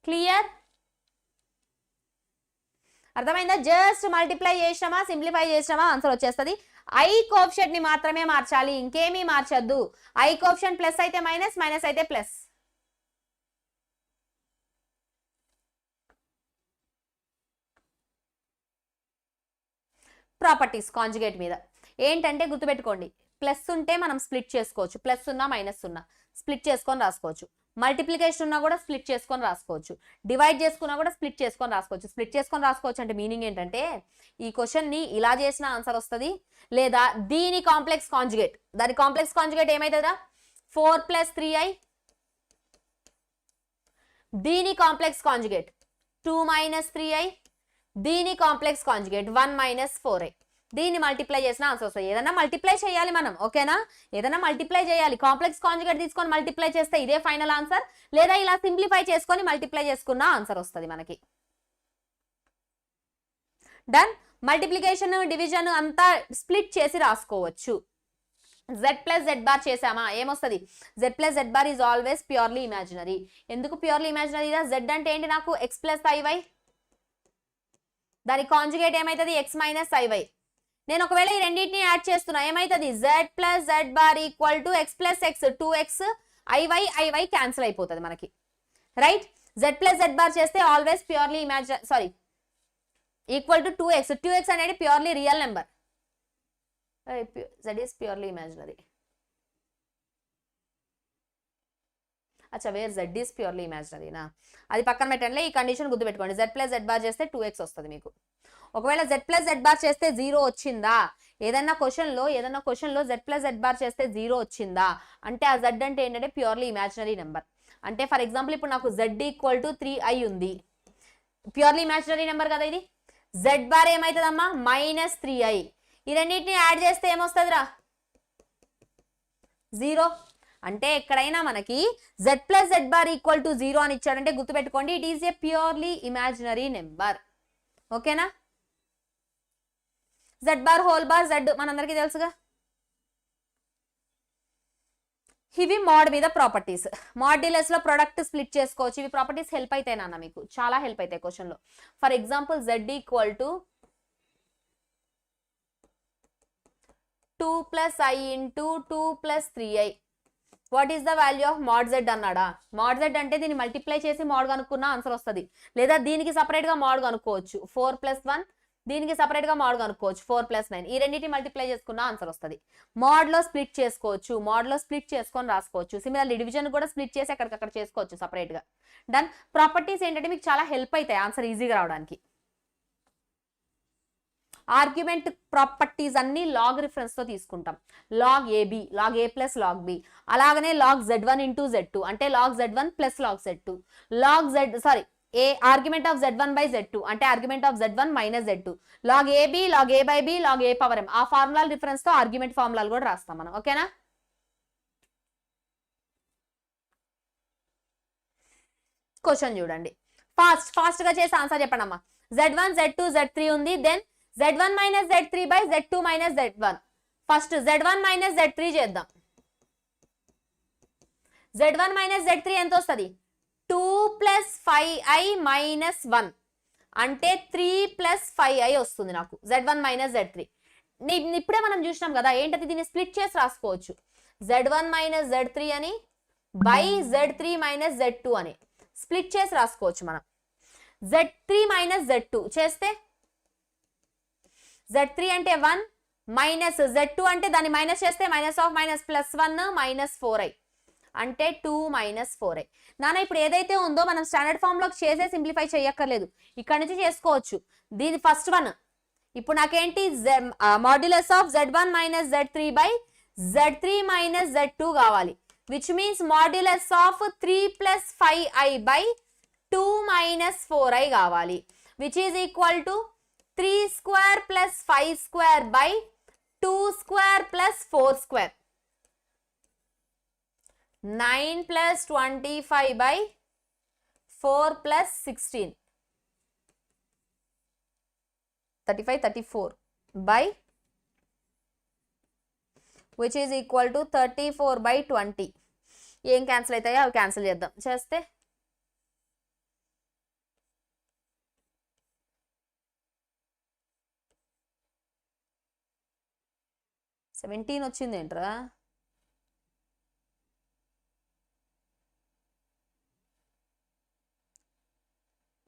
Speaker 1: clear? అర్థమైందా? జస్ట్ మల్టిప్లై చేసినామా, సింప్లిఫై చేసినామా ఆన్సర్ వచ్చేస్తుంది. i కోఎఫిషియెంట్ ని మాత్రమే మార్చాలి, ఇంకేమీ మార్చొద్దు. i కోఎఫిషియెంట్ ప్లస్ అయితే మైనస్, మైనస్ అయితే ప్లస్. ప్రాపర్టీస్ కాంజుగేట్ మీద ఏంటంటే గుర్తుపెట్టుకోండి, ప్లస్ ఉంటే మనం స్ప్లిట్ చేసుకోవచ్చు, ప్లస్ ఉన్నా మైనస్ ఉన్నా స్ప్లిట్ చేసుకొని రాసుకోవచ్చు. మల్టిప్లికేషన్ ఉన్నా కూడా స్ప్లిట్ చేసుకొని రాసుకోవచ్చు. డివైడ్ చేసుకున్నా కూడా స్ప్లిట్ చేసుకొని రాసుకోవచ్చు. స్ప్లిట్ చేసుకొని రాసుకోవచ్చు అంటే మీనింగ్ ఏంటంటే ఈ క్వశ్చన్ ని ఇలా చేసిన ఆన్సర్ వస్తుంది, లేదా దీని కాంప్లెక్స్ కాంజుగేట్, దాని కాంప్లెక్స్ కాంజుగేట్ ఏమైతుందా? 4 plus 3i. దీని కాంప్లెక్స్ కాంజుగేట్ 2 minus 3i. దీని కాంప్లెక్స్ కాంజుగేట్ 1 minus 4i. దీన్ని మల్టిప్లై చేసిన ఆన్సర్ వస్తుంది. ఏదన్నా మల్టిప్లై చేయాలి మనం, ఓకేనా? ఏదన్నా మల్టిప్లై చేయాలి. కాంప్లెక్స్ కాంజుగేట్ తీసుకొని మల్టిప్లై చేస్తే ఇదే ఫైనల్ ఆన్సర్, లేదా ఇలా సింప్లిఫై చేసుకొని మల్టిప్లై చేసుకున్న ఆన్సర్ వస్తుంది మనకి. డన్. మల్టిప్లికేషన్ డివిజన్ అంతా స్ప్లిట్ చేసి రాసుకోవచ్చు. z ప్లస్ z బార్ చేసామా, ఏమొస్తుంది? z plus z bar is always purely imaginary. ఎందుకు ప్యూర్లీ ఇమాజినరీ? z అంటే ఏంటి? నాకు x ప్లస్ iy. దాని కాంజుగేట్ ఏమైతుంది? x minus iy. నేను ఒకవేళ ఈ రెండింటిని యాడ్ చేస్తున్నా ఏమైతుంది? z plus z bar equal to x plus x, 2x iy cancel అయిపోతుంది మనకి, right? z plus z bar చేస్తే always purely equal to 2x అనేది purely real number. z is purely imaginary. అచ్చా, వేర్ z ఈస్ ప్యూర్లీ ఇమాజినరీనా, అది పక్కన పెట్టండి. ఈ condition గుర్తుపెట్టుకోండి. z ప్లస్ z బార్ చేస్తే 2x వస్తుంది మీకు. ఒకవేళ z ప్లస్ z బార్ చేస్తే 0 వచ్చిందా, ఏదన్నా క్వశ్చన్ లో z ప్లస్ z బార్ చేస్తే 0 వచ్చిందా అంటే ఆ z అంటే ఏంటంటే ప్యూర్లీ ఇమాజినరీ నెంబర్. అంటే ఫర్ ఎగ్జాంపుల్ ఇప్పుడు నాకు z ఈక్వల్ టు 3i ఉంది, ప్యూర్లీ ఇమాజినరీ నెంబర్ కదా ఇది. z బార్ ఏమవుతుందమ్మా? Minus 3i. ఈ రెండింటిని యాడ్ చేస్తే ఏమొస్తుందిరా? 0. అంటే ఎక్కడైనా మనకి z plus z bar equal to 0 అని ఇచ్చాడంటే గుర్తుపెట్టుకోండి, it is a purely imaginary number. ఓకేనా? z bar whole bar z మనందరికీ తెలుసుగా. ఇవి మోడ్ మీద ప్రాపర్టీస్. మాడ్యులస్ లో ప్రొడక్ట్ స్ప్లిట్ చేసుకోవచ్చు. ఇవి ప్రాపర్టీస్ హెల్ప్ అవుతాయి నాన్న, మీకు చాలా హెల్ప్ అవుతాయి క్వశ్చన్ లో. For example z equal to 2 plus i into 2 plus 3i. What is the value of mod z అన్నాడా? mod z అంటే దీన్ని మల్టిప్లై చేసి మోడ్ కనుక్కున్న ఆన్సర్ వస్తుంది, లేదా దీనికి సపరేట్ గా మోడ్ కనుక్కోవచ్చు. 4 plus 1, దీనికి సపరేట్ గా మోడ్ కనుక్కోవచ్చు 4 plus 9. ఈ రెండింటిని మల్టిప్లై చేసుకున్న ఆన్సర్ వస్తుంది. మోడ్ లో స్ప్లిట్ చేసుకోవచ్చు, మోడ్ లో స్ప్లిట్ చేసుకొని రాసుకోవచ్చు. సిమిలర్లీ డివిజన్ కూడా స్ప్లిట్ చేసి అక్కడికక్కడ చేసుకోవచ్చు సపరేట్ గా. డన్. ప్రాపర్టీస్ ఏంటంటే మీకు చాలా హెల్ప్ అవుతాయి ఆన్సర్ ఈజీగా రావడానికి. ఆర్గ్యుమెంట్ ప్రాపర్టీస్ అన్ని లాగ్ రిఫరెన్స్ తో తీసుకుంటాం. Log ab, log a plus log b, అలాగనే లాగ్ z1 ఇంటూ z2 అంటే log z1 plus log z2, ఏ argument of z1 by z2 అంటే argument of z1 minus z2 log ab log a by b log a power m ఆ formula reference తో argument ఫార్ములాలు కూడా రాస్తాం మనం ఓకేనా క్వశ్చన్ చూడండి ఫాస్ట్ గా చేసి ఆన్సర్ చెప్పండి అమ్మా z1 z2 z3 ఉంది then z1 minus z3 by z2 minus z1 first z1 minus z3 చేద్దాం z1 మైనస్ z3 ఎంత వస్తుంది 2 ప్లస్ 5i మైనస్ 1 అంటే 3 ప్లస్ 5i వస్తుంది నాకు z1 మైనస్ z3 ఇప్పుడే మనం చూసినాం కదా ఏంటది దీన్ని స్ప్లిట్ చేసి రాసుకోవచ్చు z1 మైనస్ z3 అని బై z3 మైనస్ z2 అని స్ప్లిట్ చేసి రాసుకోవచ్చు మనం z3 మైనస్ z2 చేస్తే z3 అంటే 1 మైనస్ z2 అంటే దాన్ని మైనస్ చేస్తే minus of minus plus 1 minus 4i అంటే 2 మైనస్ 4i నాన్న ఇప్పుడు ఏదైతే ఉందో మనం స్టాండర్డ్ ఫామ్ లోకి చేసే సింప్లిఫై చేయక్కర్లేదు ఇక్కడ నుంచి చేసుకోవచ్చు దీని ఫస్ట్ వన్ ఇప్పుడు నాకేంటి modulus of z1 minus z3 by z3 minus z2 కావాలి which means modulus of 3 plus 5i by 2 minus 4i కావాలి which is equal to 3 square plus 5 square by 2 square plus 4 square 9 plus 25 by 4 plus 16 35 34 by which is equal to 34 by 20 ఏం cancel అవుతాయో అవి cancel చేద్దాం చేస్తే seventeen వచ్చింది ఏంట్రా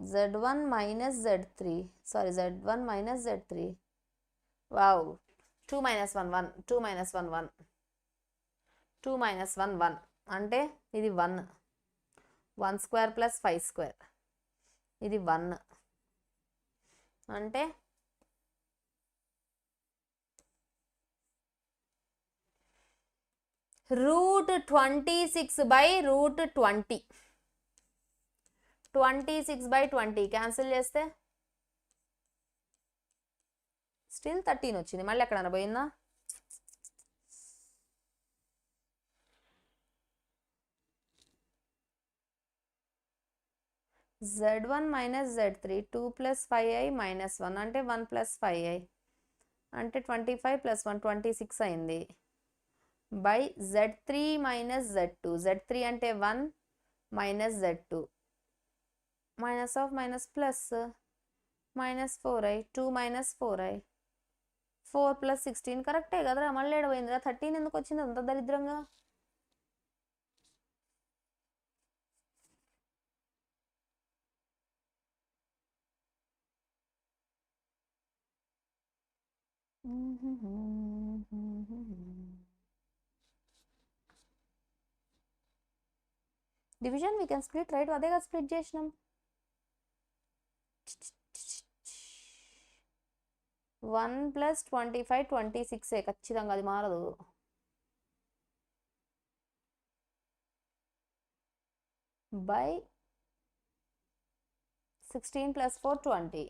Speaker 1: z1 minus z3 sorry z1 minus z3 wow 2 minus 1 1 2 minus 1 1 2 minus 1 1 అంటే ఇది 1 1 square plus 5 square ఇది 1 అంటే root 26 by root 20 26 by 20 cancel చేస్తే స్టిల్ 13 వచ్చింది మళ్ళీ ఎక్కడ పోయిందా z1 minus z3 2 plus 5i minus 1 అంటే 1 ప్లస్ 5i అంటే 25 ప్లస్ 1 26 అయింది by z3 minus z2 z3 అంటే 1 minus z2 minus of minus plus minus 4i 2 minus 4i 4 plus 16 కరెక్టే కదరా మళ్ళీ ఏడపోయిందిరా 13 ఎందుకు వచ్చింది అంత దరిద్రంగా division we can split right అదేగా స్ప్లిట్ చేసినాం 1 plus 25 26 ఖచ్చితంగా అది మారదు by 16 plus 4 20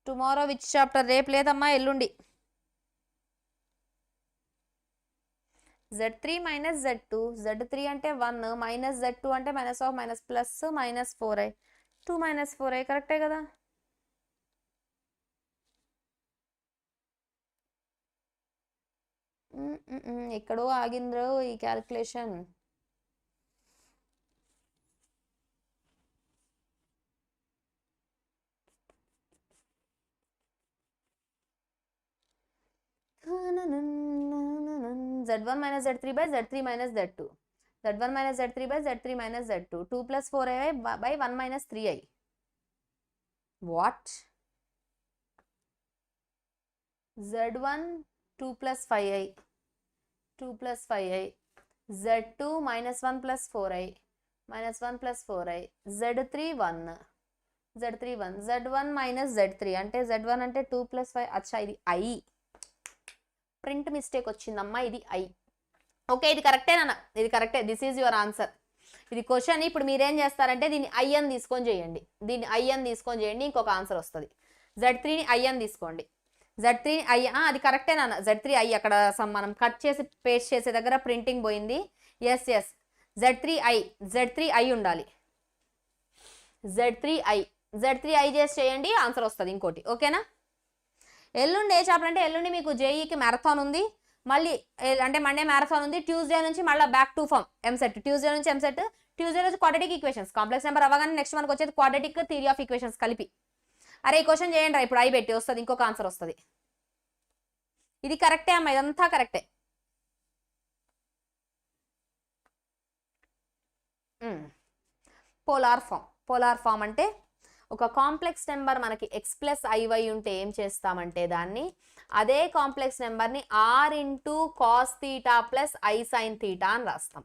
Speaker 1: tomorrow which chapter రేపు లేదమ్మా ఎల్లుండి z3 మైనస్ z2 z3 అంటే 1 మైనస్ z2 అంటే minus of minus plus minus 4i 2 minus 4i కరెక్టే కదా ఎక్కడో ఆగింద్రో ఈ calculation z1 minus z3 by z3 minus z2 z1 minus z3 by z3 minus z2 2 plus 4i by 1 minus 3i what z1 2 plus 5i 2 plus 5i z2 minus 1 plus 4i minus 1 plus 4i z3 1 z3 1 z1 minus z3 అంటే z1 అంటే 2 plus 5 అచ్చా ఇది i print mistake వచ్చిందమ్మా ఇది i okay ఇది కరెక్టేనా ఇది కరెక్టే దిస్ ఈజ్ యువర్ ఆన్సర్ ఇది క్వశ్చన్. ఇప్పుడు మీరేం చేస్తారంటే దీన్ని ఐ అని తీసుకొని చేయండి, దీన్ని ఐ అని తీసుకొని చేయండి, ఇంకొక ఆన్సర్ వస్తుంది. Z3ని ఐ అని తీసుకోండి, Z3 ఐ, అది కరెక్టేనా? Z3 ఐ అక్కడ మనం కట్ చేసి పేస్ట్ చేసే దగ్గర ప్రింటింగ్ పోయింది. ఎస్ ఎస్, Z3 ఐ ఉండాలి, Z3 ఐ చేసి చేయండి, ఆన్సర్ వస్తుంది ఇంకోటి. ఓకేనా? ఎల్లుండి ఏ చాప్టర్ అంటే ఎల్లుండి మీకు జేఈకి మ్యారథాన్ ఉంది, మళ్ళీ అంటే మండే మ్యారథాన్ ఉంది, ట్యూస్డే నుంచి మళ్ళీ back to form EAMCET, Tuesday నుంచి ఎంసెట్, ట్యూస్డే నుంచి క్వాడ్రాటిక్ ఈక్వేషన్స్, కాంప్లెక్స్ నెంబర్ అవ్వగానే నెక్స్ట్ మనకు వచ్చేది క్వాడ్రాటిక్ థియరీ ఆఫ్ ఈక్వేషన్స్ కలిపి. అరే ఈ క్వశ్చన్ చేయండి రా, ఇప్పుడు ఐ పెట్టి వస్తుంది, ఇంకొక ఆన్సర్ వస్తుంది. ఇది కరెక్టే అమ్మా, ఇదంతా కరెక్టే. పోలార్ ఫామ్ అంటే ఒక కాంప్లెక్స్ నెంబర్ మనకి ఎక్స్ ప్లస్ ఐవై ఉంటే ఏం చేస్తామంటే దాన్ని అదే కాంప్లెక్స్ నెంబర్ని r into cos theta plus i sine theta అని రాస్తాం.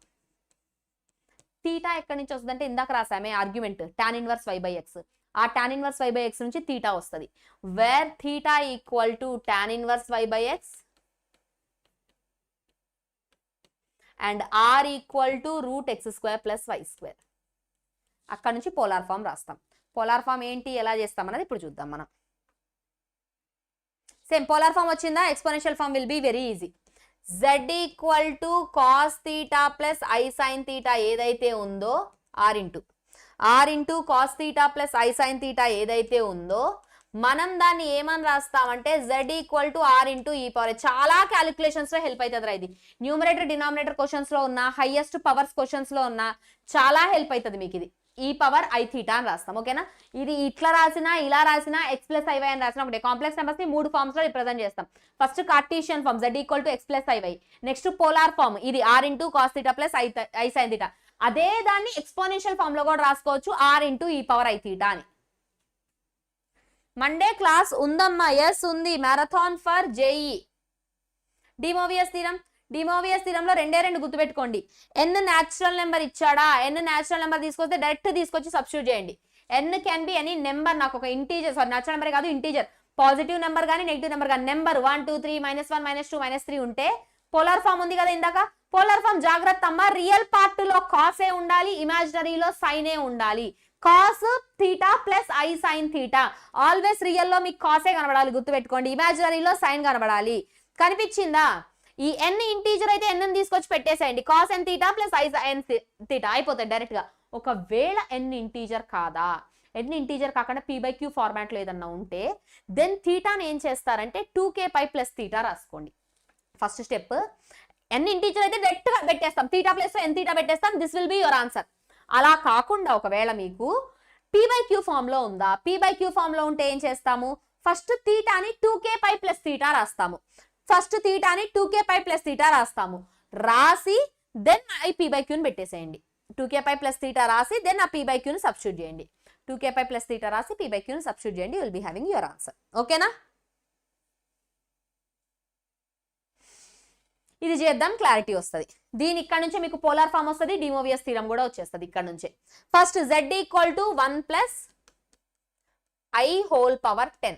Speaker 1: తీటా ఎక్కడి నుంచి వస్తుందంటే ఇందాక రాసామే argument tan inverse y by x, ఆ tan inverse y by x నుంచి తీటా వస్తుంది. Where theta equal to tan inverse y by x and r equal to root x square plus y square. అక్కడ నుంచి polar form రాస్తాం. Polar form ఏంటి, ఎలా చేస్తాం అన్నది ఇప్పుడు చూద్దాం మనం. సేమ్ పోలార్ ఫామ్ వచ్చిందా? Exponential form will be very easy. z equal to cos theta plus i sine theta ఏదైతే ఉందో r into cos theta plus i sine theta ఏదైతే ఉందో మనం దాన్ని ఏమని రాస్తామంటే z equal to r into e power. చాలా క్యాలిక్యులేషన్స్ లో హెల్ప్ అవుతుంది రా ఇది. న్యూమరేటర్ డినామినేటర్ క్వశ్చన్స్ లో ఉన్న, హైయెస్ట్ పవర్స్ క్వశ్చన్స్ లో ఉన్న చాలా హెల్ప్ అవుతుంది మీకు ఇది. ఈ పవర్ ఐ థీటా అని రాస్తాం. ఓకేనా? ఇది ఇట్లా రాసినా ఇలా రాసినా ఎక్స్ ప్లస్ ఐవై అని రాసినా ఒకటే. కాంప్లెక్స్ నెంబర్స్ ని 3 ఫార్మ్స్ లో రిప్రజెంట్ చేస్తాం. First cartesian form z equal to x plus i y, next polar form ఇది r into cos theta plus i sine theta. అదే దాన్ని ఎక్స్పోనెన్షియల్ ఫార్మ్ లో కూడా రాసుకోవచ్చు, r into e power i theta అని. మండే క్లాస్ ఉందమ్మా? Yes ఉంది. Marathon for JEE. De Moivre థీరంలో 2 గుర్తుపెట్టుకోండి. n న్యాచురల్ నెంబర్ ఇచ్చాడా, n న్యాచురల్ నెంబర్ తీసుకొస్తే డైరెక్ట్ తీసుకొచ్చి సబ్స్టిట్యూట్ చేయండి. n can be any number, నాకు ఒక ఇంటీజర్, సారీ న్యాచురల్ నెంబర్ కాదు ఇంటీజర్, పాజిటివ్ నెంబర్ కానీ నెగిటివ్ నెంబర్ కానీ, నెంబర్ 1 2 3 -1 -2 -3 ఉంటే పోలార్ ఫామ్ ఉంది కదా ఇందాక, పోలార్ ఫామ్ జాగ్రత్త అమ్మా, రియల్ పార్ట్ లో కాసే ఉండాలి, ఇమాజినరీలో సైనే ఉండాలి. Cos theta plus i sine theta, always real లో మీకు కాసే కనబడాలి గుర్తుపెట్టుకోండి, ఇమాజినరీలో సైన్ కనబడాలి. కనిపించిందా? ఈ n ఇంటీజర్ అయితే n తీసుకొచ్చి పెట్టేసేయండి, cos n theta plus i sine theta అయిపోతాయి డైరెక్ట్ గా. ఒకవేళ n ఇంటీజర్ కాదా, n ఇంటీజర్ కాకుండా p/q ఫార్మాట్ లో ఏదన్నా ఉంటే దెన్ థీటాని ఏం చేస్తారంటే 2k పై ప్లస్ థీటా రాసుకోండి. ఫస్ట్ స్టెప్, n ఇంటీజర్ అయితే డైరెక్ట్ గా పెట్టేస్తాం, థీటా ప్లస్ n థీటా పెట్టేస్తాం, this will be your answer. అలా కాకుండా ఒకవేళ మీకు p/q ఫామ్ లో ఉందా, p/q ఫామ్ లో ఉంటే ఏం చేస్తాము, ఫస్ట్ థీటాని 2k పై ప్లస్ థీటా రాస్తాము, ఫస్ట్ థీటాని 2k పై ప్లస్ థీటా రాస్తాము, రాసి దెన్ ఐ p/qని పెట్టేసేయండి. 2k పై ప్లస్ థీటా రాసి దెన్ ఆ p/qని సబ్స్టిట్యూట్ చేయండి, 2k పై ప్లస్ థీటా రాసి p/qని సబ్స్టిట్యూట్ చేయండి, you will be having your answer. ఓకేనా? ఇది చేద్దాం, క్లారిటీ వస్తుంది. దీని ఇక్కడ నుంచే మీకు పోలార్ ఫామ్ వస్తుంది, డిమోవియస్ థీరం కూడా వచ్చేస్తుంది ఇక్కడ నుంచే. First z equal to 1 plus i whole power 10.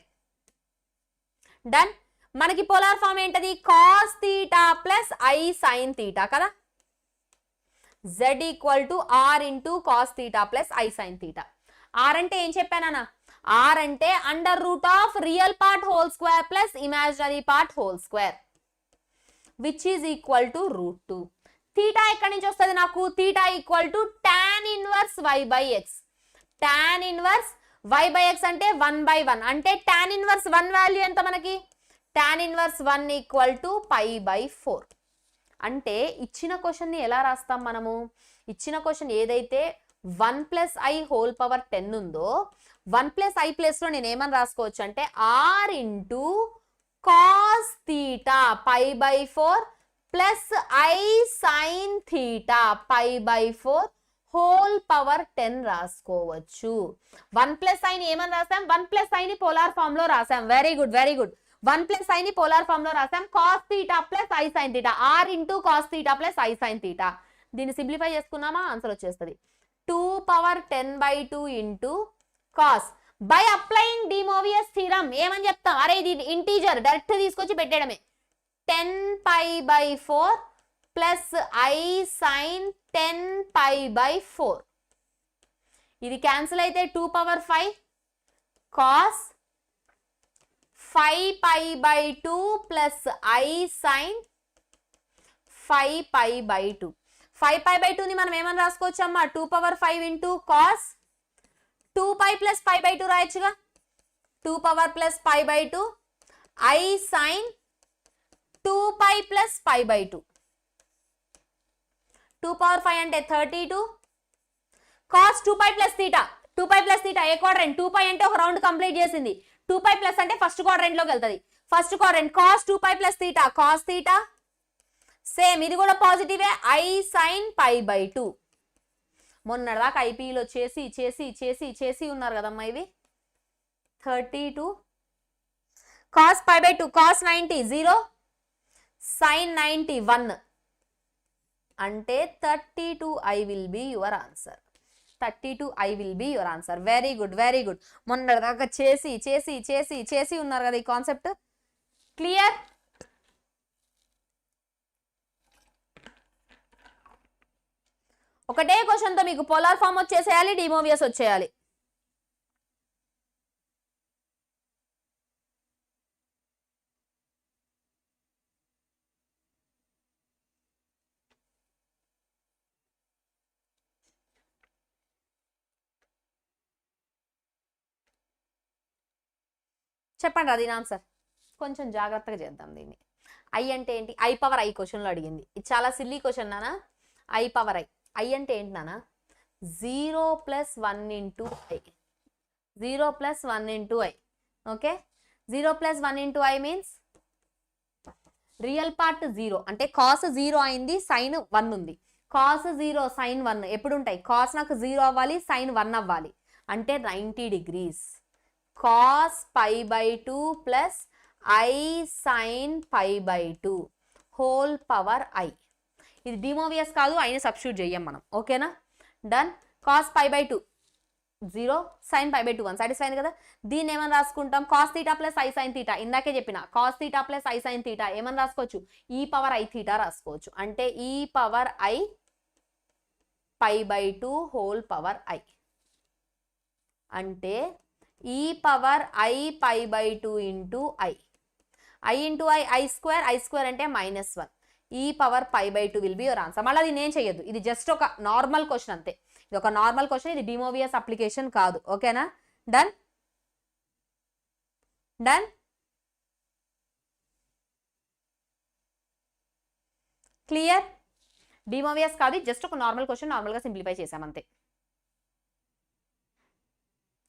Speaker 1: Done. మనకి పోలార్ ఫామ్ ఏంటది, cos theta plus i sine theta కదా. z equal to r into cos theta plus i sine theta. R అంటే ఏం చెప్పానా, ఆర్ అంటే under root of real part whole square plus imaginary part whole square which is equal to √2. Theta ఎక్కడి నుంచి వస్తుంది నాకు, theta equal to tan inverse y by X. tan inverse y by X అంటే 1/1, అంటే tan inverse 1 value ఎంత మనకి, tan inverse 1 equal to π/4. అంటే ఇచ్చిన క్వశ్చన్ని ఎలా రాస్తాం మనము, ఇచ్చిన క్వశ్చన్ ఏదైతే 1 ప్లస్ ఐ హోల్ పవర్ 10 ఉందో 1 ప్లస్ ఐ ప్లస్ లో నేను ఏమని రాసుకోవచ్చు అంటే r into cos theta π/4 plus i sine theta π/4 whole power 10 రాసుకోవచ్చు. 1 ప్లస్ ఐని ఏమని రాసాం, 1 ప్లస్ ఐని పోలార్ ఫామ్ లో రాసాం. Very good very good. 1 plus ఐని పోలార్ ఫామ్ లో రాసాం, cos theta plus i sine theta, r into cos theta plus i sine theta. దీన్ని సింప్లిఫై చేసుకున్నామా, ఆన్సర్ వచ్చేస్తుంది 2^10/2 into cos. By applying De Moivre theorem ఏమని చెప్తాం, అరే ఇది ఇంటీజర్ డైరెక్ట్ తీసుకొచ్చి పెట్టడమే. 10π/4 ప్లస్ ఐ సైన్ 10π/4. ఇది క్యాన్సిల్ అయితే 2^5 cos 5π/2 ప్లస్ I sin 5π/2. 5π/2ని మనం ఏమని రాసుకోవచ్చమ్మా? 2^5 ఇంటూ కాస్ 2π ప్లస్ π/2 రాయొచ్చుగా. 2 ప్లస్ π/2 I sin 2π ప్లస్ π/2. 2^5 అంటే 32 cos 2π plus theta. 2π plus theta ఏ క్వాడ్రెంట్? 2π అంటే ఒక రౌండ్ కంప్లీట్ చేసింది. 2π ప్లస్ అంటే ఫస్ట్ క్వాడ్రెంట్ లోకి వెళ్తుంది. First quadrant cos 2π plus theta cos తీటా. సేమ్ ఇది కూడా పాజిటివే. I sin π/2. మొన్నటిదాకా ఐపీలో చేసి చేసి చేసి చేసి ఉన్నారు కదమ్మా ఇవి. 32 cos π/2 cos 90 0 sin 90 1 అంటే 32I will be your answer. 32I will be your answer. Very good very good. మొన్నటిదాకా చేసి చేసి చేసి చేసి ఉన్నారు కదా ఈ కాన్సెప్ట్. క్లియర్? ఒకటే క్వశ్చన్తో మీకు పోలార్ ఫామ్ వచ్చేసేయాలి, డిమోవియస్ వచ్చేయాలి. చెప్పండి అది ఆన్సర్. కొంచెం జాగ్రత్తగా చేద్దాం దీన్ని. ఐ అంటే ఏంటి? I/I క్వశ్చన్లో అడిగింది. ఇది చాలా సిల్లీ క్వశ్చన్ నానా. I/I. ఐ అంటే ఏంటి నానా? 0 + 1 × I. 0 + 1 × I. Okay. 0 + 1 × I means real part 0 అంటే కాస్ 0 అయింది, సైన్ 1 ఉంది. కాస్ 0 సైన్ 1 ఎప్పుడు ఉంటాయి? కాస్ నాకు 0 అవ్వాలి, సైన్ 1 అవ్వాలి. అంటే 90 degrees. cos π/2 plus I sin π/2 whole power I. ఇది డిమోవియస్ కాదు, ఐని సబ్స్టిట్యూట్ చెయ్యం మనం. ఓకేనా? డన్. cos π/2 0 sin π/2 1 సాటిస్ఫై అయింది కదా. దీన్ని ఏమని రాసుకుంటాం? cos θ plus I sin θ. ఇందాకే చెప్పిన cos θ ప్లస్ I sin θ ఏమని రాసుకోవచ్చు? e⁻I⁻ రాసుకోవచ్చు. అంటే e⁻I π/2 హోల్ పవర్ I అంటే e⁻I π/2 into I. I into I square, I square అంటే -1. e⁻π/2 will be your answer. మళ్ళీ అది నేను చెయ్యొద్దు, ఇది జస్ట్ ఒక నార్మల్ క్వశ్చన్ అంతే. ఇది ఒక నార్మల్ క్వశ్చన్, ఇది డిమోవియస్ అప్లికేషన్ కాదు. ఓకేనా? Done done. క్లియర్? డిమోవియస్ కాదు, జస్ట్ ఒక నార్మల్ క్వశ్చన్, నార్మల్గా సింప్లిఫై చేసామంతే.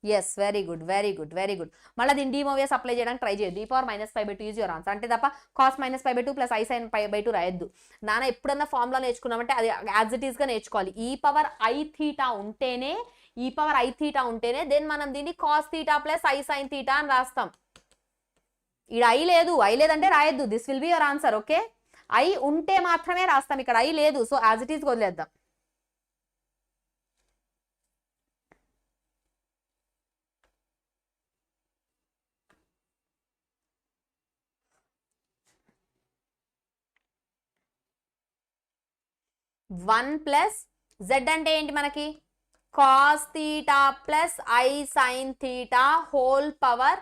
Speaker 1: Yes, very good very good very good. మళ్ళీ దీన్ని డిమోవియస్ అప్లై చేయడానికి ట్రై చేయొద్దు. e⁻−π/2 is your answer. అంటే తప్ప cos -π/2 ప్లస్ I sin π/2 రాయొద్దు. నాన్న ఎప్పుడన్నా ఫార్ములా నేర్చుకున్నామంటే అది యాజ్ ఇట్ ఈస్గా నేర్చుకోవాలి. e⁻I⁻ ఉంటేనే ఉంటేనే దెన్ మనం దీన్ని cos θ ప్లస్ I sin θ అని రాస్తాం. ఇక్కడ I లేదంటే రాయొద్దు. This will be your answer. Okay. I ఉంటే మాత్రమే రాస్తాం, ఇక్కడ I లేదు. సో యాజ్ ఇట్ ఈస్ వదిలేద్దాం. వన్ ప్లస్ జెడ్ అంటే ఏంటి మనకి? cos θ plus I sin θ whole power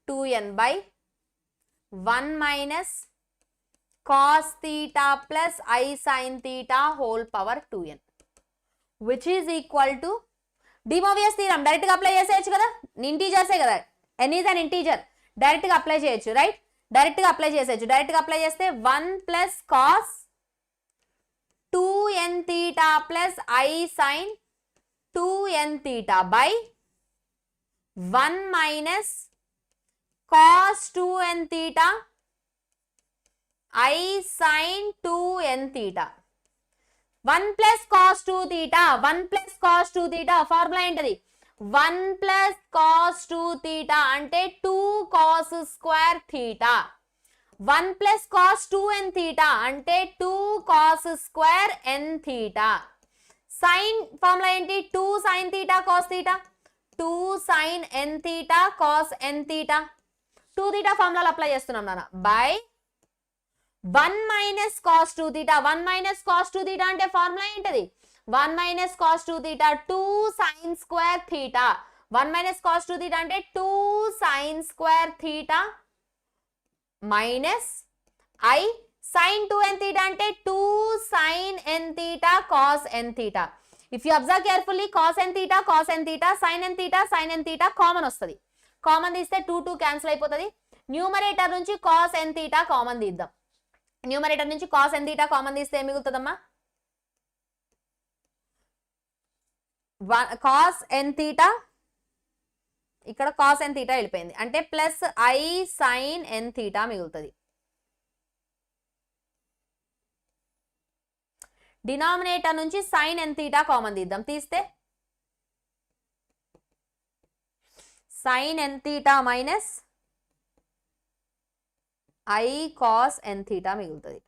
Speaker 1: 2n/1 minus cos θ plus I sin θ whole power 2n which is equal to De Moivre theorem. డైరెక్ట్గా అప్లై చేసేయచ్చు కదా, ఇంటీజర్సే కదా, n ఈజ్ అన్ ఇంటీజర్. డైరెక్ట్గా అప్లై చేయొచ్చు, రైట్? డైరెక్ట్గా అప్లై చేసేయచ్చు. డైరెక్ట్గా అప్లై చేస్తే 1 plus cos 2n θ plus I sin 2n θ by 1 minus cos 2n θ I sin 2n θ. 1 plus cos 2 θ 1 plus cos 2 θ formula ఏంటది? 1 ప్లస్ cos 2 θ అంటే 2 cos square θ. 1 plus cos 2n θ అంటే 2 cos square n θ. Sine formula ఏంటి? 2 sin θ cos θ. 2 sin n θ cos n θ. 2 θ ఫార్ములాలు apply చేస్తున్నాం నాన్న. By 1 minus cos 2 theta. 1 minus cos 2 theta అంటే formula ఏంటది? 1 minus cos 2 theta 2 sin square theta. 1 minus cos 2 theta అంటే 2 sin square theta minus I sin 2n theta అంటే 2 sin n theta cos n theta. If you observe carefully, cos n theta, sin n theta common వస్తుంది. Common తీస్తే 2 2 cancel అయిపోతుంది. Numerator నుంచి cos n theta common తీద్దాం. Numerator నుంచి cos n theta common తీస్తే ఏం మిగులుతుందమ్మా? cos n theta, ఇక్కడ cos n theta వెళ్ళిపోయింది అంటే plus I sin n theta మిగులుతుంది. డినామినేటర్ నుంచి sin n theta కామన్ తీద్దాం. తీస్తే sin n theta minus I cos n theta మిగులుతుంది.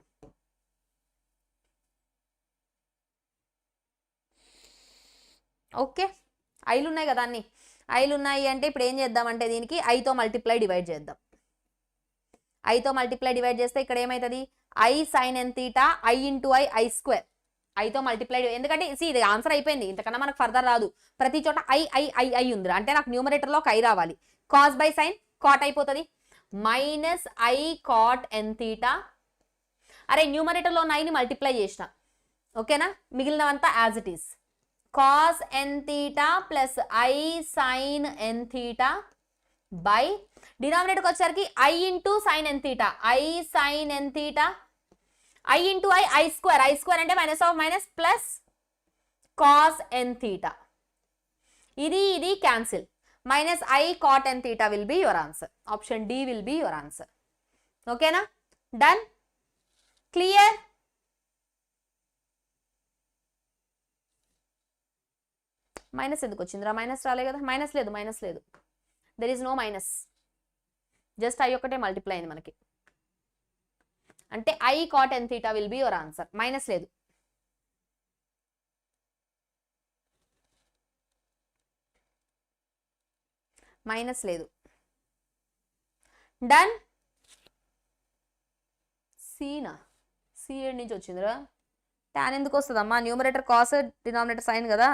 Speaker 1: ఓకే, ఐలు ఉన్నాయి కదా అన్ని. ఐలు ఉన్నాయి అంటే ఇప్పుడు ఏం చేద్దామంటే దీనికి ఐతో మల్టిప్లై డివైడ్ చేద్దాం. ఐతో మల్టిప్లై డివైడ్ చేస్తే ఇక్కడ ఏమవుతుంది? I sin n theta I into I square. ఐతో మల్టిప్లై, ఎందుకంటే ఇది ఆన్సర్ అయిపోయింది, ఇంతకన్నా మనకు ఫర్దర్ రాదు. ప్రతి చోట ఐ ఉంది అంటే నాకు న్యూమరేటర్లో ఒక ఐ రావాలి. కాస్ బై సైన్ కాట్ అయిపోతుంది. Minus I cot n theta. అరే న్యూమరేటర్లో 9ని మల్టిప్లై చేసిన, ఓకేనా? మిగిలినవంతా as it is. cos n theta plus I sin n theta by డినామినేటర్కి వచ్చేసరికి I into sin n theta. I sin n theta I into I square. I square అంటే minus of minus plus cos n theta. ఇది cancel. minus I cot n theta will be your answer. Option D will be your answer. Okay na? Done? Clear? Minus ఎందుకు వచ్చిందిరా? Minus రాలే కదా? Minus లేదు. There is no minus. Just I ఒకటే multiply అయింది మనకి. అంటే I cot n theta will be your answer. Minus లేదు. మైనస్ లేదు. డన్. సీనా? సి ఏడు నుంచి వచ్చిందిరా. టాన్ ఎందుకు వస్తుందమ్మా? న్యూమరేటర్ కాస్, డినామినేటర్ సైన్ కదా.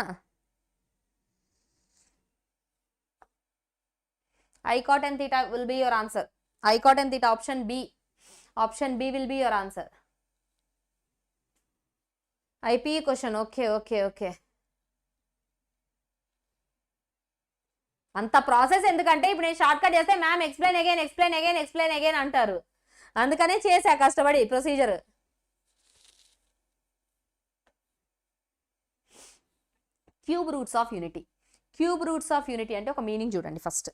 Speaker 1: I cot n theta will be your answer. I cot n theta, option B. Option B will be your answer. IP question. Okay. అంత process ఎందుకంటే ఇప్పుడు నేను షార్ట్ కట్ చేస్తే ma'am explain again అంటారు. అందుకనే చేశా కష్టపడి procedure. Cube roots of unity. Cube roots of unity అంటే ఒక మీనింగ్ చూడండి. ఫస్ట్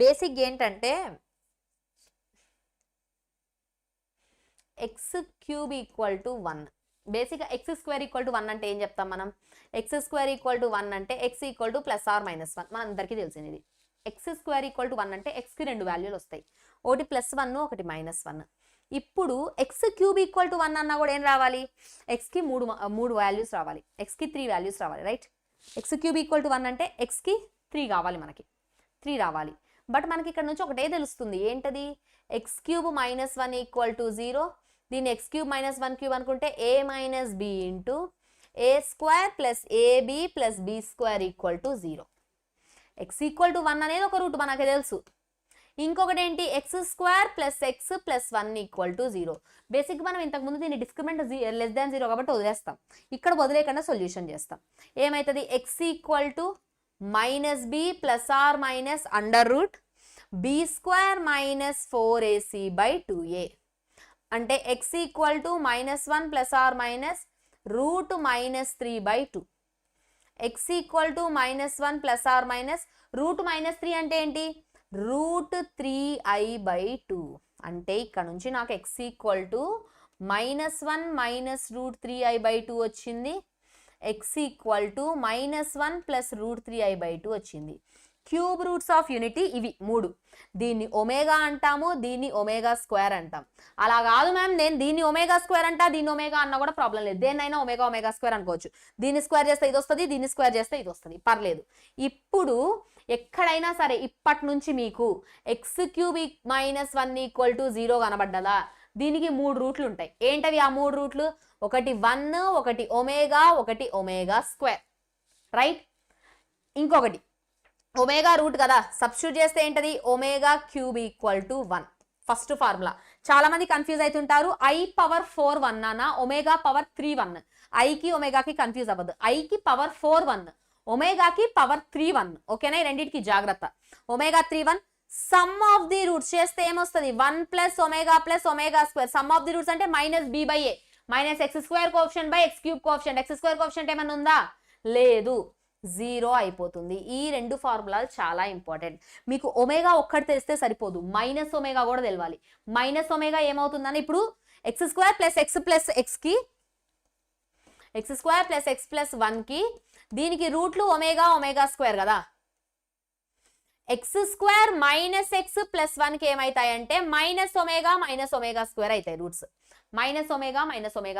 Speaker 1: బేసిక్ ఏంటంటే ఎక్స్ క్యూబ్ ఈక్వల్ టు 1. బేసిక్గా ఎక్స్ స్క్వేర్ ఈక్వల్ టు 1 అంటే ఏం చెప్తాం మనం? ఎక్స్ స్క్వేర్ ఈక్వల్ టు 1 అంటే x equal to plus are minus 1. మన అందరికీ తెలిసింది ఇది. ఎక్స్ స్క్వేర్ ఈక్వల్ టు 1 అంటే ఎక్స్కి 2 వాల్యూలు వస్తాయి, ఒకటి +1 ఒకటి -1. ఇప్పుడు ఎక్స్ క్యూబ్ ఈక్వల్ టు 1 అన్నా కూడా ఏం రావాలి? ఎక్స్కి మూడు వాల్యూస్ రావాలి, ఎక్స్కి 3 వాల్యూస్ రావాలి, right? X cube equal to 1 అంటే ఎక్స్కి 3 కావాలి, మనకి 3 రావాలి. బట్ మనకి ఇక్కడ నుంచి ఒకటే తెలుస్తుంది, ఏంటది? X cube -1 equal to 0. దీన్ని ఎక్స్ క్యూబ్ -1 క్యూబ్ అనుకుంటే a minus b into a square plus ab plus b square equal to 0. X equal to 1 అనేది ఒక రూట్ మనకు తెలుసు. ఇంకొకటి ఏంటి? X square plus X plus 1 equal to 0. బేసిక్గా మనం ఇంతకుముందు దీన్ని డిస్క్రిమినెంట్ <0 కాబట్టి వదిలేస్తాం. ఇక్కడ వదిలేకుండా సొల్యూషన్ చేస్తాం. ఏమవుతుంది? X equal to minus b plus are minus under root b square minus 4ac by 2a. అంటే x equal to -1 plus are minus root -3 by 2. X equal to -1 plus are minus root -3 అంటే ఏంటి? Root 3i by 2. అంటే ఇక్కడ నుంచి నాకు x equal to -1 minus root 3i by 2 వచ్చింది. X equal to -1 plus root 3i by 2 వచ్చింది. Cube roots of unity ఇవి 3. దీన్ని ఒమేగా అంటాము, దీన్ని ఒమేగా స్క్వేర్ అంటాం. అలా కాదు మ్యామ్, నేను దీన్ని ఒమేగా స్క్వేర్ అంటా, దీన్ని ఒమేగా అన్నా కూడా ప్రాబ్లం లేదు. దేన్నైనా ఒమేగా స్క్వేర్ అనుకోవచ్చు. దీన్ని స్క్వేర్ చేస్తే ఇది వస్తుంది, దీన్ని స్క్వేర్ చేస్తే ఇది వస్తుంది, పర్లేదు. ఇప్పుడు ఎక్కడైనా సరే ఇప్పటి నుంచి మీకు ఎక్స్ క్యూబ్ -1 ఈక్వల్ టు 0 కనబడ్డదా? దీనికి 3 రూట్లు ఉంటాయి. ఏంటవి ఆ 3 రూట్లు? ఒకటి 1, ఒకటి ఒమేగా, ఒకటి ఒమేగా స్క్వేర్, రైట్? ఇంకొకటి ఒమేగా రూట్ కదా, సబ్స్టిట్యూట్ చేస్తే ఏంటది? Omega cube equal to 1. First formula. చాలా మంది కన్ఫ్యూజ్ అవుతుంటారు, I పవర్ 4 1 అన్నా ఒమేగా పవర్ 3 1. ఐకి ఒమేగాకి కన్ఫ్యూజ్ అవ్వదు. ఐకి పవర్ 4 1, ఒమేగాకి పవర్ 3 1. ఓకేనా? ఈ రెండింటికి జాగ్రత్త. Omega 3 1 sum of the roots చేస్తే ఏమొస్తుంది? 1 plus omega square. Sum of the roots అంటే minus b by a, minus x square coefficient by x cube coefficient. X square coefficient ఏమన్నా ఉందా? లేదు, 0 అయిపోతుంది. ఈ 2 ఫార్ములాలు చాలా ఇంపార్టెంట్. మీకు ఒమేగా ఒక్కటి తెలిస్తే సరిపోదు, మైనస్ ఒమేగా కూడా తెలవాలి. మైనస్ ఒమేగా ఏమవుతుందని ఇప్పుడు X square plus X plus 1 కి దీనికి రూట్లు ఒమేగా స్క్వేర్ కదా. X square minus x plus 1 కి ఏమైతాయంటే మైనస్ ఒమేగా స్క్వేర్ అవుతాయి రూట్స్. మైనస్ ఒమేగా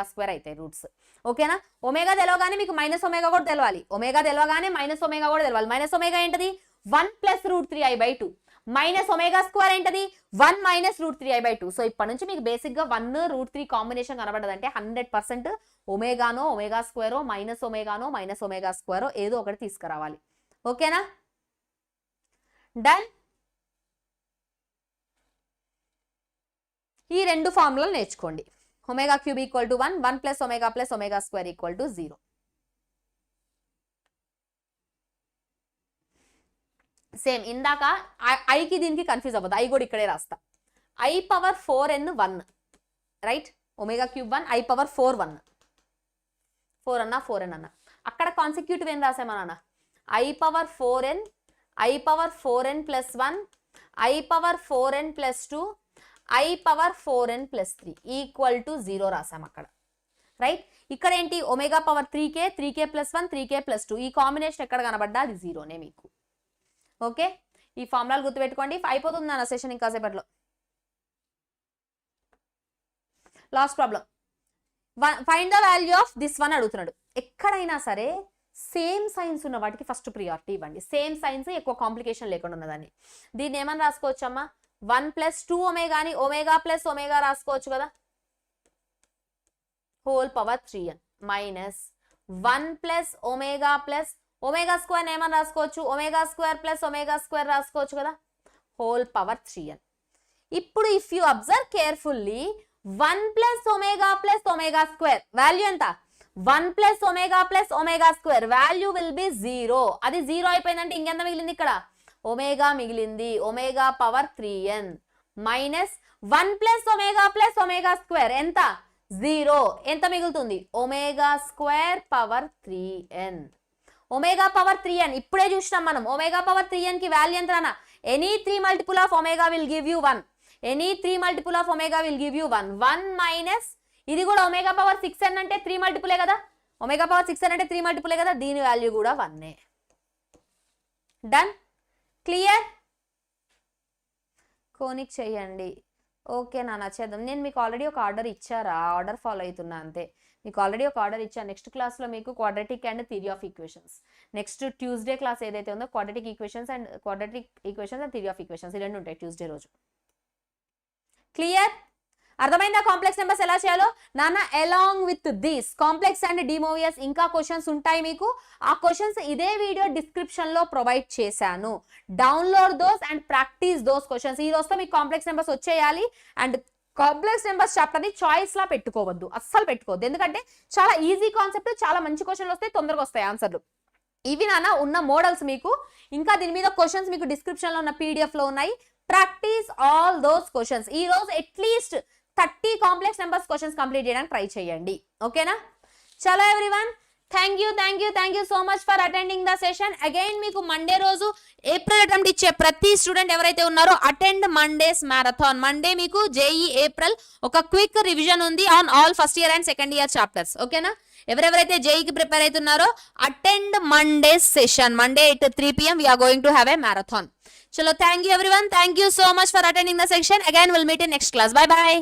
Speaker 1: స్క్వేర్ అవుతాయి రూట్స్. ఓకేనా? ఒమేగా తెలవగానే మీకు మైనస్ ఒమేగా కూడా తెలవాలి. ఒమేగా తెలవగానే మైనస్ ఒమేగా కూడా తెలవాలి. మైనస్ ఒమేగా ఏంటది? 1 plus route 3i/2. Minus omega square ఏంటది? 1 మైనస్ రూట్ 3i/2. సో ఇప్పటి నుంచి మీకు బేసిక్ గా 1 రూట్ 3 కాంబినేషన్ కనబడదంటే 100% ఒమేగానో ఒమేగా స్క్వేరో మైనస్ ఒమేగా స్క్వేరో ఏదో ఒకటి తీసుకురావాలి. ఓకేనా? డన్. ఈ 2 ఫార్ములాలు నేర్చుకోండి. Omega cube equal to 1, 1 plus omega square equal to 0. Same ఇందాక ఐకి దీనికి కన్ఫ్యూజ్ అవ్వదు, ఐ కూడా ఇక్కడే రాస్తా. I power 4n 1, right? Omega cube 1, i power 4 1. 4 అన్నా 4n అన్నా. అక్కడ కాన్సిక్యూటివ్ ఏం రాసామన్నా? I power 4n plus 1, i power 4n plus 2, I power 4n plus 3 equal to 0 రాసాం అక్కడ, రైట్? ఇక్కడ ఏంటి? Omega power 3k plus 1, 3k plus 2. ఈ కాంబినేషన్ ఎక్కడ కనబడ్డా అది 0నే మీకు. ఓకే, ఈ ఫార్ములాలు గుర్తుపెట్టుకోండి. అయిపోతుంది నా సెషన్ ఇంకాసేపట్లో. Last problem, find the value of this one అడుగుతున్నాడు. ఎక్కడైనా సరే సేమ్ సైన్స్ ఉన్న వాటికి ఫస్ట్ ప్రియారిటీ ఇవ్వండి. సేమ్ సైన్స్ ఎక్కువ కాంప్లికేషన్ లేకుండా ఉన్నదాన్ని. దీన్ని ఏమని రాసుకోవచ్చమ్మా? 1 ప్లస్ 2 ఒమేగాని ఒమేగా ప్లస్ ఒమేగా రాసుకోవచ్చు కదా, whole power 3n minus 1 plus omega square ఏమని రాసుకోవచ్చు? Omega square plus omega square రాసుకోవచ్చు కదా, హోల్ పవర్ 3n. ఇప్పుడు if you observe carefully 1 plus omega square value ఎంత? 1 plus omega square value will be 0. అది 0 అయిపోయిందంటే ఇంకెంత మిగిలింది? ఇక్కడ ఒమేగా మిగిలింది, omega power 3n minus 1 plus omega square ఎంత? 0. ఎంత మిగులుతుంది? Omega square power 3n. Omega power 3n ఇప్పుడే చూసినాం మనం. ఒమేగా పవర్ 3n కి వాల్యూ ఎంత అన్న? Any 3 multiple of omega will give you 1. Any 3 multiple of omega will give you 1. 1 minus ఇది కూడా ఒమేగా పవర్ 6n అంటే 3 మల్టిపులే కదా, ఒమేగా పవర్ 6n అంటే 3 మల్టిపులే కదా, దీని వాల్యూ కూడా 1. Done, clear? కోనిక్ చేయండి. ఓకే నాన్న చేద్దాం. నేను మీకు ఆల్రెడీ ఒక ఆర్డర్ ఇచ్చారా? ఆర్డర్ ఫాలో అవుతున్నా అంతే. మీకు ఆల్రెడీ ఒక ఆర్డర్ ఇచ్చాను. నెక్స్ట్ క్లాస్లో మీకు quadratic and theory of equations, next Tuesday class ఏదైతే ఉందో quadratic equations and theory of equations ఈ 2 ఉంటాయి ట్యూస్డే రోజు. క్లియర్? అర్థమైందా కాంప్లెక్స్ నెంబర్స్ ఎలా చేయాలో? నాన్న along with this complex and De Moivre ఇంకా క్వశ్చన్స్ ఉంటాయి మీకు. ఆ క్వశ్చన్స్ ఇదే వీడియో డిస్క్రిప్షన్ లో ప్రొవైడ్ చేశాను. Download those and practice those questions. ఈ రోజుతో మీకు కాంప్లెక్స్ నెంబర్స్ వచ్చేయాలి. అండ్ కాంప్లెక్స్ నెంబర్స్ చాప్టర్ ని చాయిస్ లా పెట్టుకోవద్దు, అస్సలు పెట్టుకోవద్దు. ఎందుకంటే చాలా ఈజీ కాన్సెప్ట్, చాలా మంచి క్వశ్చన్లు వస్తాయి, తొందరగా వస్తాయి ఆన్సర్లు. ఇవి నాన్న ఉన్న మోడల్స్ మీకు. ఇంకా దీని మీద క్వశ్చన్స్ మీకు డిస్క్రిప్షన్ లో ఉన్న PDF లో ఉన్నాయి. Practice all those questions. ఈ రోజు at least 30 complex numbers questions complete చేయడానికి ట్రై చేయండి. ఓకేనా? చలో everyone, thank you so much for attending the session. Again మీకు మండే రోజు ఏప్రిల్ అటెంప్ట్ ఇచ్చే ప్రతి స్టూడెంట్ ఎవరైతే ఉన్నారో అటెండ్ మండేస్ మ్యారథాన్. మండే మీకు JEE ఏప్రిల్ ఒక క్విక్ రివిజన్ ఉంది on all first year and second year chapters. ఓకేనా? ఎవరెవరైతే JEEకి ప్రిపేర్ అవుతున్నారో attend Mondays session. Monday at 3 PM we are going to have a marathon. Chalo, thank you everyone. Thank you so much for attending the section. Again, we'll meet in next class. Bye bye.